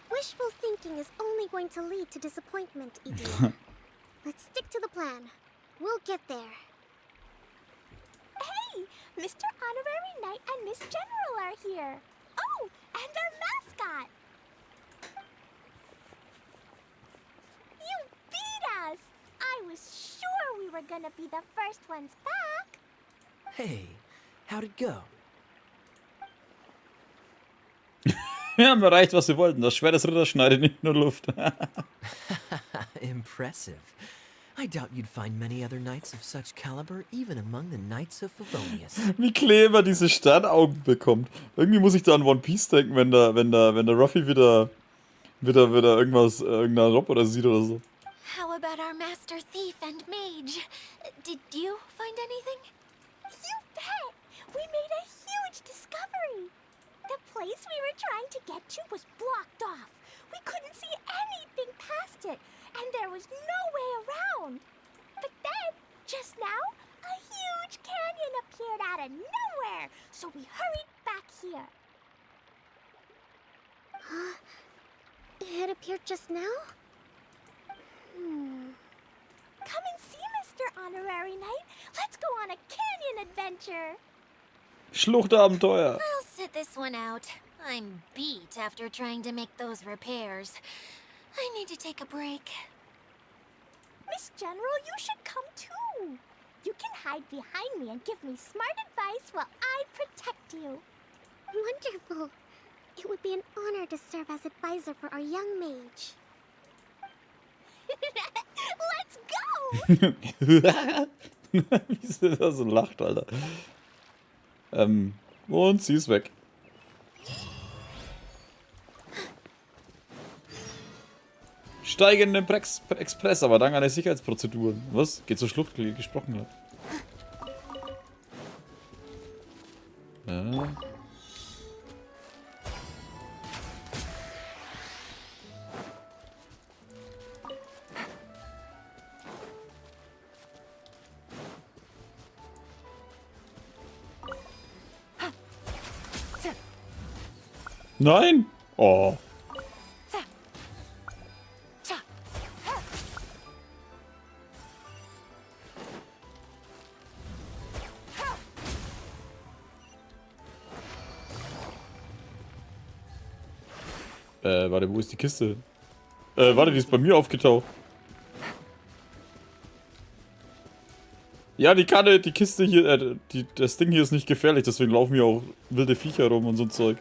Wishful thinking is only going to lead to disappointment, Idia. Let's stick to the plan. We'll get there. Hey! Mr. Honorary Knight and Miss General are here. Oh, and our mascot! You beat us! I was sure we were gonna be the first ones back. Hey, how'd it go? Wir haben erreicht, was wir wollten. Das Schwert des Ritters schneidet nicht nur Luft. Impressive. I doubt you'd find many other knights of such caliber, even among the knights of Favonius. Wie Kleber diese Sternaugen bekommt. Irgendwie muss ich da an One Piece denken, wenn der Ruffy wieder irgendwas, irgendeinen Roboter sieht oder so. How about our master thief and mage? Did you find anything? You bet! We made a huge discovery. The place we were trying to get to was blocked off. We couldn't see anything past it, and there was no way around. But then, just now, a huge canyon appeared out of nowhere, so we hurried back here. It appeared just now? Come and see, Mr. Honorary Knight. Let's go on a canyon adventure. Schluchtabenteuer. I'll sit this one out. I'm beat after trying to make those repairs. I need to take a break. Miss General, you should come too. You can hide behind me and give me smart advice while I protect you. Wonderful. It would be an honor to serve as advisor for our young mage. Let's go! Wie sie da so lacht, Alter. Und sie ist weg. Steige in den Express, aber dank einer Sicherheitsprozeduren. Was? Geht zur Schlucht, wie gesprochen hat. Nein! Oh. Warte, wo ist die Kiste? Warte, die ist bei mir aufgetaucht. Ja, die Kanne, die Kiste hier, das Ding hier ist nicht gefährlich, deswegen laufen hier auch wilde Viecher rum und so ein Zeug.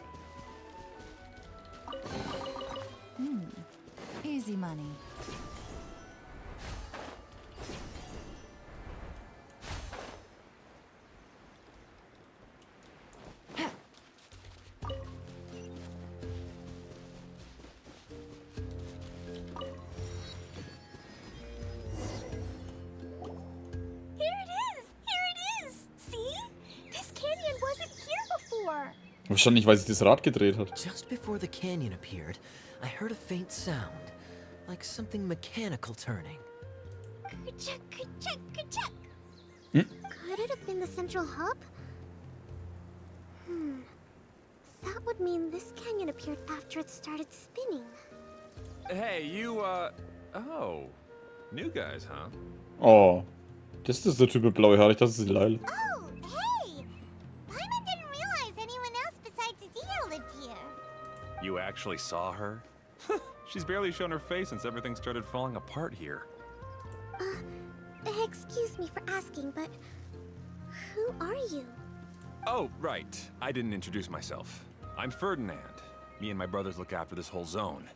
Easy money. Wahrscheinlich, weil sich das Rad gedreht hat. Just before the canyon appeared, I heard a faint sound, like something mechanical turning. Ka-chuck, ka-chuck, ka-chuck. Could it have been the central hub? That would mean this canyon appeared after it started spinning. Hey, you, oh. New guys, huh? Oh. Das ist der Typ mit blaue Haare, ich dachte, das ist die Leila. Oh, hey! Paimon didn't realize anyone else besides Dia lived here. You actually saw her? She's barely shown her face since everything started falling apart here. Excuse me for asking, but who are you? Oh, right. I didn't introduce myself. I'm Ferdinand. Me and my brothers look after this whole zone.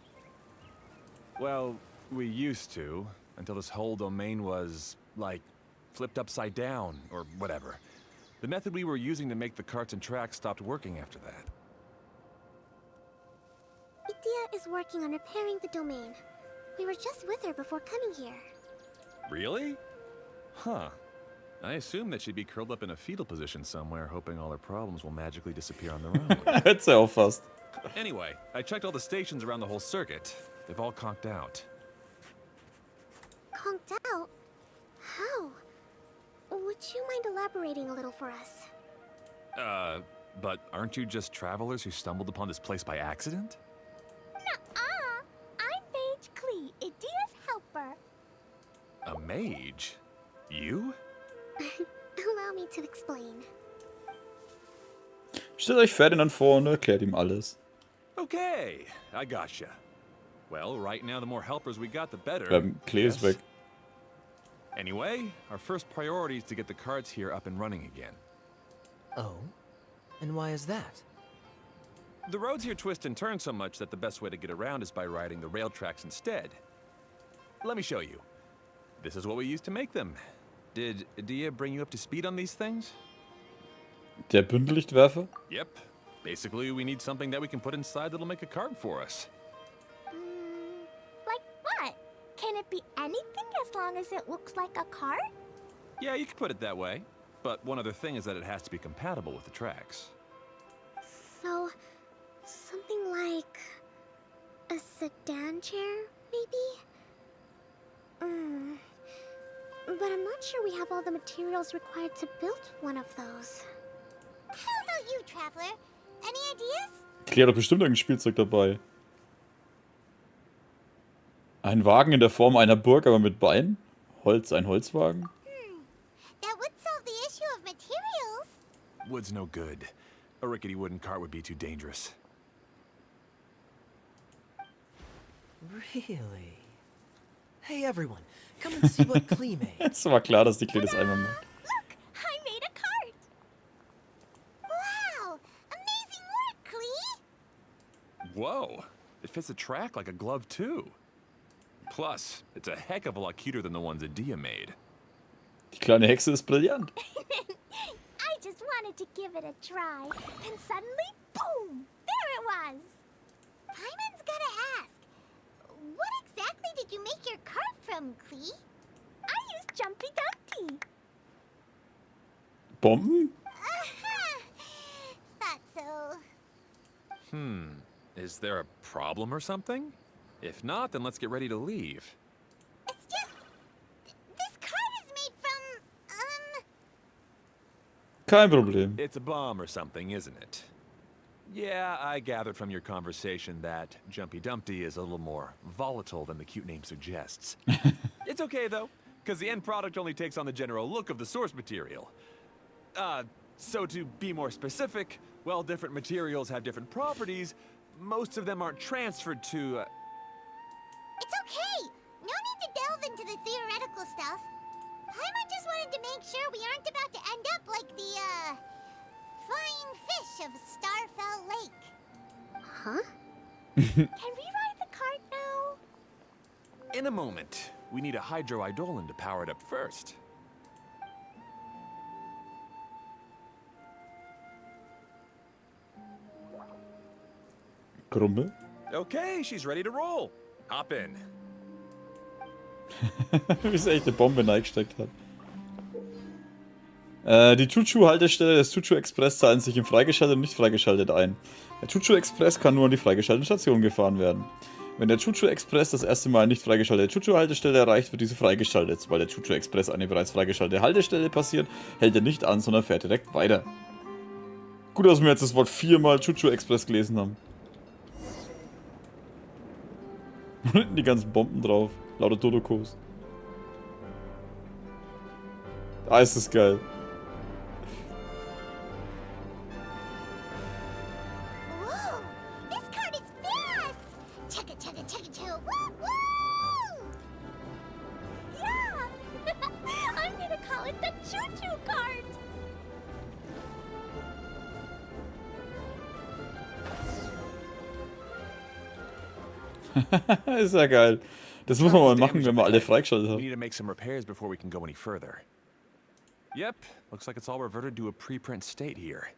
Well, we used to, until this whole domain was, like, flipped upside down, or whatever. The method we were using to make the carts and tracks stopped working after that. Dia is working on repairing the domain. We were just with her before coming here. Really? Huh. I assume that she'd be curled up in a fetal position somewhere, hoping all her problems will magically disappear on their own. Hätte sie auch fast. Anyway, I checked all the stations around the whole circuit. They've all conked out. Conked out? How? Would you mind elaborating a little for us? But aren't you just travelers who stumbled upon this place by accident? Nuh-uh! I'm Mage Klee, Idia's helper. A mage? You? Allow me to explain. Stellt euch Ferdinand vor und erklärt ihm alles. Okay, I gotcha. Well, right now the more helpers we got, the better. Klee ist weg. Anyway, our first priority is to get the carts here up and running again. Oh? And why is that? The roads here twist and turn so much that the best way to get around is by riding the rail tracks instead. Let me show you. This is what we used to make them. Did Dia bring you up to speed on these things? Der Bündelichtwerfer? Yep. Basically, we need something that we can put inside that'll make a cart for us. Like what? Can it be anything as long as it looks like a cart? Yeah, you could put it that way. But one other thing is that it has to be compatible with the tracks. So, something like a sedan chair, maybe? But I'm not sure we have all the materials required to build one of those. How about you, Traveler? Any ideas? Claire hat bestimmt irgendein Spielzeug dabei. Ein Wagen in der Form einer Burg, aber mit Beinen? Ein Holzwagen? That would solve the issue of materials. Wood's no good. A rickety wooden cart would be too dangerous. Really? Hey everyone, come and see what Klee made. Es war klar, dass die Claire das einmal macht. Look, I made a cart. Wow, amazing work, Klee. Whoa! It fits the track like a glove, too. Plus, it's a heck of a lot cuter than the ones Adia made. Die kleine Hexe ist brillant. I just wanted to give it a try, and suddenly, boom! There it was! Paimon's gotta ask, what exactly did you make your cart from, Klee? I used Jumpy Dumpty. Bomben? Thought so. Is there a problem or something? If not, then let's get ready to leave. It's just... This cart is made from, Kein Problem. It's a bomb or something, isn't it? Yeah, I gathered from your conversation that Jumpy Dumpty is a little more volatile than the cute name suggests. It's okay, though, because the end product only takes on the general look of the source material. So to be more specific, while different materials have different properties, most of them aren't transferred to... It's okay. No need to delve into the theoretical stuff. Paimon just wanted to make sure we aren't about to end up like the, flying fish of Starfell Lake. Huh? Can we ride the cart now? In a moment. We need a hydroidolin to power it up first. Grummel? Okay, she's ready to roll. Hop in. Wie sie echt eine Bombe reingesteckt hat. Die Chuchu-Haltestelle des Chuchu-Express teilen sich in freigeschaltet und nicht freigeschaltet ein. Der Chuchu-Express kann nur an die freigeschalteten Stationen gefahren werden. Wenn der Chuchu-Express das erste Mal nicht freigeschaltete Chuchu-Haltestelle erreicht, wird diese freigeschaltet. Sobald der Chuchu-Express eine bereits freigeschaltete Haltestelle passiert, hält er nicht an, sondern fährt direkt weiter. Gut, dass wir jetzt das Wort 4-mal Chuchu-Express gelesen haben. Und hinten die ganzen Bomben drauf. Lauter Dodokos. Ah, ist das geil. Whoa! This cart is fast! Chugga chugga chugga chugga woo woo! Yeah! I'm gonna call it the Choo-Choo Cart! Ist ja geil. Das muss man mal machen, wenn wir alle freigeschaltet We haben. need to make some repairs before we can go any further. Yep, looks like it's all reverted to a preprint state here.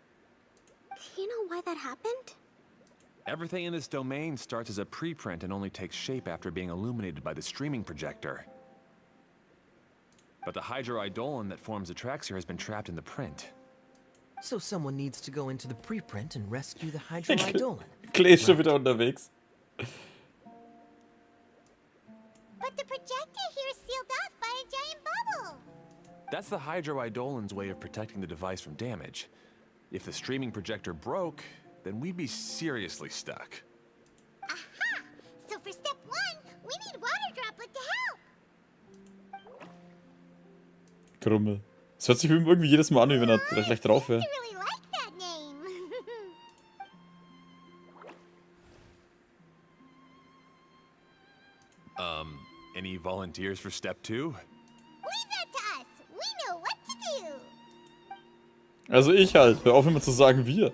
Do you know why that happened? Everything in this domain starts as a preprint and only takes shape after being illuminated by the streaming projector. But the hydroidolin that forms the tracks here has been trapped in the print. So someone needs to go into the preprint and rescue the hydroidolin. Klee ist schon wieder unterwegs. But the projector here is sealed off by a giant bubble. That's the hydroidolin's way of protecting the device from damage. If the streaming projector broke, then we'd be seriously stuck. Aha! So for step 1, we need water droplet to help. Grummel. Es hört sich irgendwie jedes Mal an, wie wenn er schlecht drauf wäre. I really like that name. Any volunteers for step 2? Leave that to us. We know what to do. Also ich halt. Hör auf immer zu sagen wir.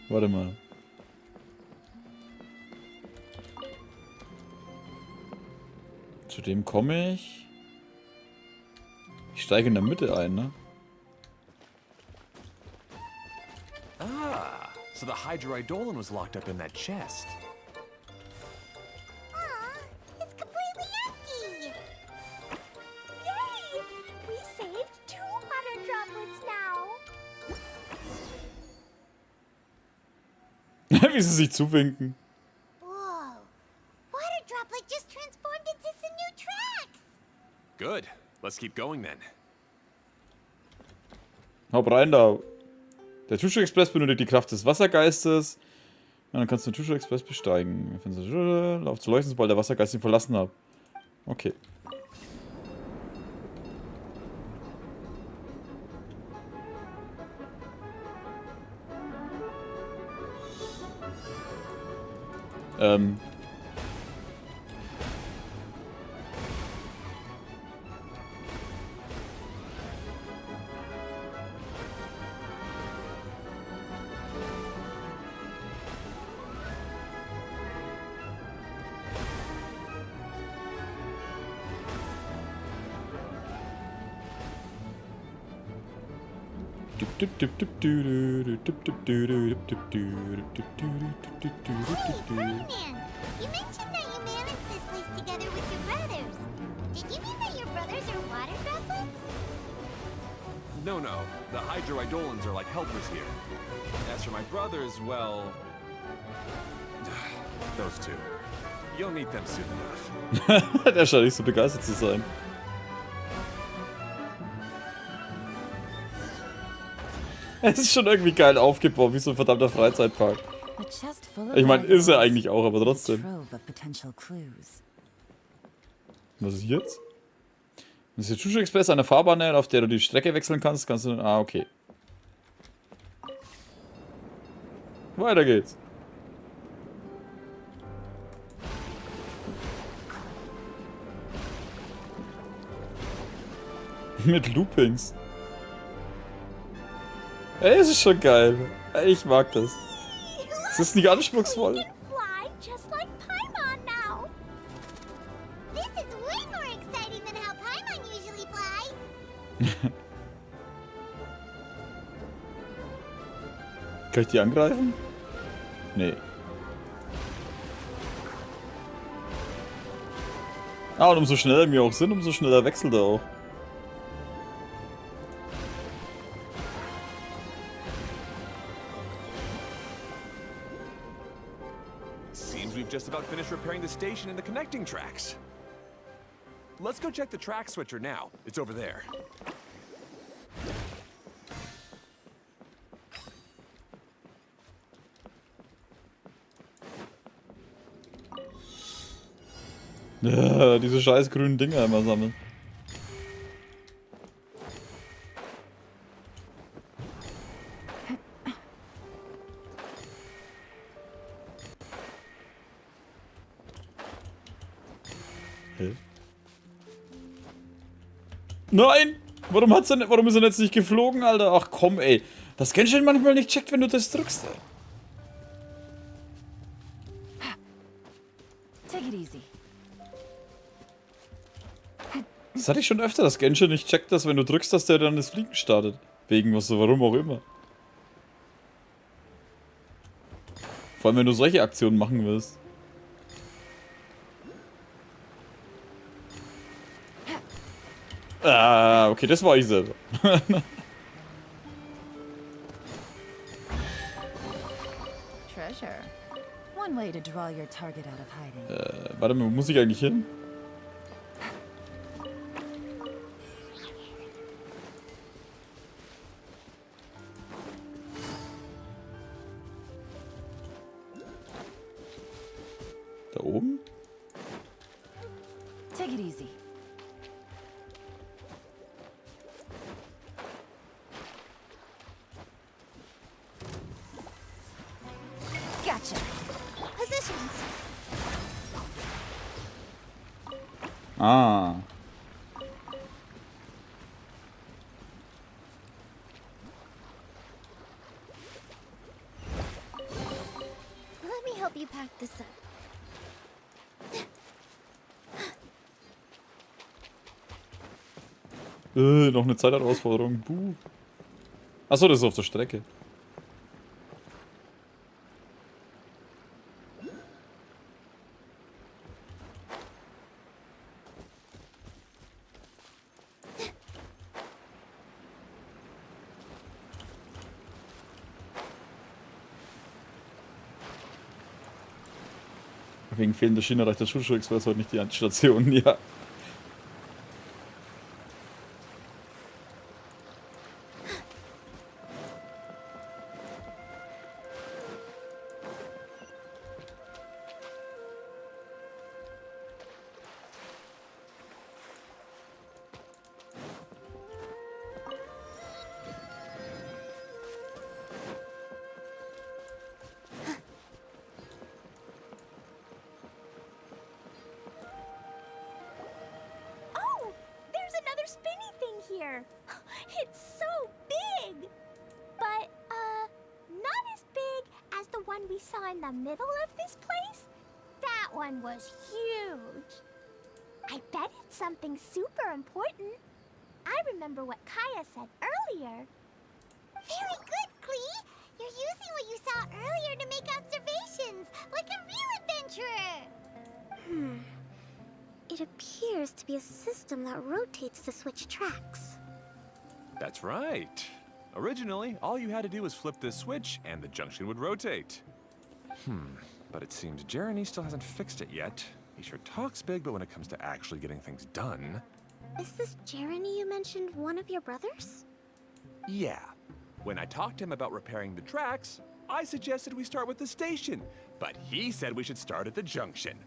Warte mal. Zu dem komme ich. Ich steige in der Mitte ein, ne? Ah, so the hydroidolin was locked up in that chest. Aw, it's completely empty. Yay! We saved 2 water droplets now! Wie sie sich zuwinken. Whoa. Water droplet just transformed into some new tracks. Good. Let's keep going then. Hau rein da. Der Tusche-Express benötigt die Kraft des Wassergeistes. Und dann kannst du den Tusche-Express besteigen. Lauf zu leuchten, sobald der Wassergeist ihn verlassen hat. Okay. Hey, Ferdinand! You mentioned that you managed this place together with your brothers. Did you mean that your brothers are water droplets? No, no. The hydroidolins are like helpers here. As for my brothers, well... those two. You'll meet them soon enough. Der scheint nicht so begeistert zu sein. Es ist schon irgendwie geil aufgebaut, wie so ein verdammter Freizeitpark. Ich meine, ist er eigentlich auch, aber trotzdem. Was ist jetzt? Das ist der Tusche Express, eine Fahrbahn, auf der du die Strecke wechseln kannst. Kannst du. Ah, okay. Weiter geht's. Mit Loopings. Ey, es ist schon geil. Ich mag das. Es ist nicht anspruchsvoll. Fly just like Paimon now. This is way more exciting than how Paimon usually flies. Kann ich die angreifen? Nee. Ah, und umso schneller wir auch sind, umso schneller wechselt er auch. We've just about finished repairing the station and the connecting tracks. Let's go check the track switcher now. It's over there. Ja, diese scheiß grünen Dinger immer sammeln. Nein! Warum ist er jetzt nicht geflogen, Alter? Ach komm, ey. Das Genshin manchmal nicht checkt, wenn du das drückst. Take it easy. Das hatte ich schon öfter, dass Genshin nicht checkt, dass wenn du drückst, dass der dann das Fliegen startet. Wegen was, warum auch immer. Vor allem, wenn du solche Aktionen machen willst. Ah, okay, das war ich selber. Treasure. One way to draw your target out of hiding. Warte mal, wo muss ich eigentlich hin? Da oben? Take it easy. Gotcha. Positions. Ah. Let me help you pack this up. Noch eine Zeitherausforderung. Buh. Achso, das ist auf der Strecke. Wegen fehlender Schiene reicht der Schulexpress heute nicht die Station, ja. Oh, there's another spinny thing here. It's so big. But, not as big as the one we saw in the middle of this place. That one was huge. I bet it's something super important. I remember what Kaya said earlier. Very good, Klee. You're using what you saw earlier to make observations, like a real adventurer. It appears to be a system that rotates to switch tracks. That's right. Originally, all you had to do was flip this switch and the junction would rotate. But it seems Jeremy still hasn't fixed it yet. He sure talks big, but when it comes to actually getting things done... Is this Jeremy you mentioned one of your brothers? Yeah. When I talked to him about repairing the tracks, I suggested we start with the station, but he said we should start at the junction.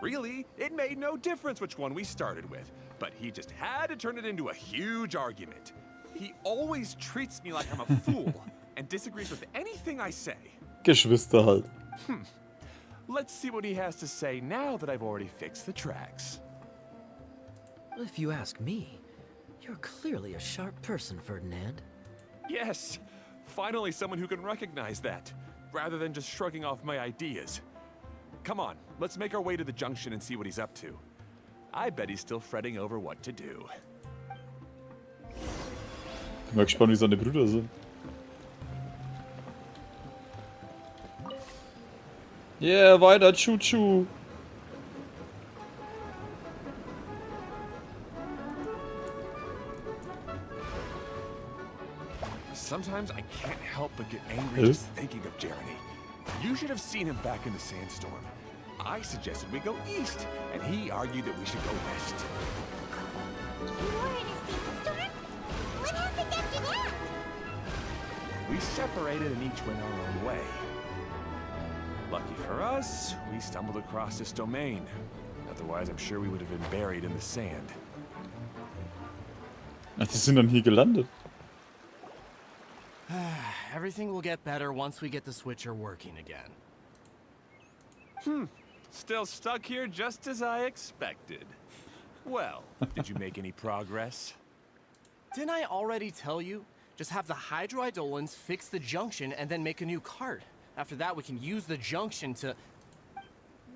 Really, it made no difference which one we started with, but he just had to turn it into a huge argument. He always treats me like I'm a fool and disagrees with anything I say. Geschwister halt. Let's see what he has to say now that I've already fixed the tracks. If you ask me, you're clearly a sharp person, Ferdinand. Yes, finally someone who can recognize that, rather than just shrugging off my ideas. Come on, let's make our way to the junction and see what he's up to. I bet he's still fretting over what to do. Ich bin mal gespannt, wie seine Brüder sind. Yeah, weiter, Chuchu. Sometimes I can't help but get angry just thinking of Jeremy. You should have seen him back in the sandstorm. I suggested we go east, and he argued that we should go west. You were in a sandstorm? What happened after that? We separated and each went our own way. Lucky for us, we stumbled across this domain. Otherwise, I'm sure we would have been buried in the sand. Ach, die sind dann hier gelandet. Everything will get better once we get the switcher working again. Still stuck here just as I expected. Well, did you make any progress? Didn't I already tell you? Just have the hydroidolins fix the junction and then make a new cart. After that, we can use the junction to...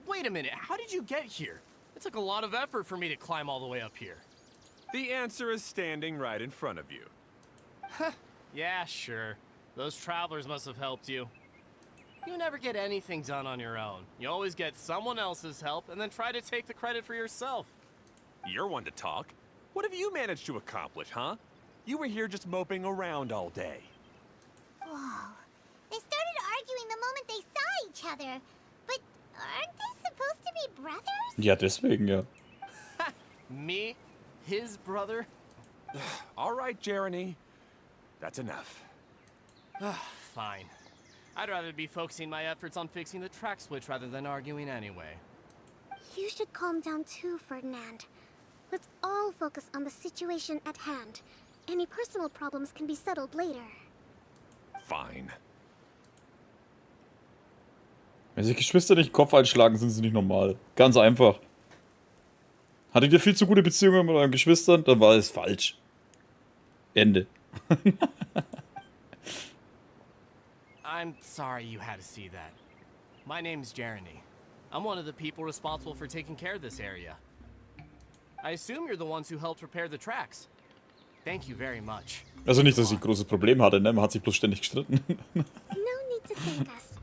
Wait a minute, how did you get here? It took a lot of effort for me to climb all the way up here. The answer is standing right in front of you. Yeah, sure. Those travelers must have helped you. You never get anything done on your own. You always get someone else's help and then try to take the credit for yourself. You're one to talk. What have you managed to accomplish, huh? You were here just moping around all day. Whoa. They started arguing the moment they saw each other. But aren't they supposed to be brothers? Ja, deswegen, ja. Me? His brother? All right, Jeremy. That's enough. Fine. I'd rather be focusing my efforts on fixing the track switch rather than arguing anyway. You should calm down too, Ferdinand. Let's all focus on the situation at hand. Any personal problems can be settled later. Fine. Wenn sich Geschwister nicht den Kopf einschlagen, sind sie nicht normal. Ganz einfach. Hattet ihr viel zu gute Beziehungen mit euren Geschwistern, dann war es falsch. Ende. I'm sorry you had to see that. My name's Jeremy. I'm one of the people responsible for taking care of this area. I assume you're the ones who helped repair the tracks. Thank you very much. Also nicht, dass ich ein großes Problem hatte, ne? Man hat sich bloß ständig gestritten. No need to thank us.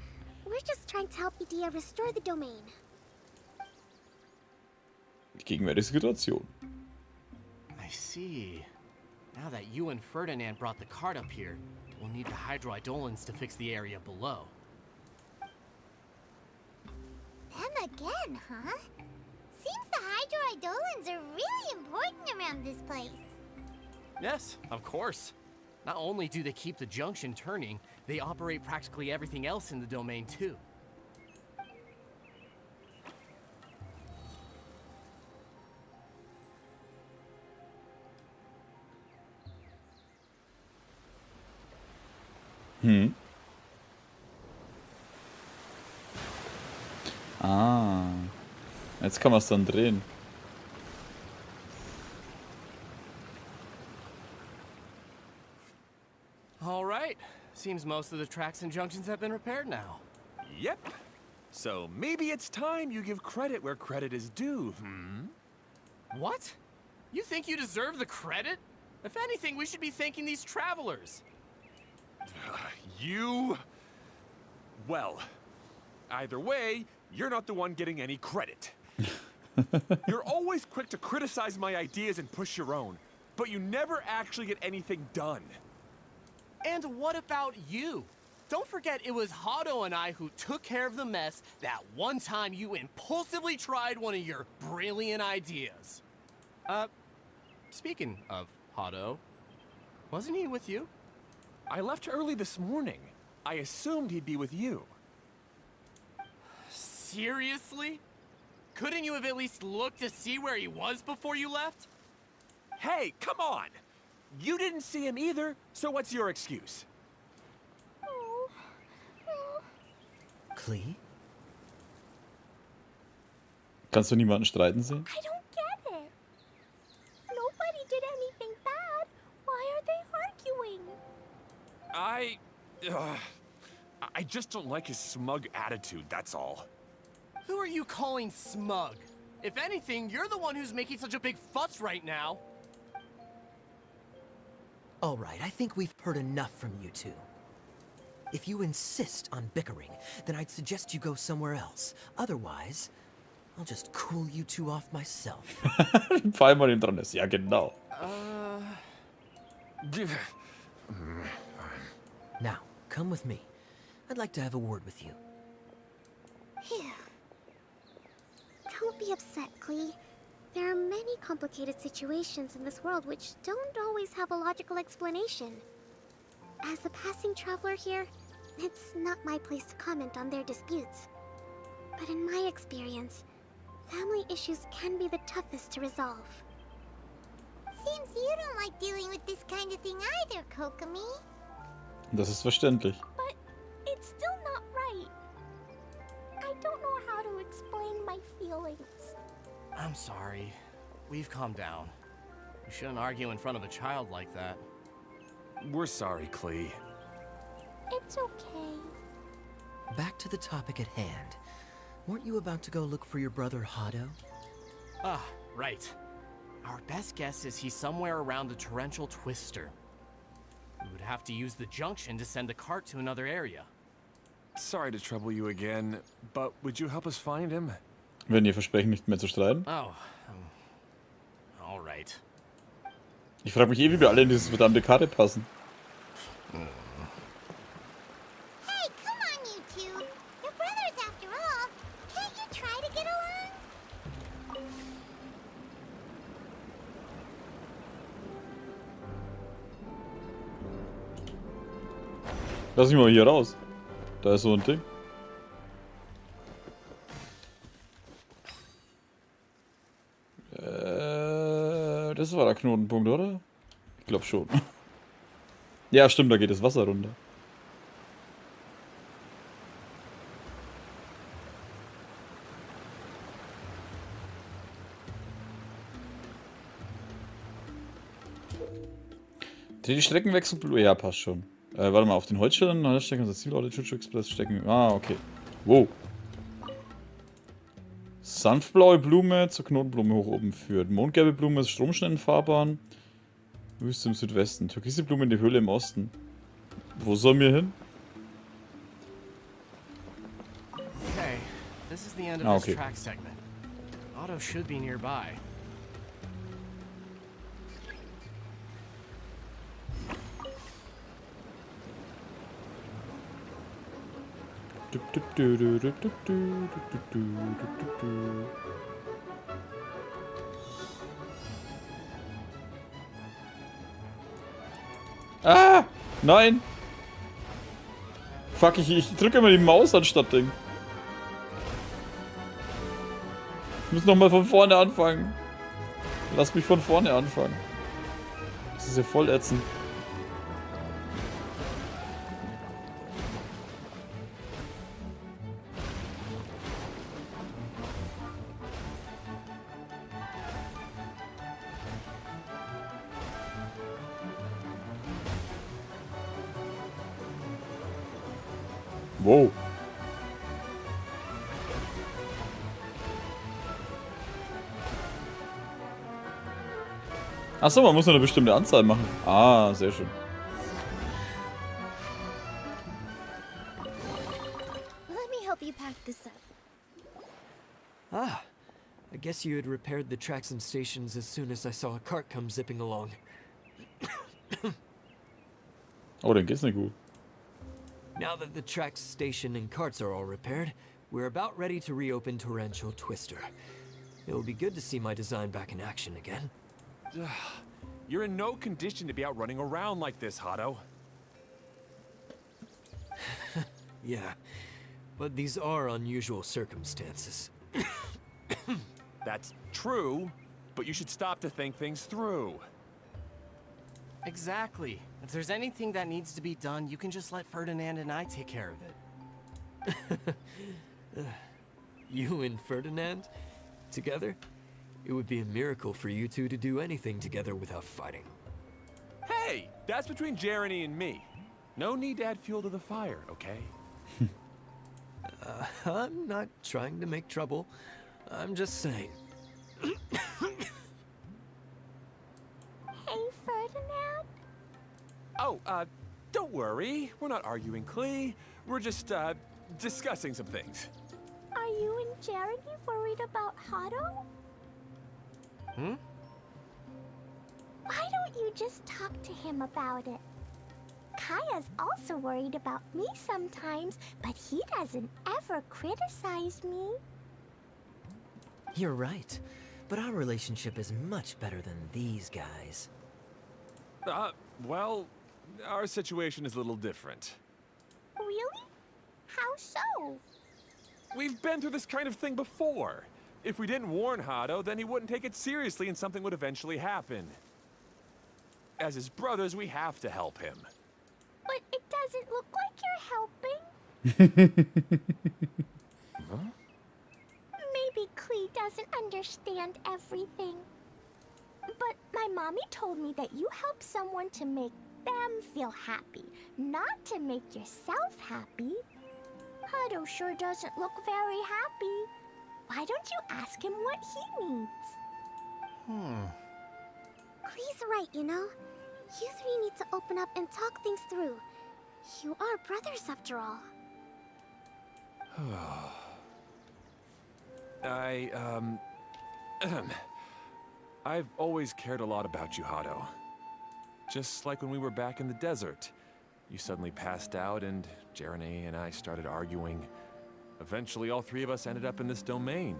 We're just trying to help Idea restore the domain. Die gegenwärtige Situation. I see. Now that you and Ferdinand brought the cart up here, we'll need the hydroidolins to fix the area below. Them again? again, huh? Seems the hydroidolins are really important around this place. Yes, of course. Not only do they keep the junction turning, they operate practically everything else in the domain too. Ah. Jetzt kann man es dann drehen. All right. Seems most of the tracks and junctions have been repaired now. Yep. So maybe it's time you give credit where credit is due, What? You think you deserve the credit? If anything, we should be thanking these travelers. You... Well, either way, you're not the one getting any credit. You're always quick to criticize my ideas and push your own, but you never actually get anything done. And what about you? Don't forget it was Hado and I who took care of the mess that one time you impulsively tried one of your brilliant ideas. Speaking of Hado, wasn't he with you? I left early this morning. I assumed he'd be with you. Seriously? Couldn't you have at least looked to see where he was before you left? Hey, come on! You didn't see him either, so what's your excuse? Klee? Kannst du niemanden streiten sehen? I don't get it. Nobody did anything bad. Why are they arguing? I just don't like his smug attitude, that's all. Who are you calling smug? If anything, you're the one who's making such a big fuss right now. All right, I think we've heard enough from you two. If you insist on bickering, then I'd suggest you go somewhere else. Otherwise, I'll just cool you two off myself. Fall mal dran ist. Ja, genau. Now, come with me. I'd like to have a word with you. Phew. Don't be upset, Klee. There are many complicated situations in this world which don't always have a logical explanation. As a passing traveler here, it's not my place to comment on their disputes. But in my experience, family issues can be the toughest to resolve. Seems you don't like dealing with this kind of thing either, Kokomi. Das ist verständlich. But it's still not right. I don't know how to explain my feelings. I'm sorry. We've calmed down. You shouldn't argue in front of a child like that. We're sorry, Klee. It's okay. Back to the topic at hand. Weren't you about to go look for your brother Hado? Ah, right. Our best guess is he's somewhere around the torrential twister. We would have to use the junction to send the cart to another area. Sorry to trouble you again, but would you help us find him? Wenn ihr versprechen, nicht mehr zu streiten. Oh, all right. Ich frage mich wie wir alle in dieses verdammte Karte passen. Hey, come on, you two. You're brothers after all. Can't you try to get along? Lass mich mal hier raus. Da ist so ein Ding. Das war der Knotenpunkt, oder? Ich glaube schon. Ja, stimmt, da geht das Wasser runter. Die Streckenwechsel, ja, passt schon. Warte mal, auf den Holzschildern stecken, das Zielort, Chuchu Express stecken. Ah, okay. Wow. Sanftblaue Blume zur Knotenblume hoch oben führt. Mondgelbe Blume ist Stromschnellenfahrbahn. Wüste im Südwesten. Türkise Blume in die Höhle im Osten. Wo sollen wir hin? Okay, this is the end of this track segment. Otto should be nearby. Ah! Nein! Fuck, ich drücke immer die Maus anstatt Ding. Ich muss nochmal von vorne anfangen. Lass mich von vorne anfangen. Das ist ja voll ätzend. Wow. Achso, man muss nur eine bestimmte Anzahl machen. Ah, sehr schön. Let me help you pack this up. Ah, I guess you had repaired the tracks and stations as soon as I saw a cart come zipping along. Oh, dann geht's nicht gut. Now that the tracks, station, and carts are all repaired, we're about ready to reopen Torrential Twister. It'll be good to see my design back in action again. You're in no condition to be out running around like this, Hado. Yeah, but these are unusual circumstances. That's true, but you should stop to think things through. Exactly. If there's anything that needs to be done, you can just let Ferdinand and I take care of it. You and Ferdinand? Together? It would be a miracle for you two to do anything together without fighting. Hey, that's between Jeremy and me. No need to add fuel to the fire, okay? I'm not trying to make trouble. I'm just saying. Hey, Ferdinand. Oh, don't worry. We're not arguing, Klee. We're just, discussing some things. Are you and Jeremy worried about Hado? Hmm? Why don't you just talk to him about it? Kaya's also worried about me sometimes, but he doesn't ever criticize me. You're right, but our relationship is much better than these guys. Well, our situation is a little different. Really? How so? We've been through this kind of thing before. If we didn't warn Hado, then he wouldn't take it seriously and something would eventually happen. As his brothers, we have to help him. But it doesn't look like you're helping. Huh? Maybe Klee doesn't understand everything. But my mommy told me that you help someone to make them feel happy, not to make yourself happy. Hado sure doesn't look very happy. Why don't you ask him what he needs? Klee's right, you know. You three need to open up and talk things through. You are brothers after all. I've always cared a lot about you, Hado. Just like when we were back in the desert. You suddenly passed out and Jeremy and I started arguing. Eventually, all three of us ended up in this domain.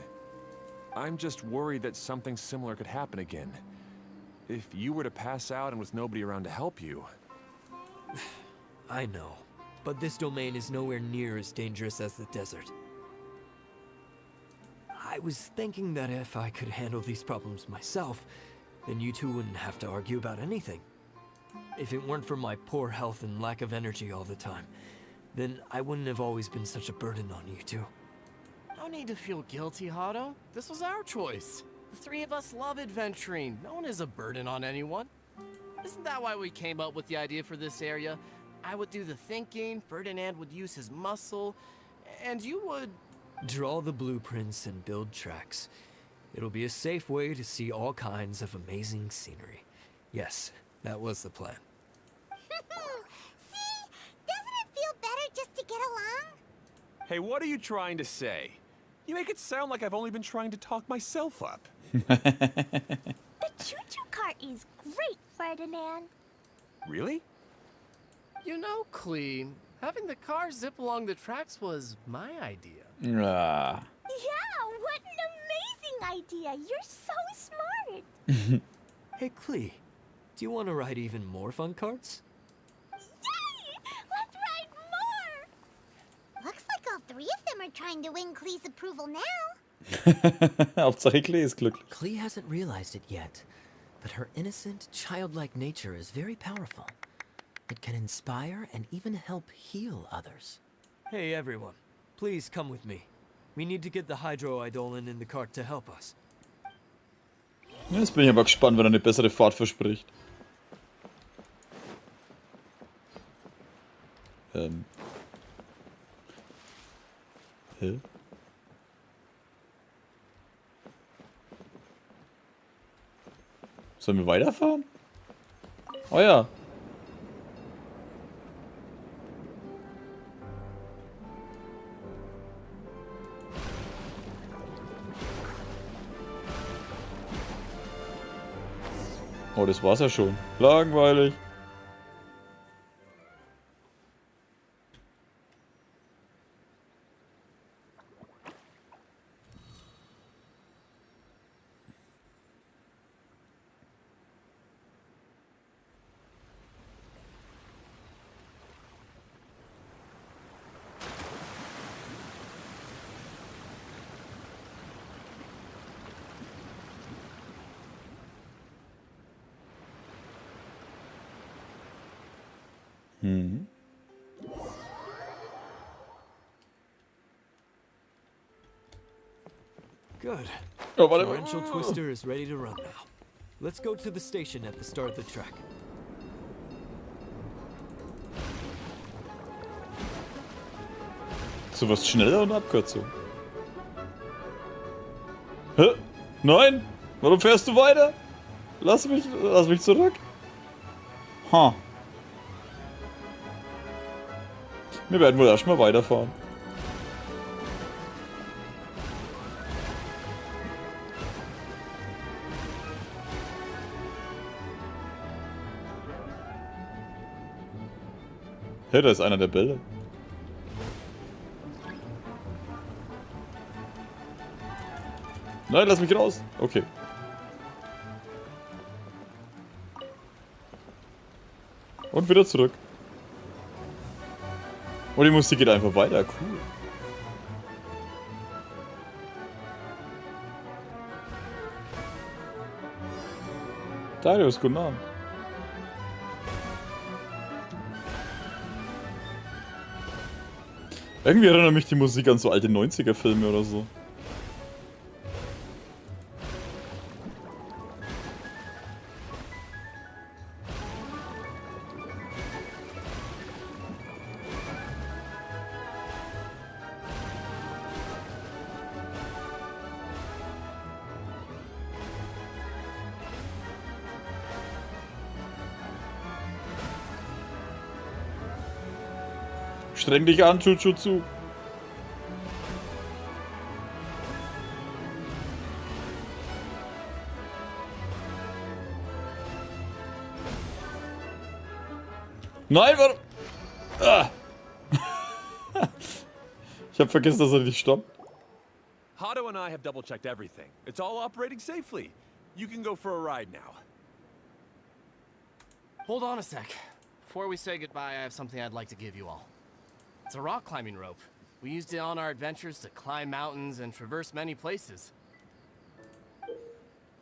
I'm just worried that something similar could happen again. If you were to pass out and with nobody around to help you... I know, but this domain is nowhere near as dangerous as the desert. I was thinking that if I could handle these problems myself, then you two wouldn't have to argue about anything. If it weren't for my poor health and lack of energy all the time, then I wouldn't have always been such a burden on you two. No need to feel guilty, Hado. This was our choice. The three of us love adventuring. No one is a burden on anyone. Isn't that why we came up with the idea for this area? I would do the thinking, Ferdinand would use his muscle, and you would... Draw the blueprints and build tracks. It'll be a safe way to see all kinds of amazing scenery. Yes, that was the plan. See? Doesn't it feel better just to get along? Hey, what are you trying to say? You make it sound like I've only been trying to talk myself up. The choo-choo cart is great, Ferdinand. Really? You know, Klee, Having the car zip along the tracks was my idea. Ah. Yeah, what an amazing idea. You're so smart. Hey, Klee, do you want to ride even more fun carts? Yay! Let's ride more. Looks like all three of them are trying to win Klee's approval now. Hauptsache Klee ist glücklich. Klee hasn't realized it yet, but her innocent, childlike nature is very powerful. It can inspire and even help heal others. Hey, everyone. Please come with me. We need to get the Hydro-Eidolon in the cart to help us. Jetzt bin ich aber gespannt, wenn er eine bessere Fahrt verspricht. Hä? Sollen wir weiterfahren? Oh ja. Oh, das war's ja schon. Langweilig. Good. Oh, warte. Torrential Twister is ready to run now. Let's go to the station at the start of the track. Du wirst schneller und Abkürzung. Hä? Nein! Warum fährst du weiter? Lass mich zurück. Ha. Wir werden wohl erstmal weiterfahren. Hey, da ist einer der Bälle. Nein, lass mich raus. Okay. Und wieder zurück. Und die Musik geht einfach weiter. Cool. Darius, guten Abend. Irgendwie erinnert mich die Musik an so alte 90er-Filme oder so. Streng dich an, Chuchu. Nein, warum? Ah. Ich hab vergessen, dass er nicht stoppt. Hado and I have double-checked everything. It's all operating safely. You can go for a ride now. Hold on a sec. Before we say goodbye, I have something I'd like to give you all. It's a rock climbing rope. We used it on our adventures to climb mountains and traverse many places.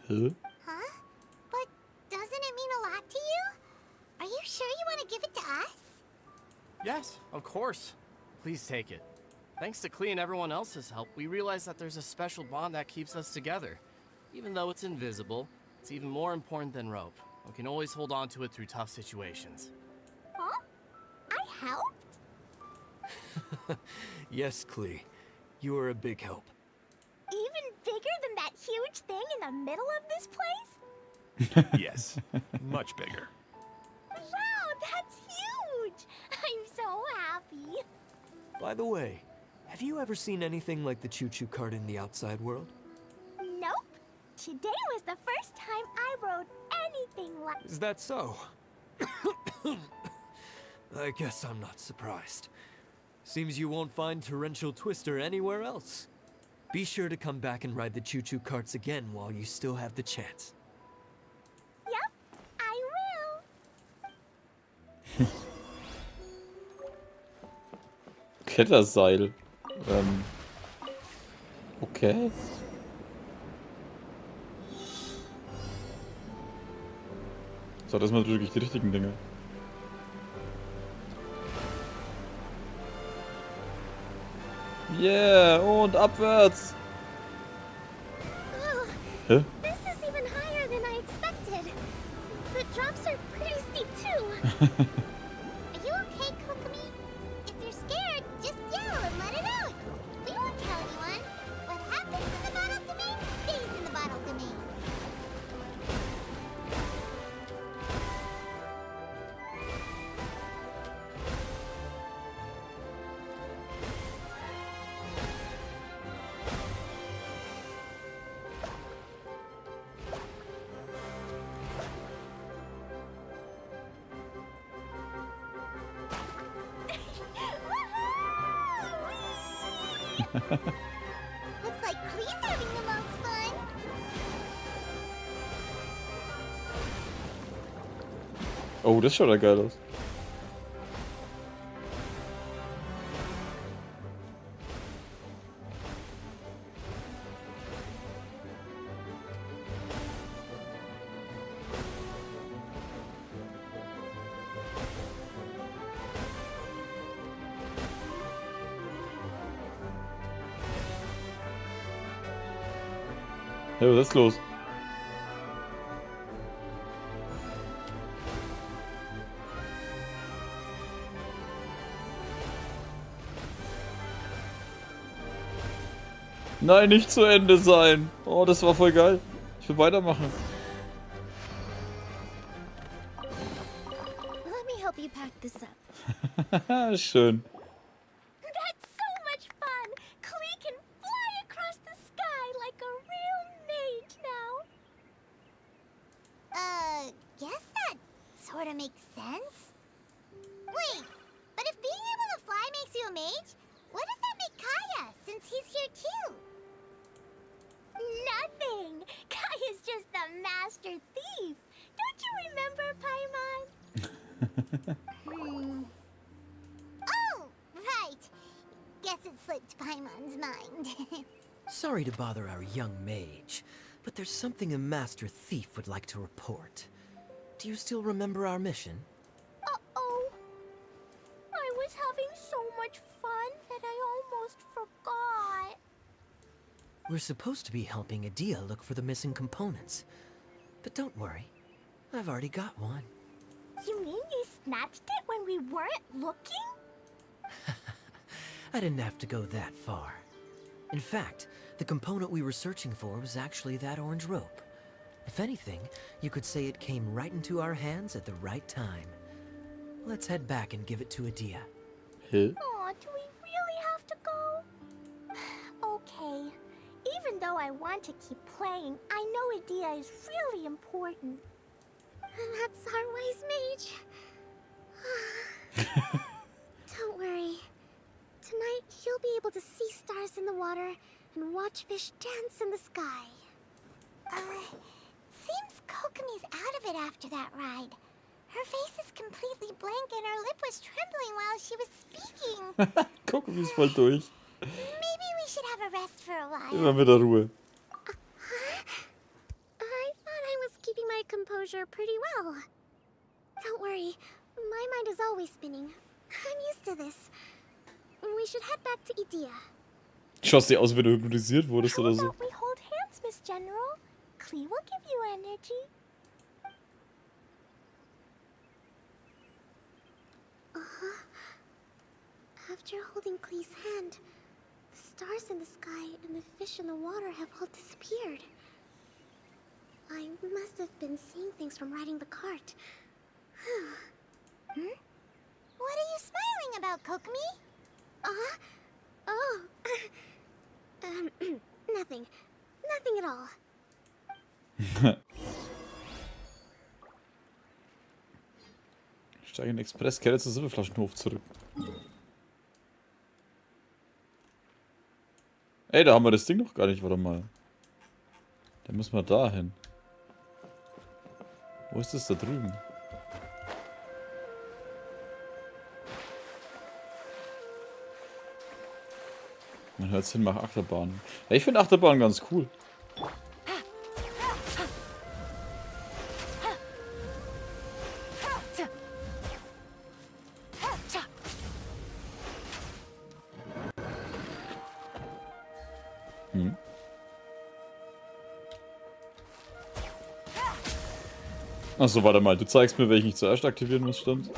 Huh? Huh? But doesn't it mean a lot to you? Are you sure you want to give it to us? Yes, of course. Please take it. Thanks to Klee and everyone else's help, we realized that there's a special bond that keeps us together. Even though it's invisible, it's even more important than rope. We can always hold on to it through tough situations. Huh? I helped? Yes, Klee. You are a big help. Even bigger than that huge thing in the middle of this place? Yes, much bigger. Wow, that's huge! I'm so happy. By the way, have you ever seen anything like the choo-choo cart in the outside world? Nope. Today was the first time I rode anything like... Is that so? I guess I'm not surprised. Seems you won't find Torrential Twister anywhere else. Be sure to come back and ride the choo-choo carts again while you still have the chance. Yep, I will. Kletterseil. Okay. So, das sind natürlich die richtigen Dinge. Yeah, und abwärts. Oh, Hä? this is even higher than I expected. The drops are pretty steep too. Are you okay, Kokomi? If you're scared, just yell and let it out. We won't tell anyone. What happens in the bottle domain stays in the bottle domain. Looks like Klee's having the most fun. Oh, das schaut ja geil aus. Hey, was ist los? Nein, nicht zu Ende sein. Oh, das war voll geil. Ich will weitermachen. Let me help you pack this up. Schön. That's so much fun! Klee can fly across the sky like a real mage now. Guess that sort of makes sense. Wait, but if being able to fly makes you a mage, what does that make Kaya, since he's here too? Nothing! Kaya's just a master thief. Don't you remember, Paimon? Oh, right. Guess it slipped Paimon's mind. Sorry to bother our young mage, but there's something a master thief would like to report. Do you still remember our mission? Uh-oh. I was having so much fun that I almost forgot. We're supposed to be helping Adia look for the missing components. But don't worry, I've already got one. You mean you snatched it when we weren't looking? I didn't have to go that far. In fact, the component we were searching for was actually that orange rope. If anything, you could say it came right into our hands at the right time. Let's head back and give it to Adia. Hä? Aw, do we really have to go? Okay. Even though I want to keep playing, I know Adia is really important. That's our wise mage. Don't worry. Tonight, you'll be able to see stars in the water and watch fish dance in the sky. Seems Kokomi's out of it after that ride. Her face is completely blank and her lip was trembling while she was speaking. Guck, wie es voll durch. Maybe we should have a rest for a while. Immer wieder Ruhe. I thought I was keeping my composure pretty well. Don't worry, my mind is always spinning. I'm used to this. We should head back to Adia. Schaust dir aus, wenn du hypnotisiert wurdest oder so. We hold hands, Miss General. Klee will give you energy. After holding Klee's hand, the stars in the sky and the fish in the water have all disappeared. I must have been seeing things from riding the cart. Hmm? What are you smiling about, Kokomi? Nothing. Nothing at all. Steige in den Express, kehre zu Silberflaschenhof zurück. Ey, da haben wir das Ding noch gar nicht, warte mal. Da müssen wir da hin. Wo ist das da drüben? Man hört Sinn, mach Achterbahnen. Ja, ich finde Achterbahnen ganz cool. Achso, warte mal, du zeigst mir, welchen ich zuerst aktivieren muss, stimmt?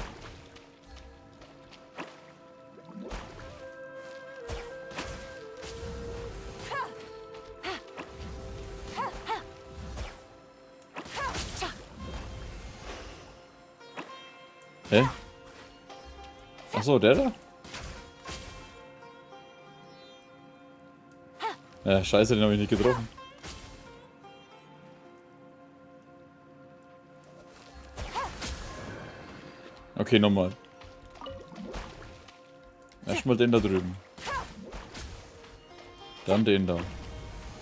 Hä? Achso, der da? Ja, scheiße, den habe ich nicht getroffen. Okay, nochmal. Erstmal den da drüben. Dann den da.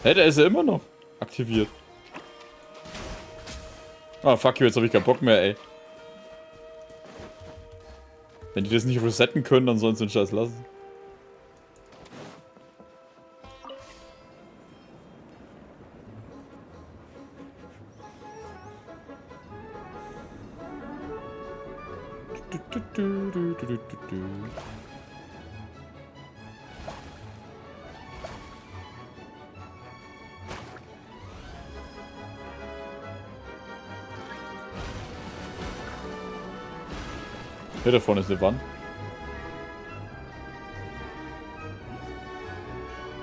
Hä, der ist ja immer noch aktiviert. Ah, fuck you, jetzt habe ich keinen Bock mehr, ey. Wenn die das nicht resetten können, dann sollen sie den Scheiß lassen. Hier da vorne ist eine Wand.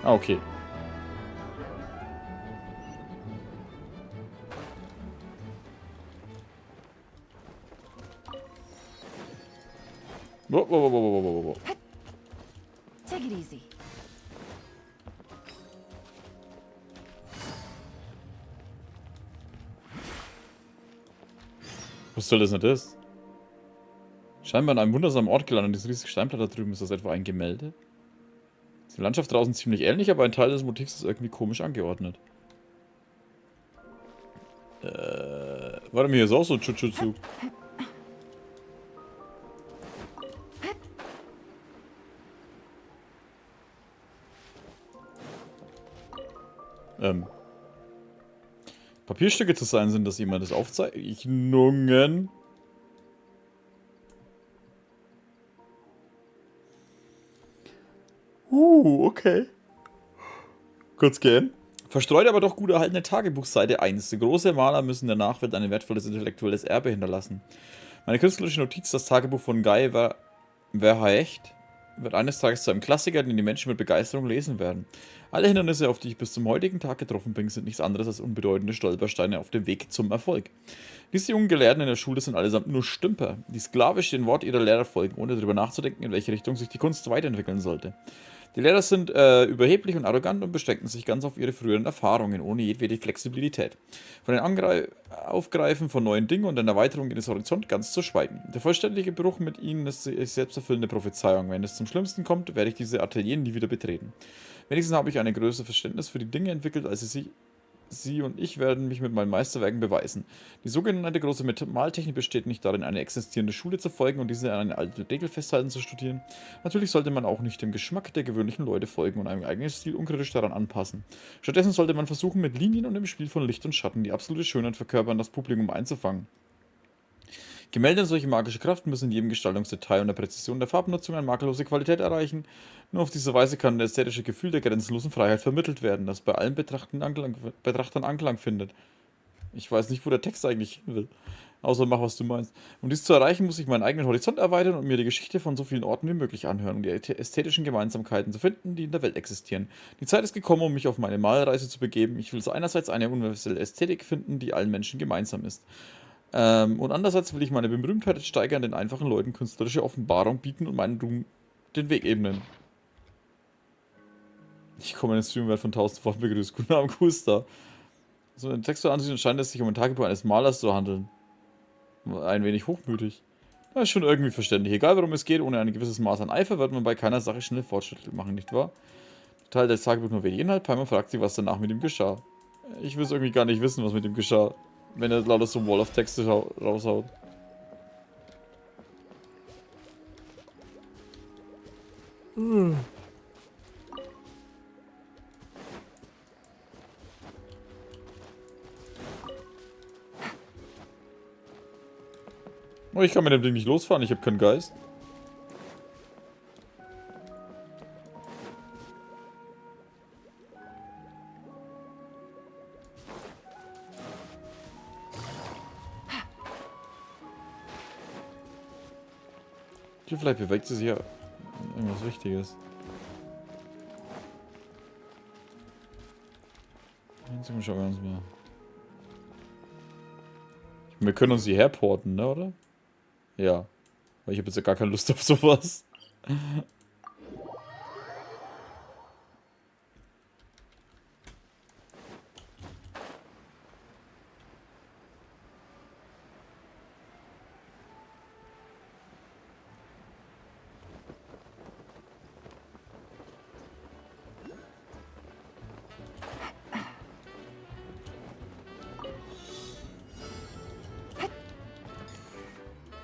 Ah, okay. Wo. Take it easy. Was soll das nicht ist? Scheinbar an einem wundersamen Ort gelandet. Dieses riesige Steinblatt da drüben, ist das etwa ein Gemälde? Ist die Landschaft draußen ziemlich ähnlich, aber ein Teil des Motivs ist irgendwie komisch angeordnet. Warte mal, hier ist auch so ein Jutsu. Papierstücke zu sein sind, dass jemand das Aufzeichnungen. Okay. Kurz gehen. Verstreut aber doch gut erhaltene Tagebuchseite 1. Große Maler müssen der Nachwelt ein wertvolles intellektuelles Erbe hinterlassen. Meine künstlerische Notiz, das Tagebuch von Guy Verhecht, wird eines Tages zu einem Klassiker, den die Menschen mit Begeisterung lesen werden. Alle Hindernisse, auf die ich bis zum heutigen Tag getroffen bin, sind nichts anderes als unbedeutende Stolpersteine auf dem Weg zum Erfolg. Diese jungen Gelehrten in der Schule sind allesamt nur Stümper, die sklavisch den Wort ihrer Lehrer folgen, ohne darüber nachzudenken, in welche Richtung sich die Kunst weiterentwickeln sollte. Die Lehrer sind überheblich und arrogant und beschränken sich ganz auf ihre früheren Erfahrungen, ohne jedwede Flexibilität. Von den Aufgreifen von neuen Dingen und einer Erweiterung ihres Horizonts ganz zu schweigen. Der vollständige Bruch mit ihnen ist die selbsterfüllende Prophezeiung. Wenn es zum Schlimmsten kommt, werde ich diese Atelier nie wieder betreten. Wenigstens habe ich ein größeres Verständnis für die Dinge entwickelt, als Sie und ich werden mich mit meinen Meisterwerken beweisen. Die sogenannte große Maltechnik besteht nicht darin, eine existierende Schule zu folgen und diese an eine alte Regel festhalten zu studieren. Natürlich sollte man auch nicht dem Geschmack der gewöhnlichen Leute folgen und einem eigenen Stil unkritisch daran anpassen. Stattdessen sollte man versuchen, mit Linien und dem Spiel von Licht und Schatten die absolute Schönheit verkörpern, das Publikum einzufangen. Gemälde und solche magische Kraft müssen in jedem Gestaltungsdetail und der Präzision der Farbnutzung eine makellose Qualität erreichen. Nur auf diese Weise kann das ästhetische Gefühl der grenzenlosen Freiheit vermittelt werden, das bei allen Betrachtern Anklang findet. Ich weiß nicht, wo der Text eigentlich hin will. Außer mach, was du meinst. Um dies zu erreichen, muss ich meinen eigenen Horizont erweitern und mir die Geschichte von so vielen Orten wie möglich anhören, um die ästhetischen Gemeinsamkeiten zu finden, die in der Welt existieren. Die Zeit ist gekommen, um mich auf meine Malreise zu begeben. Ich will so einerseits eine universelle Ästhetik finden, die allen Menschen gemeinsam ist. Und andererseits will ich meine Berühmtheit steigern, den einfachen Leuten künstlerische Offenbarung bieten und meinen Ruhm den Weg ebnen. Ich komme in den Streamwert von 1000 Worten begrüßt. Guten Abend, Gusta. So, in der Texturansicht scheint es sich um ein Tagebuch eines Malers zu handeln. Ein wenig hochmütig. Das ist schon irgendwie verständlich. Egal worum es geht, ohne ein gewisses Maß an Eifer wird man bei keiner Sache schnell Fortschritte machen, nicht wahr? Teil des Tagebuchs nur wenig Inhalt, Palmer fragt sich, was danach mit ihm geschah. Ich will es irgendwie gar nicht wissen, was mit ihm geschah, wenn er lauter so Wall-of-Texte raushaut. Oh, ich kann mit dem Ding nicht losfahren, ich habe keinen Geist. Hier, vielleicht bewegt sie sich ja irgendwas Wichtiges. Jetzt schauen wir uns mal. Wir können uns hierher porten, ne, oder? Ja. Weil ich habe jetzt ja gar keine Lust auf sowas.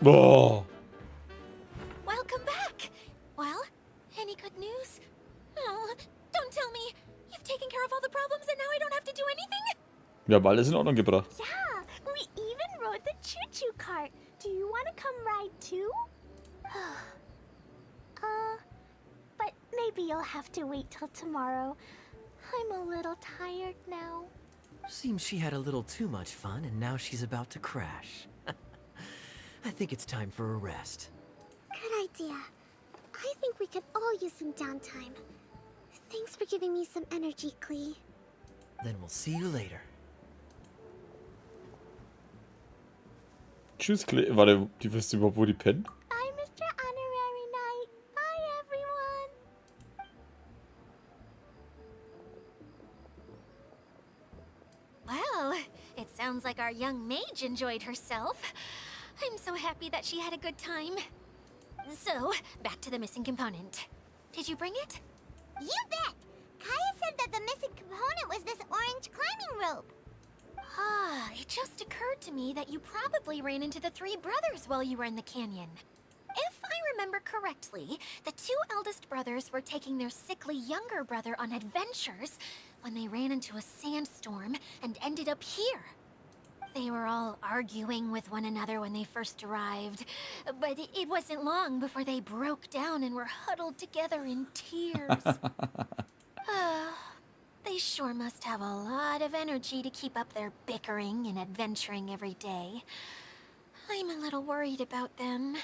Boah. Welcome back. Well, any good news? Oh, don't tell me. You've taken care of all the problems and now I don't have to do anything? Wir haben alles in Ordnung gebracht. Yeah, we even rode the choo-choo cart. Do you want to come ride too? But maybe you'll have to wait till tomorrow. I'm a little tired now. Seems she had a little too much fun and now she's about to crash. I think it's time for a rest. Good idea. I think we could all use some downtime. Thanks for giving me some energy, Klee. Then we'll see you later. Tschüss, warte, die wisst überhaupt, wo die pennen? Bye, Mr. Honorary Knight. Bye, everyone. Well, it sounds like our young mage enjoyed herself. I'm so happy that she had a good time. So, back to the missing component. Did you bring it? You bet. Kaya said that the missing component was this orange climbing rope. Ah, it just occurred to me that you probably ran into the three brothers while you were in the canyon. If I remember correctly, the two eldest brothers were taking their sickly younger brother on adventures when they ran into a sandstorm and ended up here. They were all arguing with one another when they first arrived, but it wasn't long before they broke down and were huddled together in tears. They sure must have a lot of energy to keep up their bickering and adventuring every day. I'm a little worried about them,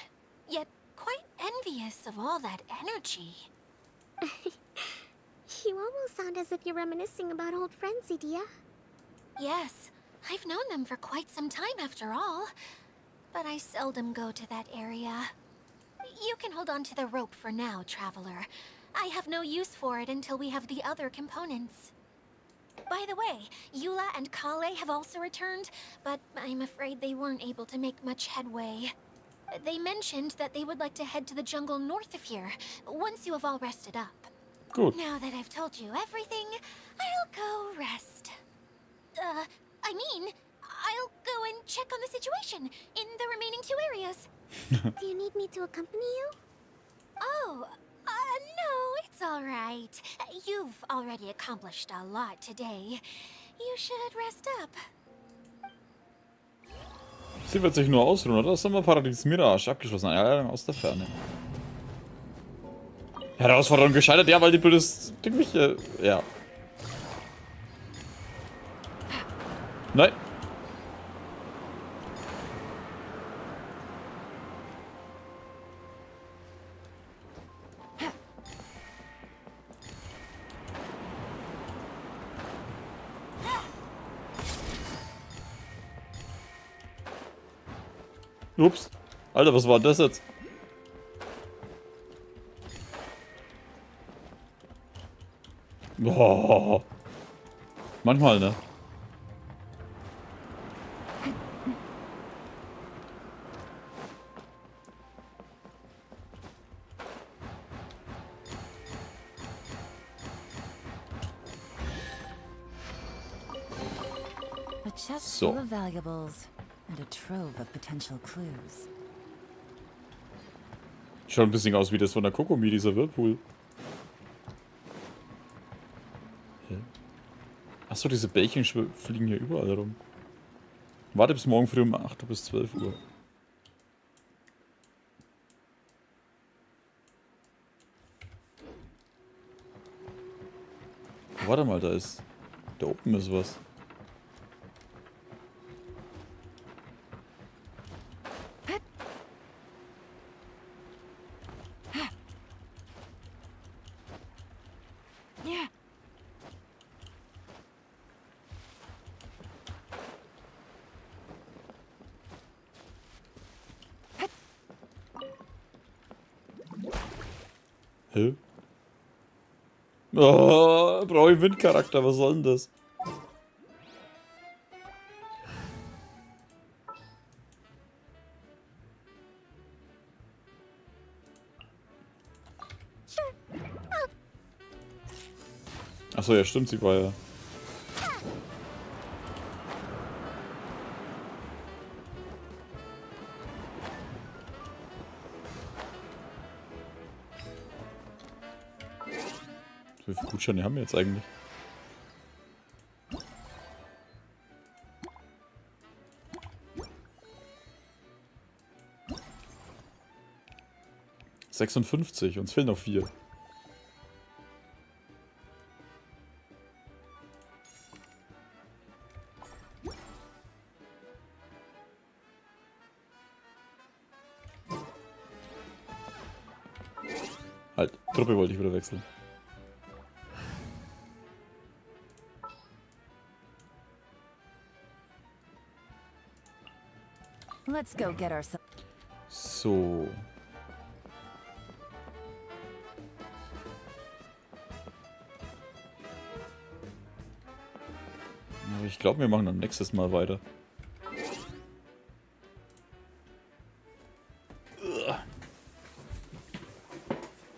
yet quite envious of all that energy. You almost sound as if you're reminiscing about old friends, Idia. Yes, I've known them for quite some time after all, but I seldom go to that area. You can hold on to the rope for now, Traveler. I have no use for it until we have the other components. By the way, Eula and Kale have also returned, but I'm afraid they weren't able to make much headway. They mentioned that they would like to head to the jungle north of here, once you have all rested up. Good. Now that I've told you everything, I'll go rest. I'll go and check on the situation in the remaining two areas. Do you need me to accompany you? Oh, no, it's all right. You've already accomplished a lot today. You should rest up. Sie wird sich nur ausruhen, oder? Sommerparadies Mirage abgeschlossen. Eine Einladung aus der Ferne. Herausforderung gescheitert, ja, weil die blödes Ding mich, ja. Nein. Ups. Alter, was war das jetzt? Boah. Manchmal, ne? chest So. full of valuables and a trove of potential clues. Schaut ein bisschen aus wie das von der Kokomi, dieser Whirlpool. Hä? Achso, diese Bällchen fliegen hier überall rum. Warte bis morgen früh um 8 bis 12 Uhr. Warte mal, da oben ist was. Hä? Oh, brauche ich Windcharakter, was soll denn das? Achso, ja stimmt, sie war ja. Wie viele Gutscheine haben wir jetzt eigentlich? ...56, uns fehlen noch 4. Halt, Truppe wollte ich wieder wechseln. Let's go get ourselves. So. Aber ich glaube, wir machen dann nächstes Mal weiter.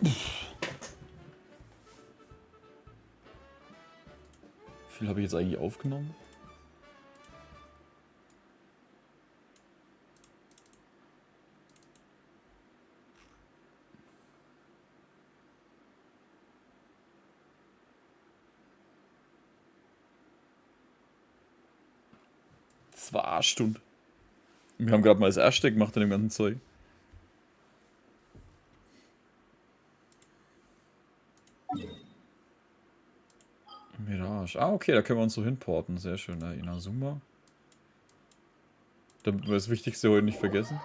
Wie viel habe ich jetzt eigentlich aufgenommen? Das war Arschstund. Wir haben gerade mal das erste gemacht in dem ganzen Zeug. Mirage. Ah, okay, da können wir uns so hinporten. Sehr schön. Sommer. Damit wir das Wichtigste heute nicht vergessen.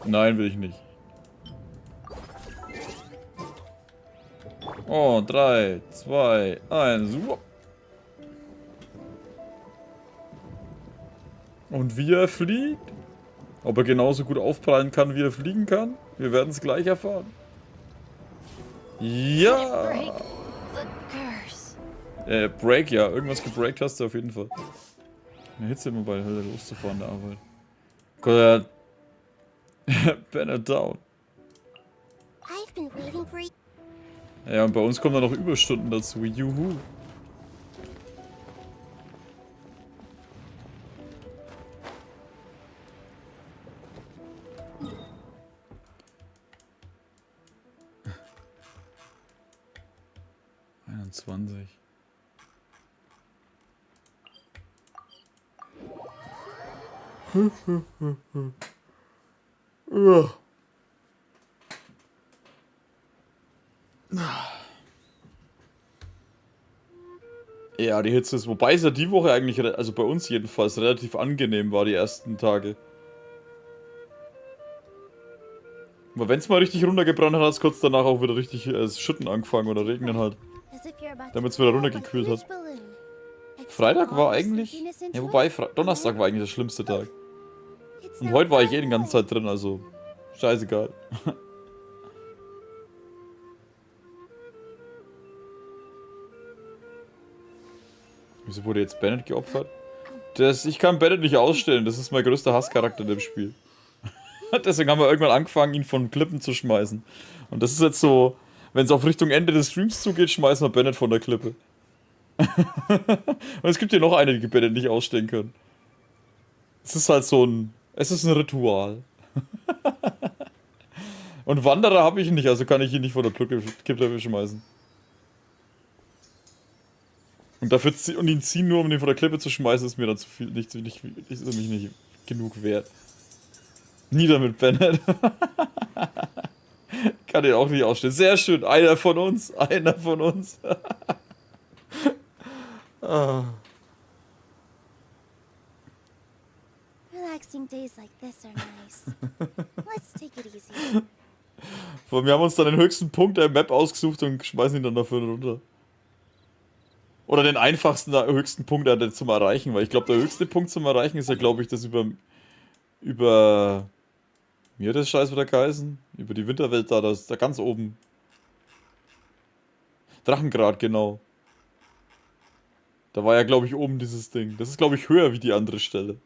Nein, will ich nicht. Oh, 3, 2, 1. Und wie er fliegt? Ob er genauso gut aufprallen kann, wie er fliegen kann? Wir werden es gleich erfahren. Ja! Break, ja. Irgendwas gebreakt hast du auf jeden Fall. Eine Hitze immer bei der Hölle loszufahren, der Arbeit. Gott, Banner down. I've been waiting for you. Ja, und bei uns kommen dann noch Überstunden dazu. Juhu. Ja. Ja, die Hitze ist, wobei es ja die Woche eigentlich, also bei uns jedenfalls, relativ angenehm war, die ersten Tage. Aber wenn es mal richtig runtergebrannt hat, hat es kurz danach auch wieder richtig Schütten angefangen oder regnen halt. Damit es wieder runtergekühlt hat. Freitag war eigentlich, ja wobei, Donnerstag war eigentlich der schlimmste Tag. Und heute war ich eh die ganze Zeit drin, also scheißegal. Wieso wurde jetzt Bennett geopfert? Ich kann Bennett nicht ausstellen, das ist mein größter Hasscharakter in dem Spiel. Deswegen haben wir irgendwann angefangen, ihn von Klippen zu schmeißen. Und das ist jetzt so, wenn es auf Richtung Ende des Streams zugeht, schmeißen wir Bennett von der Klippe. Und es gibt hier noch eine, die Bennett nicht ausstellen können. Es ist halt so ein, es ist ein Ritual. Und Wanderer habe ich nicht, also kann ich ihn nicht von der Klippe schmeißen. Und dafür ihn ziehen, nur um ihn von der Klippe zu schmeißen, ist mir dann zu viel, ist mich nicht genug wert. Nieder mit Bennett. Kann den auch nicht ausstehen. Sehr schön, einer von uns, einer von uns. Ah. Relaxing days like this are nice. Let's take it easy. Wir haben uns dann den höchsten Punkt der Map ausgesucht und schmeißen ihn dann dafür runter. Oder den einfachsten, höchsten Punkt zum Erreichen, weil ich glaube, der höchste Punkt zum Erreichen ist ja, glaube ich, das über wie hat das Scheiß wieder geheißen? Über die Winterwelt da ganz oben. Drachengrad, genau. Da war ja, glaube ich, oben dieses Ding. Das ist, glaube ich, höher wie die andere Stelle.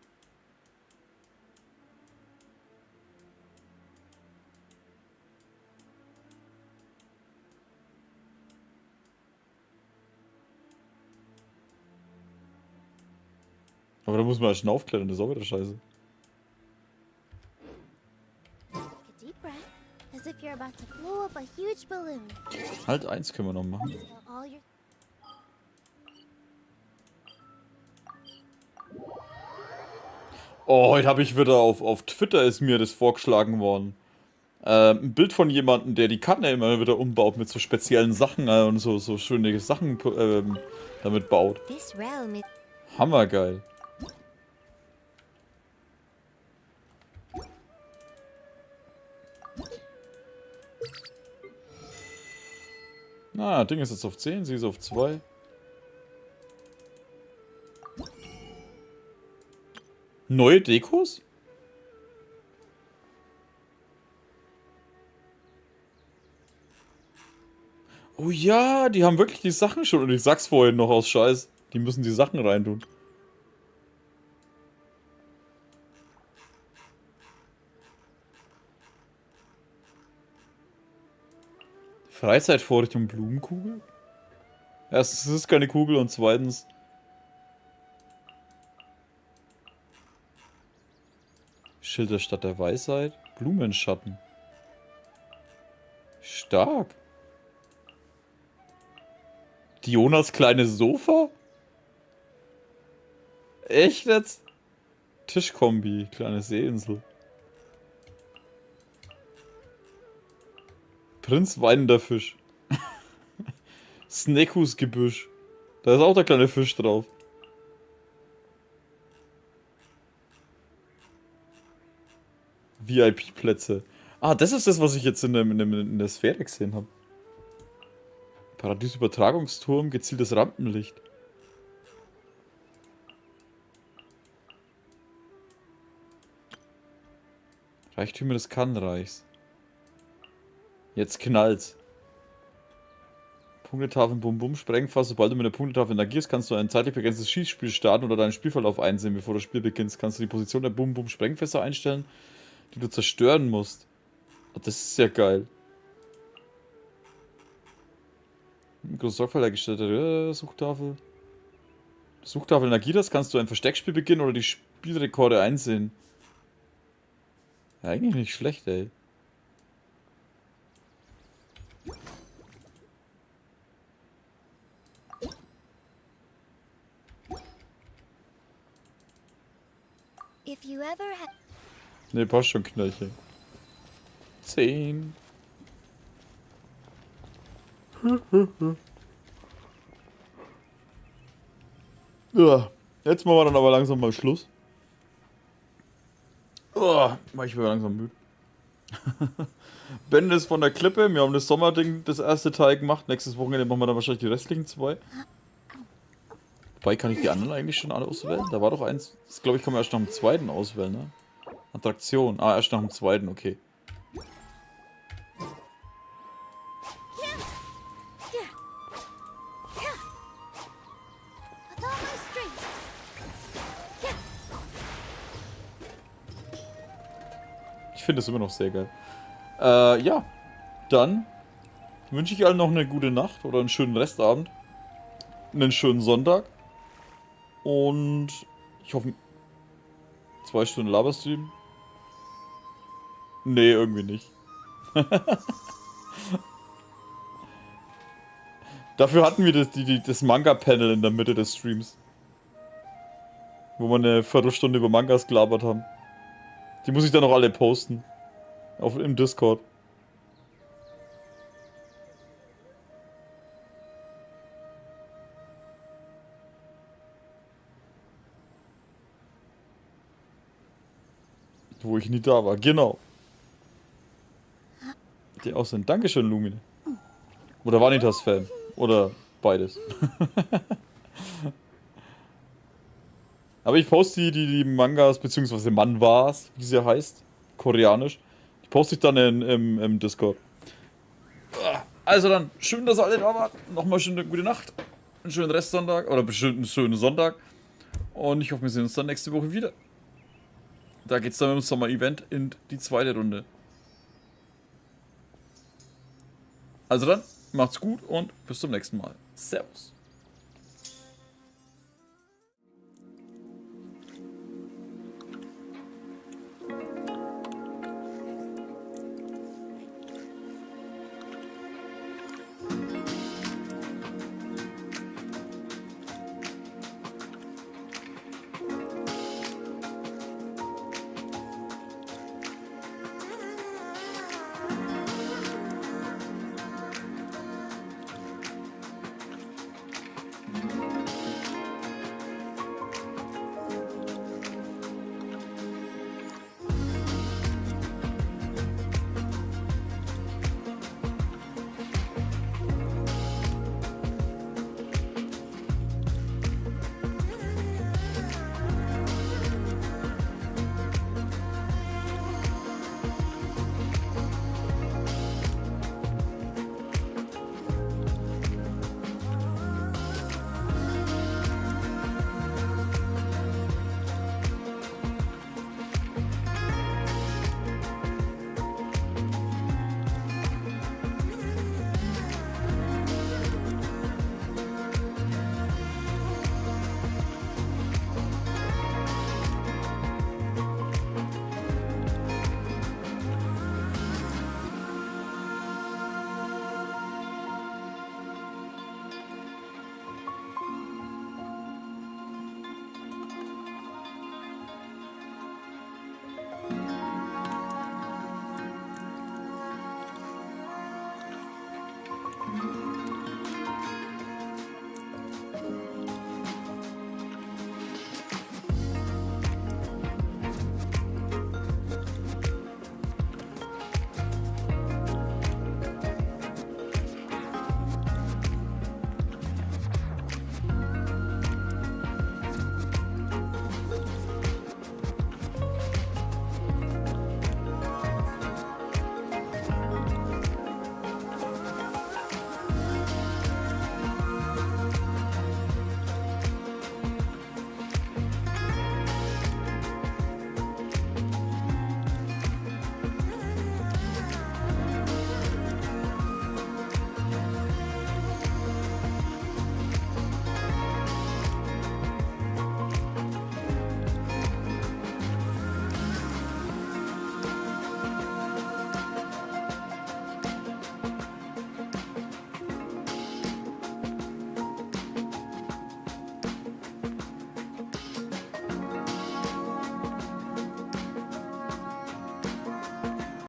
Aber da muss man ja schon aufklettern, das ist auch wieder scheiße. Halt, eins können wir noch machen. Oh, heute habe ich wieder auf Twitter ist mir das vorgeschlagen worden. Ein Bild von jemandem, der die Kanne immer wieder umbaut mit so speziellen Sachen und so schöne Sachen damit baut. Hammergeil. Na, Ding ist jetzt auf 10, sie ist auf 2. Neue Dekos? Oh ja, die haben wirklich die Sachen schon. Und ich sag's vorhin noch aus Scheiß. Die müssen die Sachen reintun. Freizeitvorrichtung Blumenkugel? Erstens, es ist keine Kugel und zweitens... Schild der Stadt der Weisheit? Blumenschatten. Stark. Dionas kleines Sofa? Echt jetzt? Tischkombi, kleine Seeinsel. Prinz weinender Fisch. Snekus Gebüsch. Da ist auch der kleine Fisch drauf. VIP-Plätze. Ah, das ist das, was ich jetzt in der Sphäre gesehen habe. Paradiesübertragungsturm, gezieltes Rampenlicht. Reichtümer des Kannreichs. Jetzt knallt's. Punktetafeln, Bum Bum, Sprengfass. Sobald du mit der Punktetafel agierst, kannst du ein zeitlich begrenztes Schießspiel starten oder deinen Spielverlauf einsehen. Bevor das Spiel beginnt, kannst du die Position der Bum Bum Sprengfässer einstellen, die du zerstören musst. Oh, das ist ja geil. Große Sorgfalt hergestellte Suchtafel. Suchtafel Nagitas kannst du ein Versteckspiel beginnen oder die Spielrekorde einsehen. Ja, eigentlich nicht schlecht, ey. Ne, passt schon, Knöllchen. 10. Ja, jetzt machen wir dann aber langsam mal Schluss. Mach ich mir langsam müde. Ben ist von der Klippe. Wir haben das Sommerding, das erste Teil gemacht. Nächstes Wochenende machen wir dann wahrscheinlich die restlichen 2. Wobei, kann ich die anderen eigentlich schon alle auswählen? Da war doch eins, das glaube ich, kann man erst nach dem 2. auswählen, ne? Attraktion. Ah, erst nach dem 2. Okay. Ich finde das immer noch sehr geil. Ja. Dann wünsche ich allen noch eine gute Nacht oder einen schönen Restabend. Einen schönen Sonntag. Und ich hoffe, 2 Stunden Laberstream. Nee, irgendwie nicht. Dafür hatten wir das Manga-Panel in der Mitte des Streams. Wo wir eine Viertelstunde über Mangas gelabert haben. Die muss ich dann noch alle posten. Im Discord. Wo ich nie da war, genau. Die auch sind. Dankeschön, Lumine. Oder Vanitas-Fan. Oder beides. Aber ich poste die Mangas, beziehungsweise Manhwas, wie sie ja heißt. Koreanisch. Die poste ich dann im Discord. Also dann, schön, dass ihr alle da wart. Nochmal schöne gute Nacht. Einen schönen Restsonntag. Oder bestimmt einen schönen Sonntag. Und ich hoffe, wir sehen uns dann nächste Woche wieder. Da geht's dann mit dem Sommer-Event in die 2. Runde. Also dann, macht's gut und bis zum nächsten Mal. Servus.